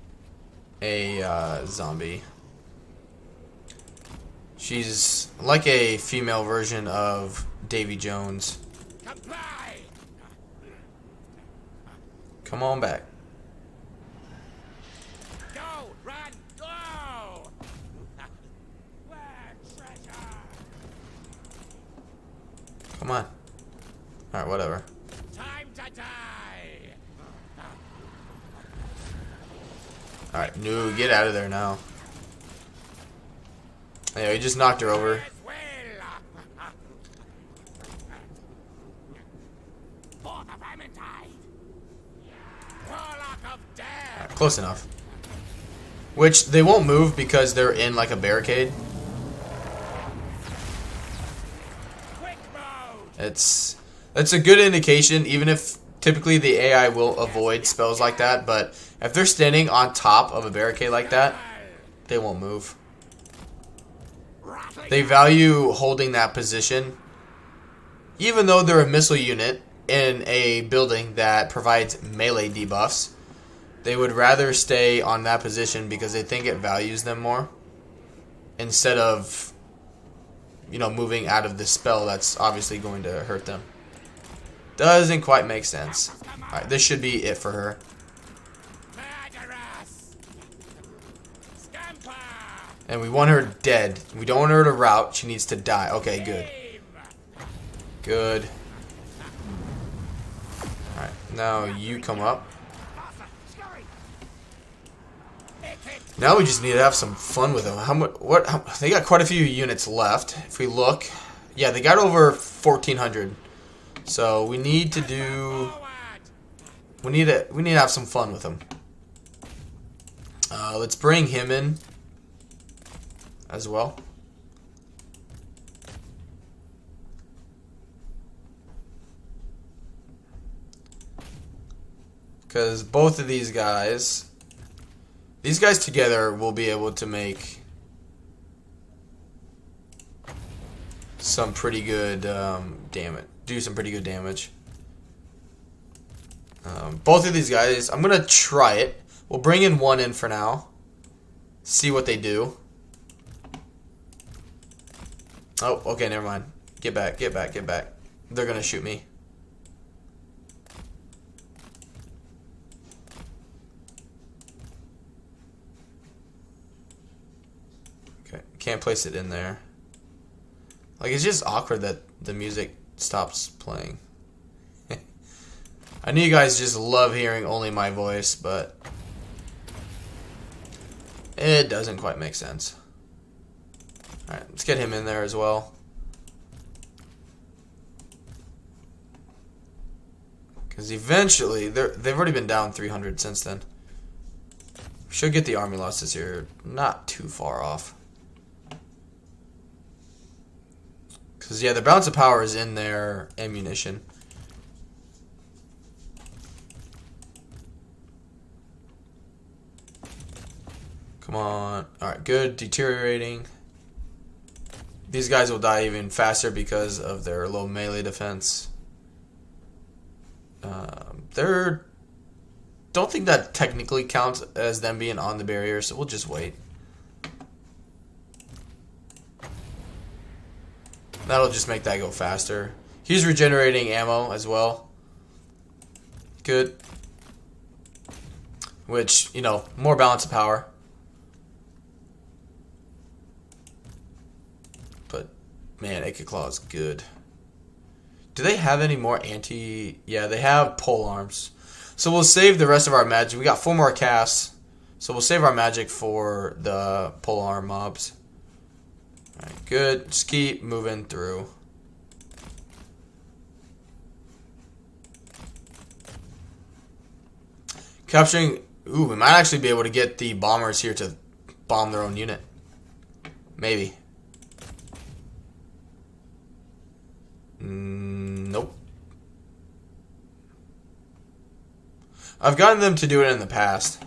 zombie. She's like a female version of Davy Jones. Comply! Come on back. Go, run, go! Where treasure? Come on. Alright, whatever. Time to die! Alright, no, get out of there now. Yeah, he just knocked her over. As will! For the Vermintide! Warlock of Death! Close enough. Which, they won't move because they're in like a barricade. Quick mode! That's a good indication, even if typically the AI will avoid spells like that, but if they're standing on top of a barricade like that, they won't move. Rattling They value holding that position, even though they're a missile unit in a building that provides melee debuffs. They would rather stay on that position because they think it values them more, instead of, you know, moving out of the spell that's obviously going to hurt them. Doesn't quite make sense. Alright, this should be it for her. Murderous! Scamper! And we want her dead. We don't want her to rout. She needs to die. Okay, good. Aim! Good. Alright, now you come up. Ikit! Now we just need to have some fun with them. How much? They got quite a few units left. If we look, yeah, they got over 1,400. So we need to do. Forward! We need to have some fun with them. Let's bring him in as well. Because both of these guys together will be able to make some pretty good damage. Do some pretty good damage. Both of these guys, I'm gonna try it. We'll bring in one in for now. See what they do. Oh, okay, never mind. Get back, get back, get back. They're gonna shoot me. Okay, can't place it in there. Like, it's just awkward that the music stops playing. I know you guys just love hearing only my voice, but it doesn't quite make sense. Alright, let's get him in there as well. Because eventually, they've already been down 300 since then. Should get the army losses here. Not too far off. Because, yeah, the balance of power is in their ammunition. Come on. Alright, good. Deteriorating. These guys will die even faster because of their low melee defense. Don't think that technically counts as them being on the barrier, so we'll just wait. That'll just make that go faster. He's regenerating ammo as well. Good. which, you know, more balance of power. But, man, Ikit Claw is good. Do they have any more anti... Yeah, they have pole arms. So we'll save the rest of our magic. We got 4 more casts. So we'll save our magic for the pole arm mobs. Alright, good. Just keep moving through. Capturing... Ooh, we might actually be able to get the bombers here to bomb their own unit. Maybe. Nope. I've gotten them to do it in the past.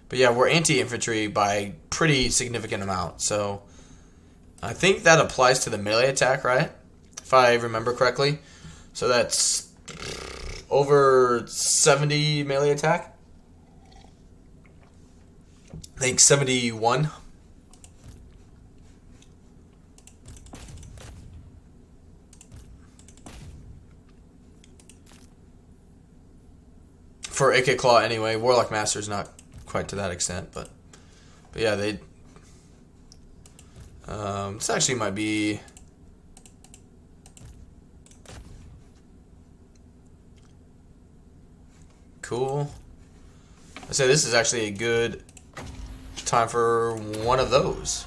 But yeah, we're anti-infantry by a pretty significant amount. So I think that applies to the melee attack, right? If I remember correctly. So that's over 70 melee attack. I think 71. For Ikit Claw anyway. Warlock Master's not quite to that extent, but yeah, they this actually might be cool. I say this is actually a good time for one of those.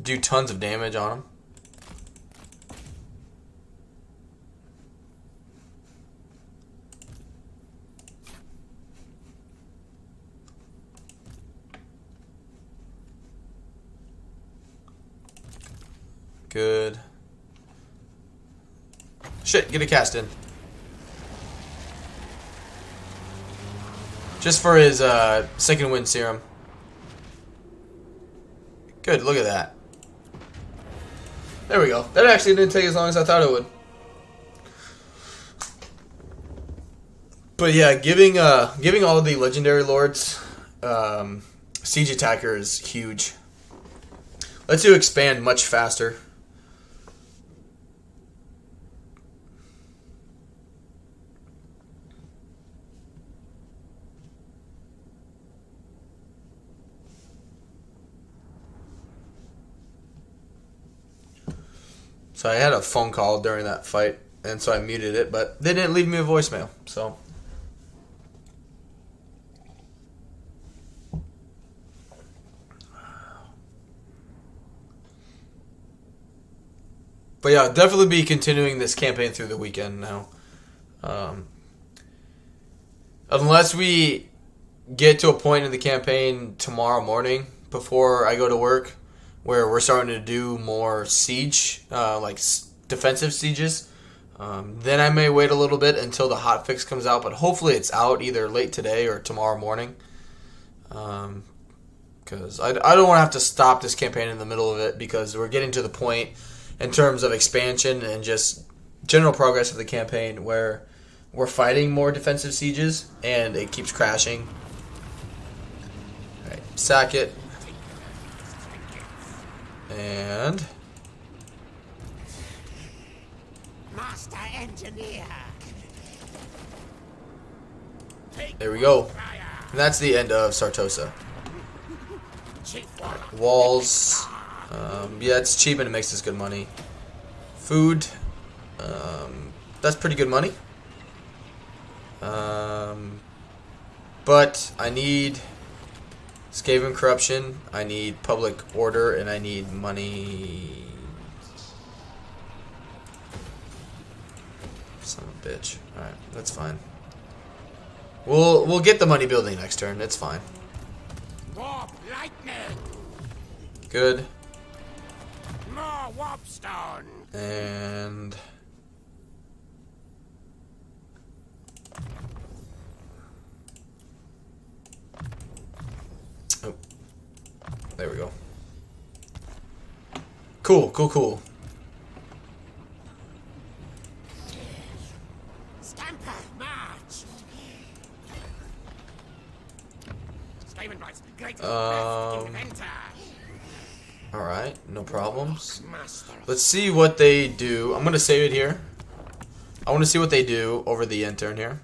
Do tons of damage on them. Good. Shit, get a cast in. Just for his second wind serum. Good, look at that. There we go. That actually didn't take as long as I thought it would. But yeah, giving all the legendary lords siege attacker is huge. Lets you expand much faster. So I had a phone call during that fight, and so I muted it, but they didn't leave me a voicemail, so. But yeah, definitely be continuing this campaign through the weekend now. Unless we get to a point in the campaign tomorrow morning before I go to work, where we're starting to do more siege, like defensive sieges. Then I may wait a little bit until the hotfix comes out, but hopefully it's out either late today or tomorrow morning. Because I don't want to have to stop this campaign in the middle of it, because we're getting to the point in terms of expansion and just general progress of the campaign where we're fighting more defensive sieges and it keeps crashing. Alright, sack it. And Master Engineer. there we go. And that's the end of Sartosa. Walls. Yeah, it's cheap and it makes us good money. Food. That's pretty good money. But I need Skaven corruption, I need public order, and I need money. Son of a bitch. Alright, that's fine. We'll get the money building next turn, it's fine. Warp lightning. Good. More warpstone. And oh, there we go. Cool. Stamper, march. Skavenblight's great inventor. Alright, no problems. Master. Let's see what they do. I'm gonna save it here. I want to see what they do over the intern here.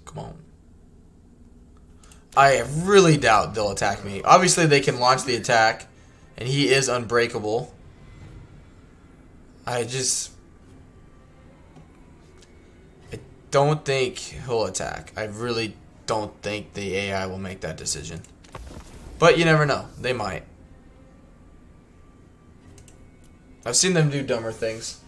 Come on. I really doubt they'll attack me. Obviously, they can launch the attack, and he is unbreakable. I don't think he'll attack. I really don't think the AI will make that decision. But you never know. They might. I've seen them do dumber things.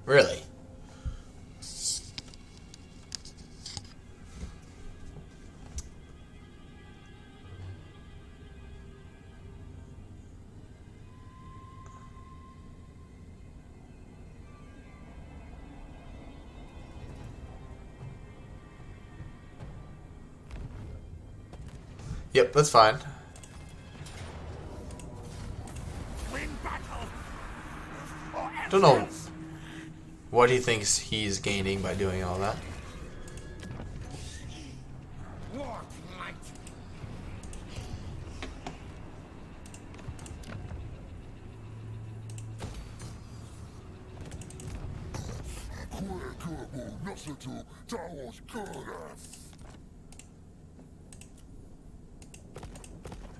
Really? Yep, that's fine. Don't know what he thinks he's gaining by doing all that.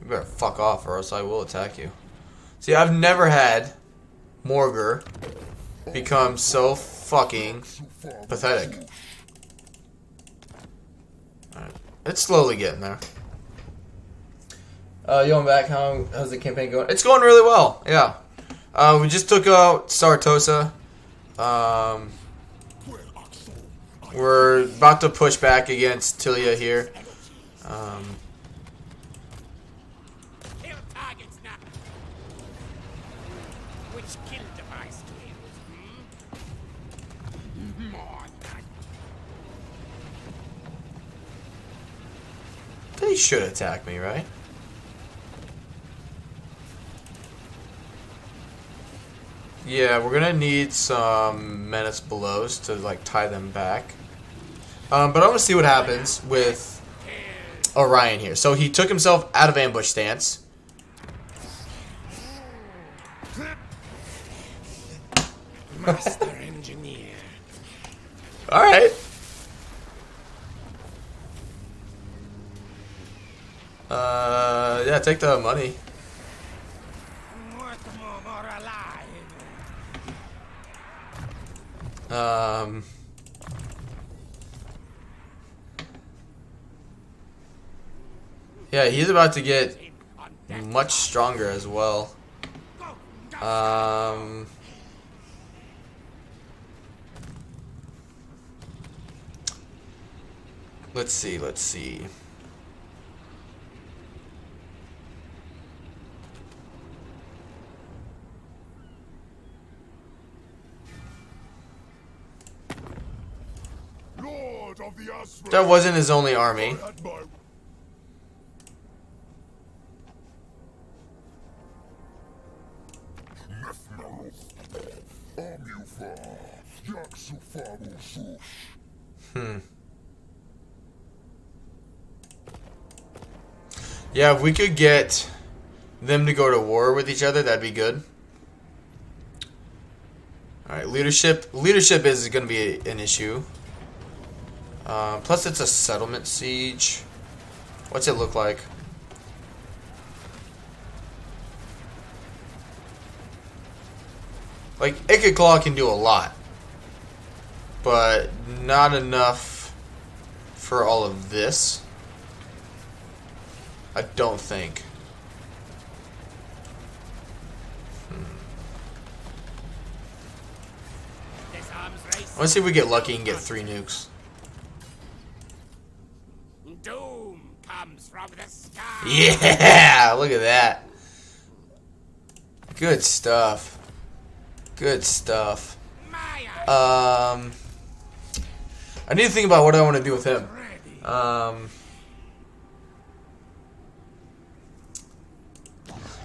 You better fuck off or else I will attack you. See, I've never had Morgar become so fucking pathetic. Alright. It's slowly getting there. Yo, I'm back. How's the campaign going? It's going really well, yeah. We just took out Sartosa. We're about to push back against Tilia here. They should attack me, right? Yeah, we're gonna need some Menace Belows to like tie them back. But I want to see what happens with Orion here. So he took himself out of ambush stance. Master engineer. All right. Yeah, take the money. Yeah, he's about to get much stronger as well. Let's see. That wasn't his only army. Yeah, if we could get them to go to war with each other, that'd be good. Alright, leadership. Leadership is going to be an issue. Plus, it's a settlement siege. What's it look like? Like, Ikit Claw can do a lot. But not enough for all of this. I don't think. Let's see if we get lucky and get 3 nukes. Doom comes from the sky. Yeah! Look at that. Good stuff. Good stuff. I need to think about what I want to do with him.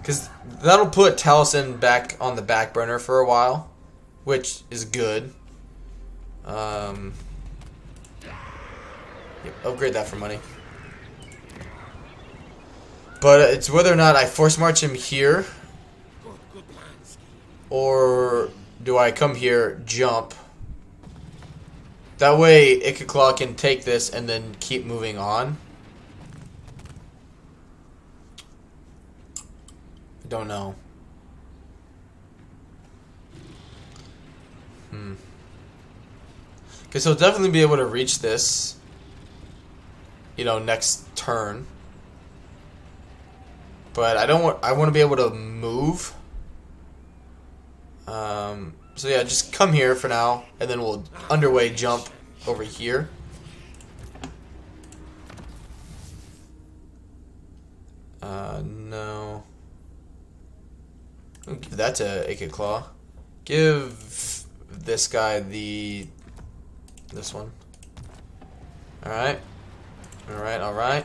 Because that'll put Taliesin back on the back burner for a while, which is good. Upgrade that for money. But it's whether or not I force march him here, or do I come here, jump. That way Ikit can take this and then keep moving on. I don't know. Okay, so he'll definitely be able to reach this, you know, next turn. But I don't want. I want to be able to move. So yeah, just come here for now, and then we'll underway jump over here. No. I'll give that to Ikit. Give this guy this one. Alright. Alright, alright.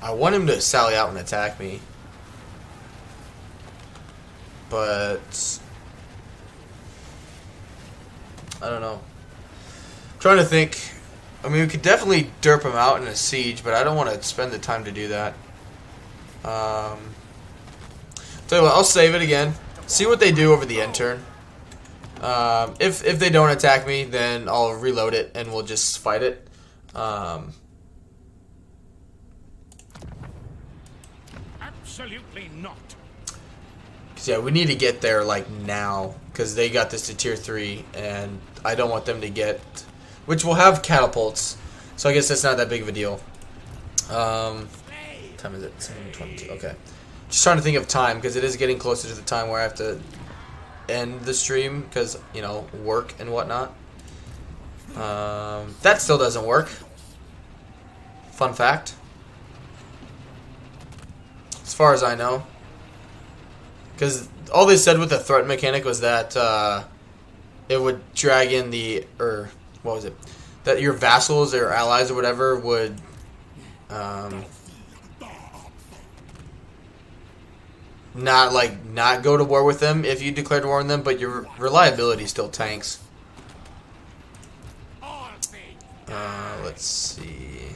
I want him to sally out and attack me. But I don't know. I'm trying to think. I mean, we could definitely derp him out in a siege, but I don't want to spend the time to do that. Tell you what, I'll save it again. See what they do over the end turn. If they don't attack me, then I'll reload it and we'll just fight it. Absolutely not. Cause yeah, we need to get there like now, because they got this to tier 3, and I don't want them to get, which will have catapults. So I guess that's not that big of a deal. Time is it? 7:22. Okay. Just trying to think of time, because it is getting closer to the time where I have to end the stream, because, you know, work and whatnot. That still doesn't work. Fun fact. As far as I know. Because all they said with the threat mechanic was that it would drag in the, or what was it? That your vassals or allies or whatever would not go to war with them if you declared war on them, but your reliability still tanks. Let's see.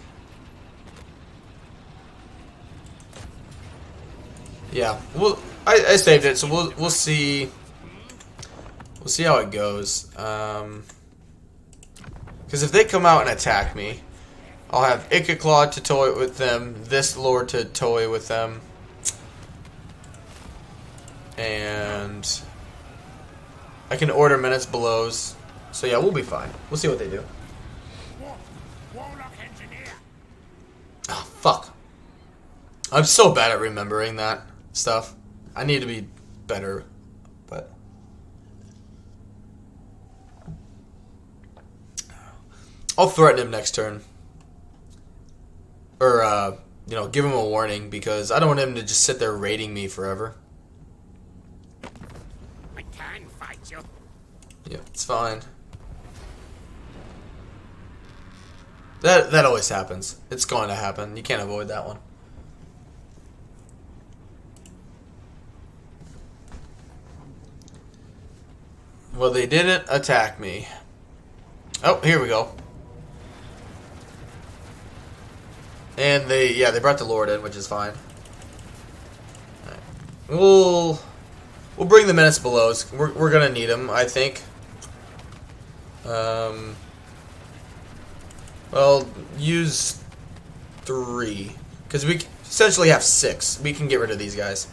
Yeah, well, I saved it, so we'll see. We'll see how it goes. Because if they come out and attack me, I'll have Ikit to toy with them, this lord to toy with them, and I can order menace belows. So yeah, we'll be fine. We'll see what they do. Oh, fuck. I'm so bad at remembering that stuff. I need to be better, but I'll threaten him next turn. Or, you know, give him a warning, because I don't want him to just sit there raiding me forever. I can fight you. Yeah, it's fine. That always happens. It's going to happen. You can't avoid that one. Well, they didn't attack me. Oh, here we go. And they brought the Lord in, which is fine. Right. We'll bring the menace belows. We're gonna need them, I think. Well, use 3, because we essentially have 6. We can get rid of these guys,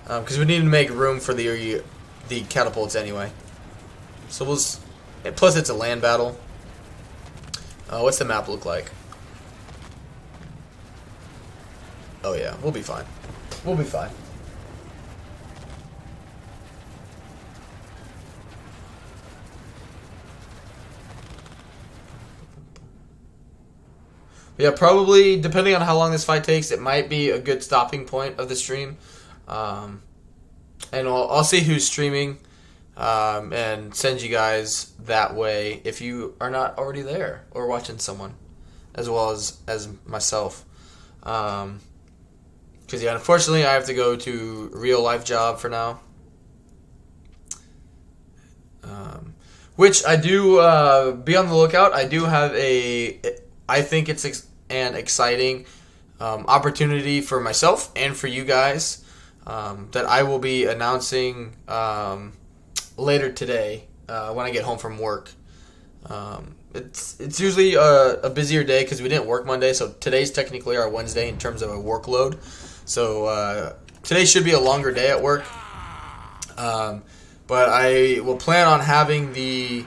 because we need to make room for the catapults anyway. So plus it's a land battle. What's the map look like? Oh yeah, we'll be fine. We'll be fine. Yeah, probably, depending on how long this fight takes, it might be a good stopping point of the stream. And I'll see who's streaming. And send you guys that way if you are not already there or watching someone. as well as myself. Because yeah, unfortunately, I have to go to a real life job for now. Which I do be on the lookout. I do have I think it's an exciting opportunity for myself and for you guys that I will be announcing later today when I get home from work. It's usually a busier day because we didn't work Monday, so today's technically our Wednesday in terms of a workload. So today should be a longer day at work. But I will plan on having the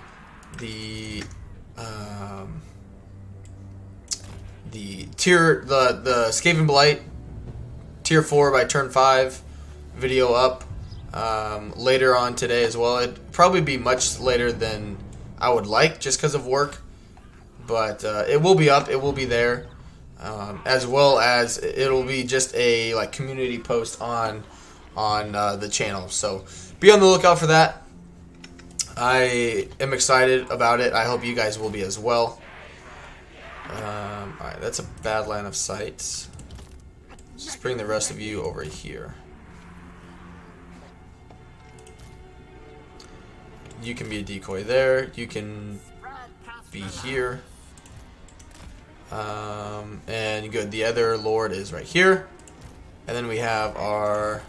Skavenblight tier 4 by turn 5 video up later on today as well. It'd probably be much later than I would like just because of work, but it will be up. It will be there, as well as it'll be just a like community post on the channel. So be on the lookout for that. I am excited about it. I hope you guys will be as well. Alright, that's a bad line of sight. Just bring the rest of you over here. You can be a decoy there. You can be here. And good. The other lord is right here. And then we have our...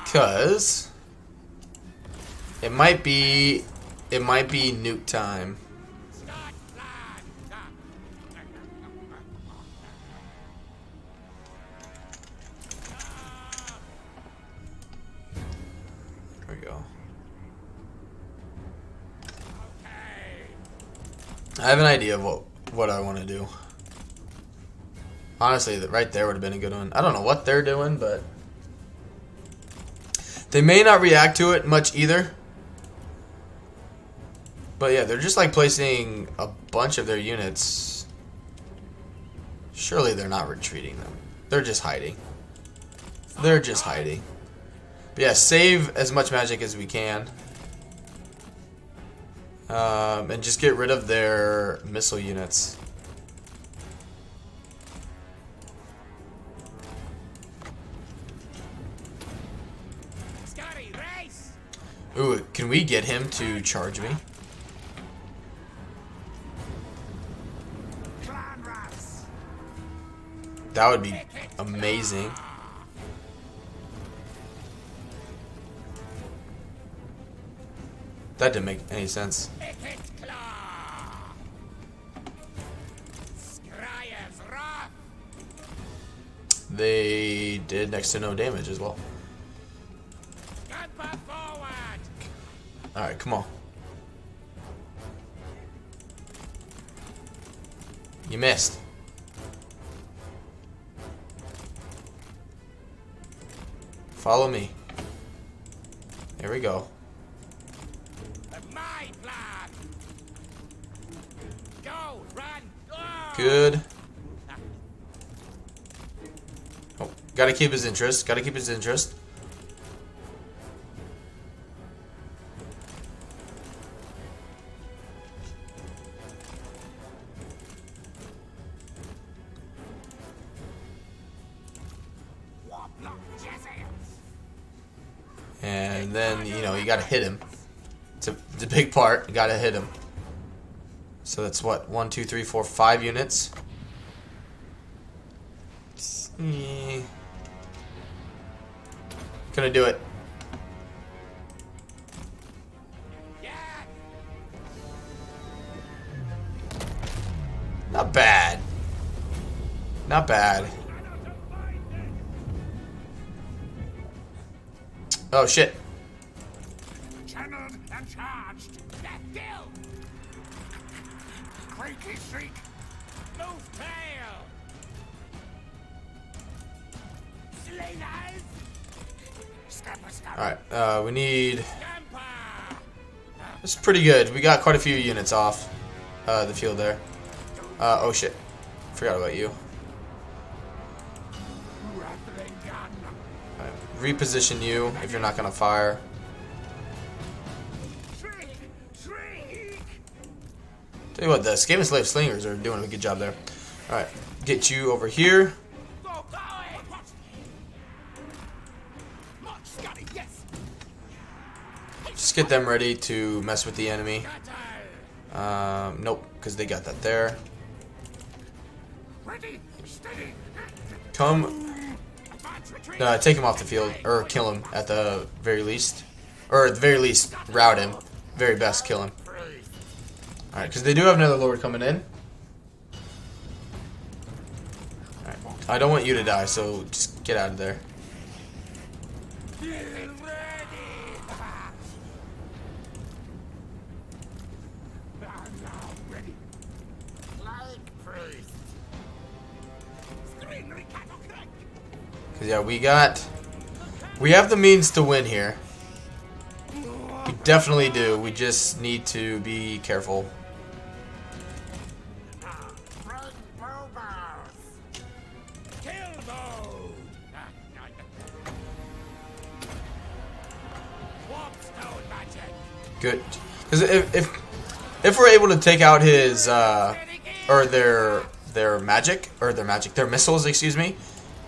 Because it might be nuke time. There we go. I have an idea of what I want to do. Honestly, right there would have been a good one. I don't know what they're doing, but they may not react to it much either. But yeah, they're just like placing a bunch of their units. Surely they're not retreating them. They're just hiding. They're just hiding. But yeah, save as much magic as we can. And just get rid of their missile units. Ooh, can we get him to charge me? That would be amazing. That didn't make any sense. They did next to no damage as well. Alright, come on. You missed. Follow me. There we go. Good. Oh, gotta keep his interest. Gotta keep his interest. And then, you know, you gotta hit him. It's a big part. You gotta hit him. So that's what? 1, 2, 3, 4, 5 units. Gonna do it. Not bad. Not bad. Oh shit. Channeled and charged. That deal. Creaky shriek. Move tail. Slayers. Alright, we need... It's pretty good. We got quite a few units off the field there. Oh shit. Forgot about you. Reposition you if you're not gonna fire. Tell you what, the Skaven Slave Slingers are doing a good job there. Alright, get you over here. Just get them ready to mess with the enemy. Nope, because they got that there. Come. Take him off the field, or kill him at the very least. Or at the very least, rout him. Very best, kill him. Alright, because they do have another lord coming in. Alright, I don't want you to die, so just get out of there. Because, yeah, we have the means to win here. We definitely do. We just need to be careful. Good. Because if we're able to take out his or their missiles, excuse me,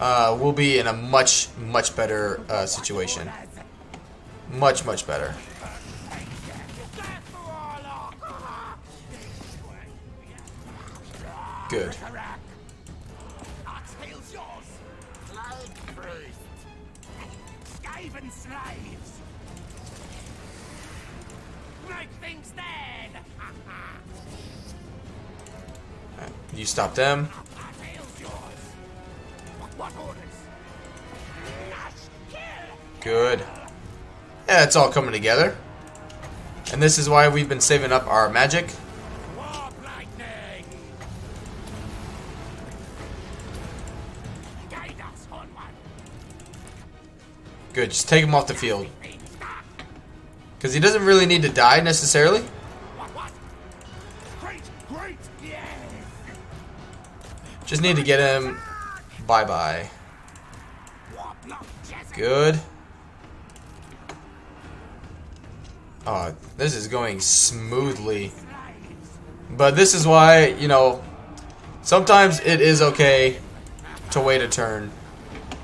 we'll be in a much better situation. Much better. Good. Right, you stop them. Good. Yeah, it's all coming together. And this is why we've been saving up our magic. Good, just take him off the field. Because he doesn't really need to die necessarily. Just need to get him. Bye-bye. Good. Oh, this is going smoothly. But this is why, you know, sometimes it is okay to wait a turn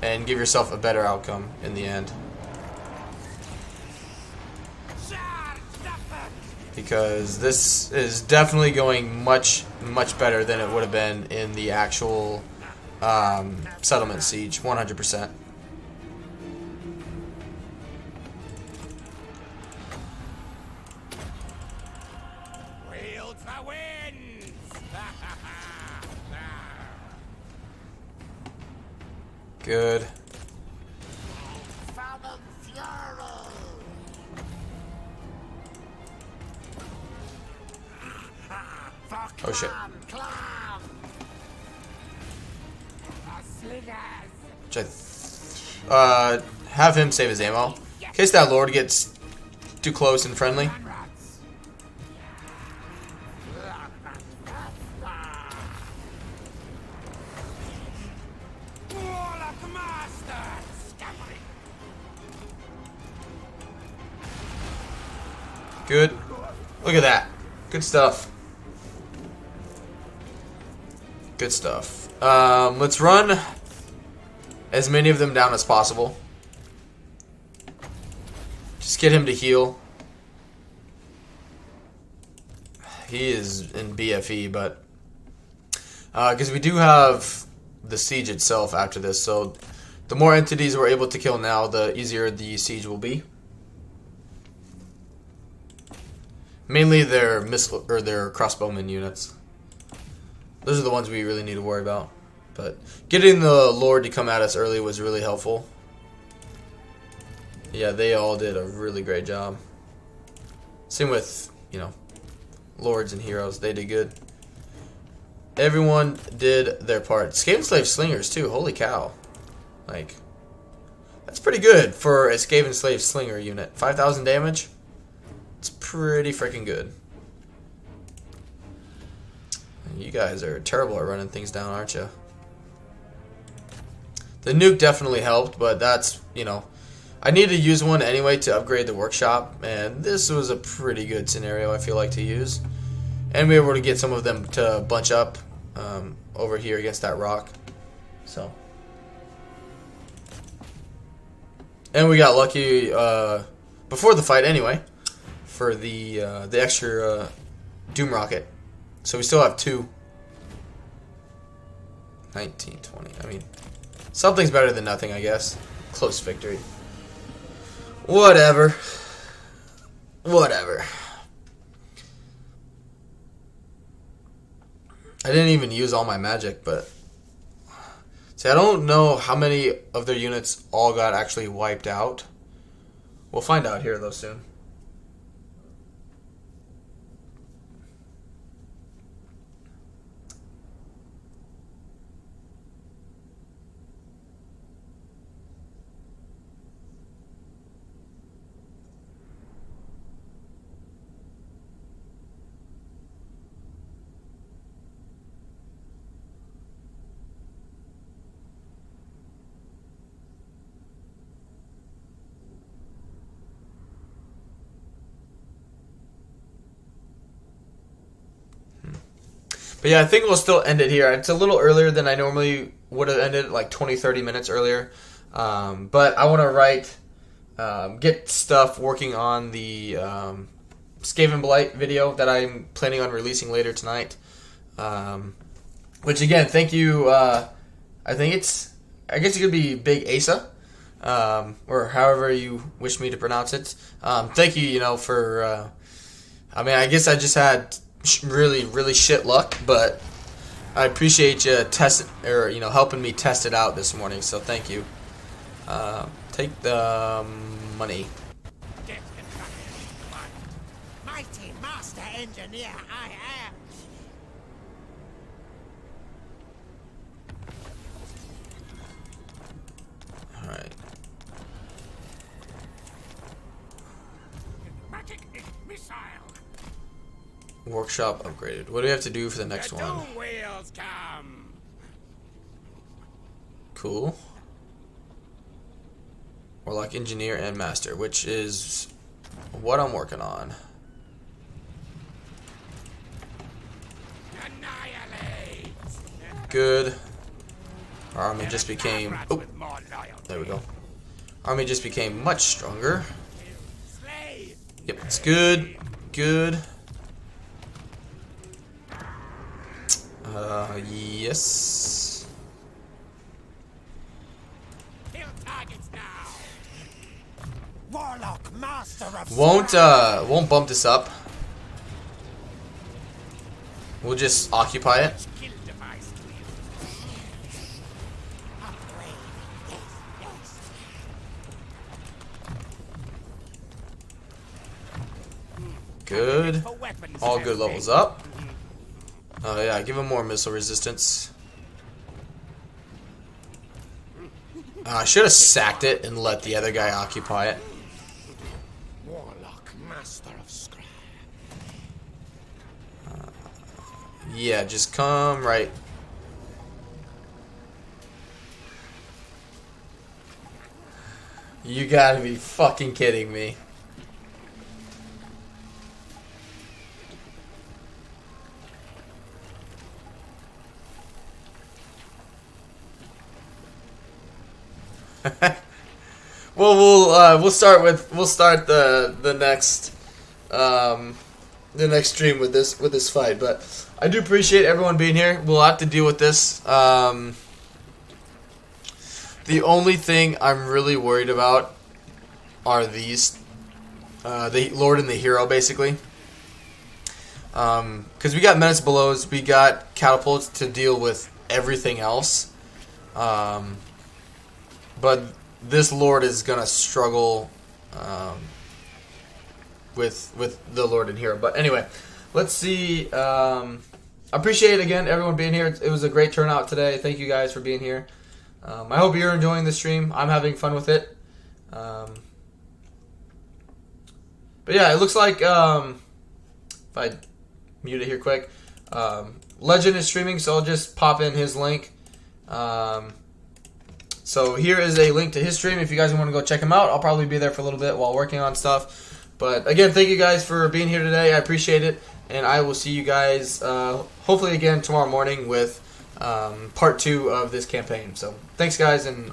and give yourself a better outcome in the end. Because this is definitely going much better than it would have been in the actual settlement siege, 100%. Good. Oh shit. Have him save his ammo. In case that lord gets too close and friendly. Good. Look at that. Good stuff. Good stuff. Let's run as many of them down as possible. Just get him to heal. He is in BFE, but because we do have the siege itself after this, so the more entities we're able to kill now, the easier the siege will be. Mainly their missile or their crossbowman units. Those are the ones we really need to worry about. But getting the Lord to come at us early was really helpful. Yeah, they all did a really great job. Same with, you know, Lords and Heroes. They did good. Everyone did their part. Skaven Slave Slingers too. Holy cow. Like, that's pretty good for a Skaven Slave Slinger unit. 5,000 damage. It's pretty freaking good. You guys are terrible at running things down, aren't you? The nuke definitely helped, but that's, you know, I need to use one anyway to upgrade the workshop, and this was a pretty good scenario, I feel like, to use. And we were able to get some of them to bunch up over here against that rock. So, and we got lucky before the fight anyway for the extra Doom Rocket. So we still have 2. 19, 20. I mean, something's better than nothing, I guess. Close victory. Whatever. Whatever. I didn't even use all my magic, but see, I don't know how many of their units all got actually wiped out. We'll find out here though soon. But yeah, I think we'll still end it here. It's a little earlier than I normally would have ended, like 20-30 minutes earlier. But I want to get stuff working on the Skavenblight video that I'm planning on releasing later tonight. Which again, thank you. I guess it could be Big Asa, or however you wish me to pronounce it. Thank you, for. I mean, I guess I just had really shit luck, but I appreciate you helping me test it out this morning, so thank you. Take the money. Mighty master engineer I am. Alright. Workshop upgraded. What do we have to do for the next one? Wheels come. Cool. Warlock engineer and master, which is what I'm working on. Annihilate. Good. Our army just became. Oh, there we go. Army just became much stronger. Yep, it's good. Good. Yes. Kill targets now. Warlock master of Won't bump this up. We'll just occupy it. skill device to you. Upgrade. Yes. Good. For weapons All good testing. levels up. Oh yeah, give him more missile resistance. I should have sacked it and let the other guy occupy it. Warlock master of scrap. Yeah, just come right. You gotta be fucking kidding me. Well, we'll start the next stream with this fight, but I do appreciate everyone being here. We'll have to deal with this. The only thing I'm really worried about are these, the Lord and the Hero, basically. Because we got Menace Belows, we got Catapults to deal with everything else. But this Lord is gonna struggle with the Lord and Hero. But anyway, let's see. I appreciate again everyone being here. It was a great turnout today. Thank you guys for being here. I hope you're enjoying the stream. I'm having fun with it. But yeah, it looks like if I mute it here quick, Legend is streaming, so I'll just pop in his link. So here is a link to his stream if you guys want to go check him out. I'll probably be there for a little bit while working on stuff. But again, thank you guys for being here today. I appreciate it. And I will see you guys hopefully again tomorrow morning with part 2 of this campaign. So thanks, guys, and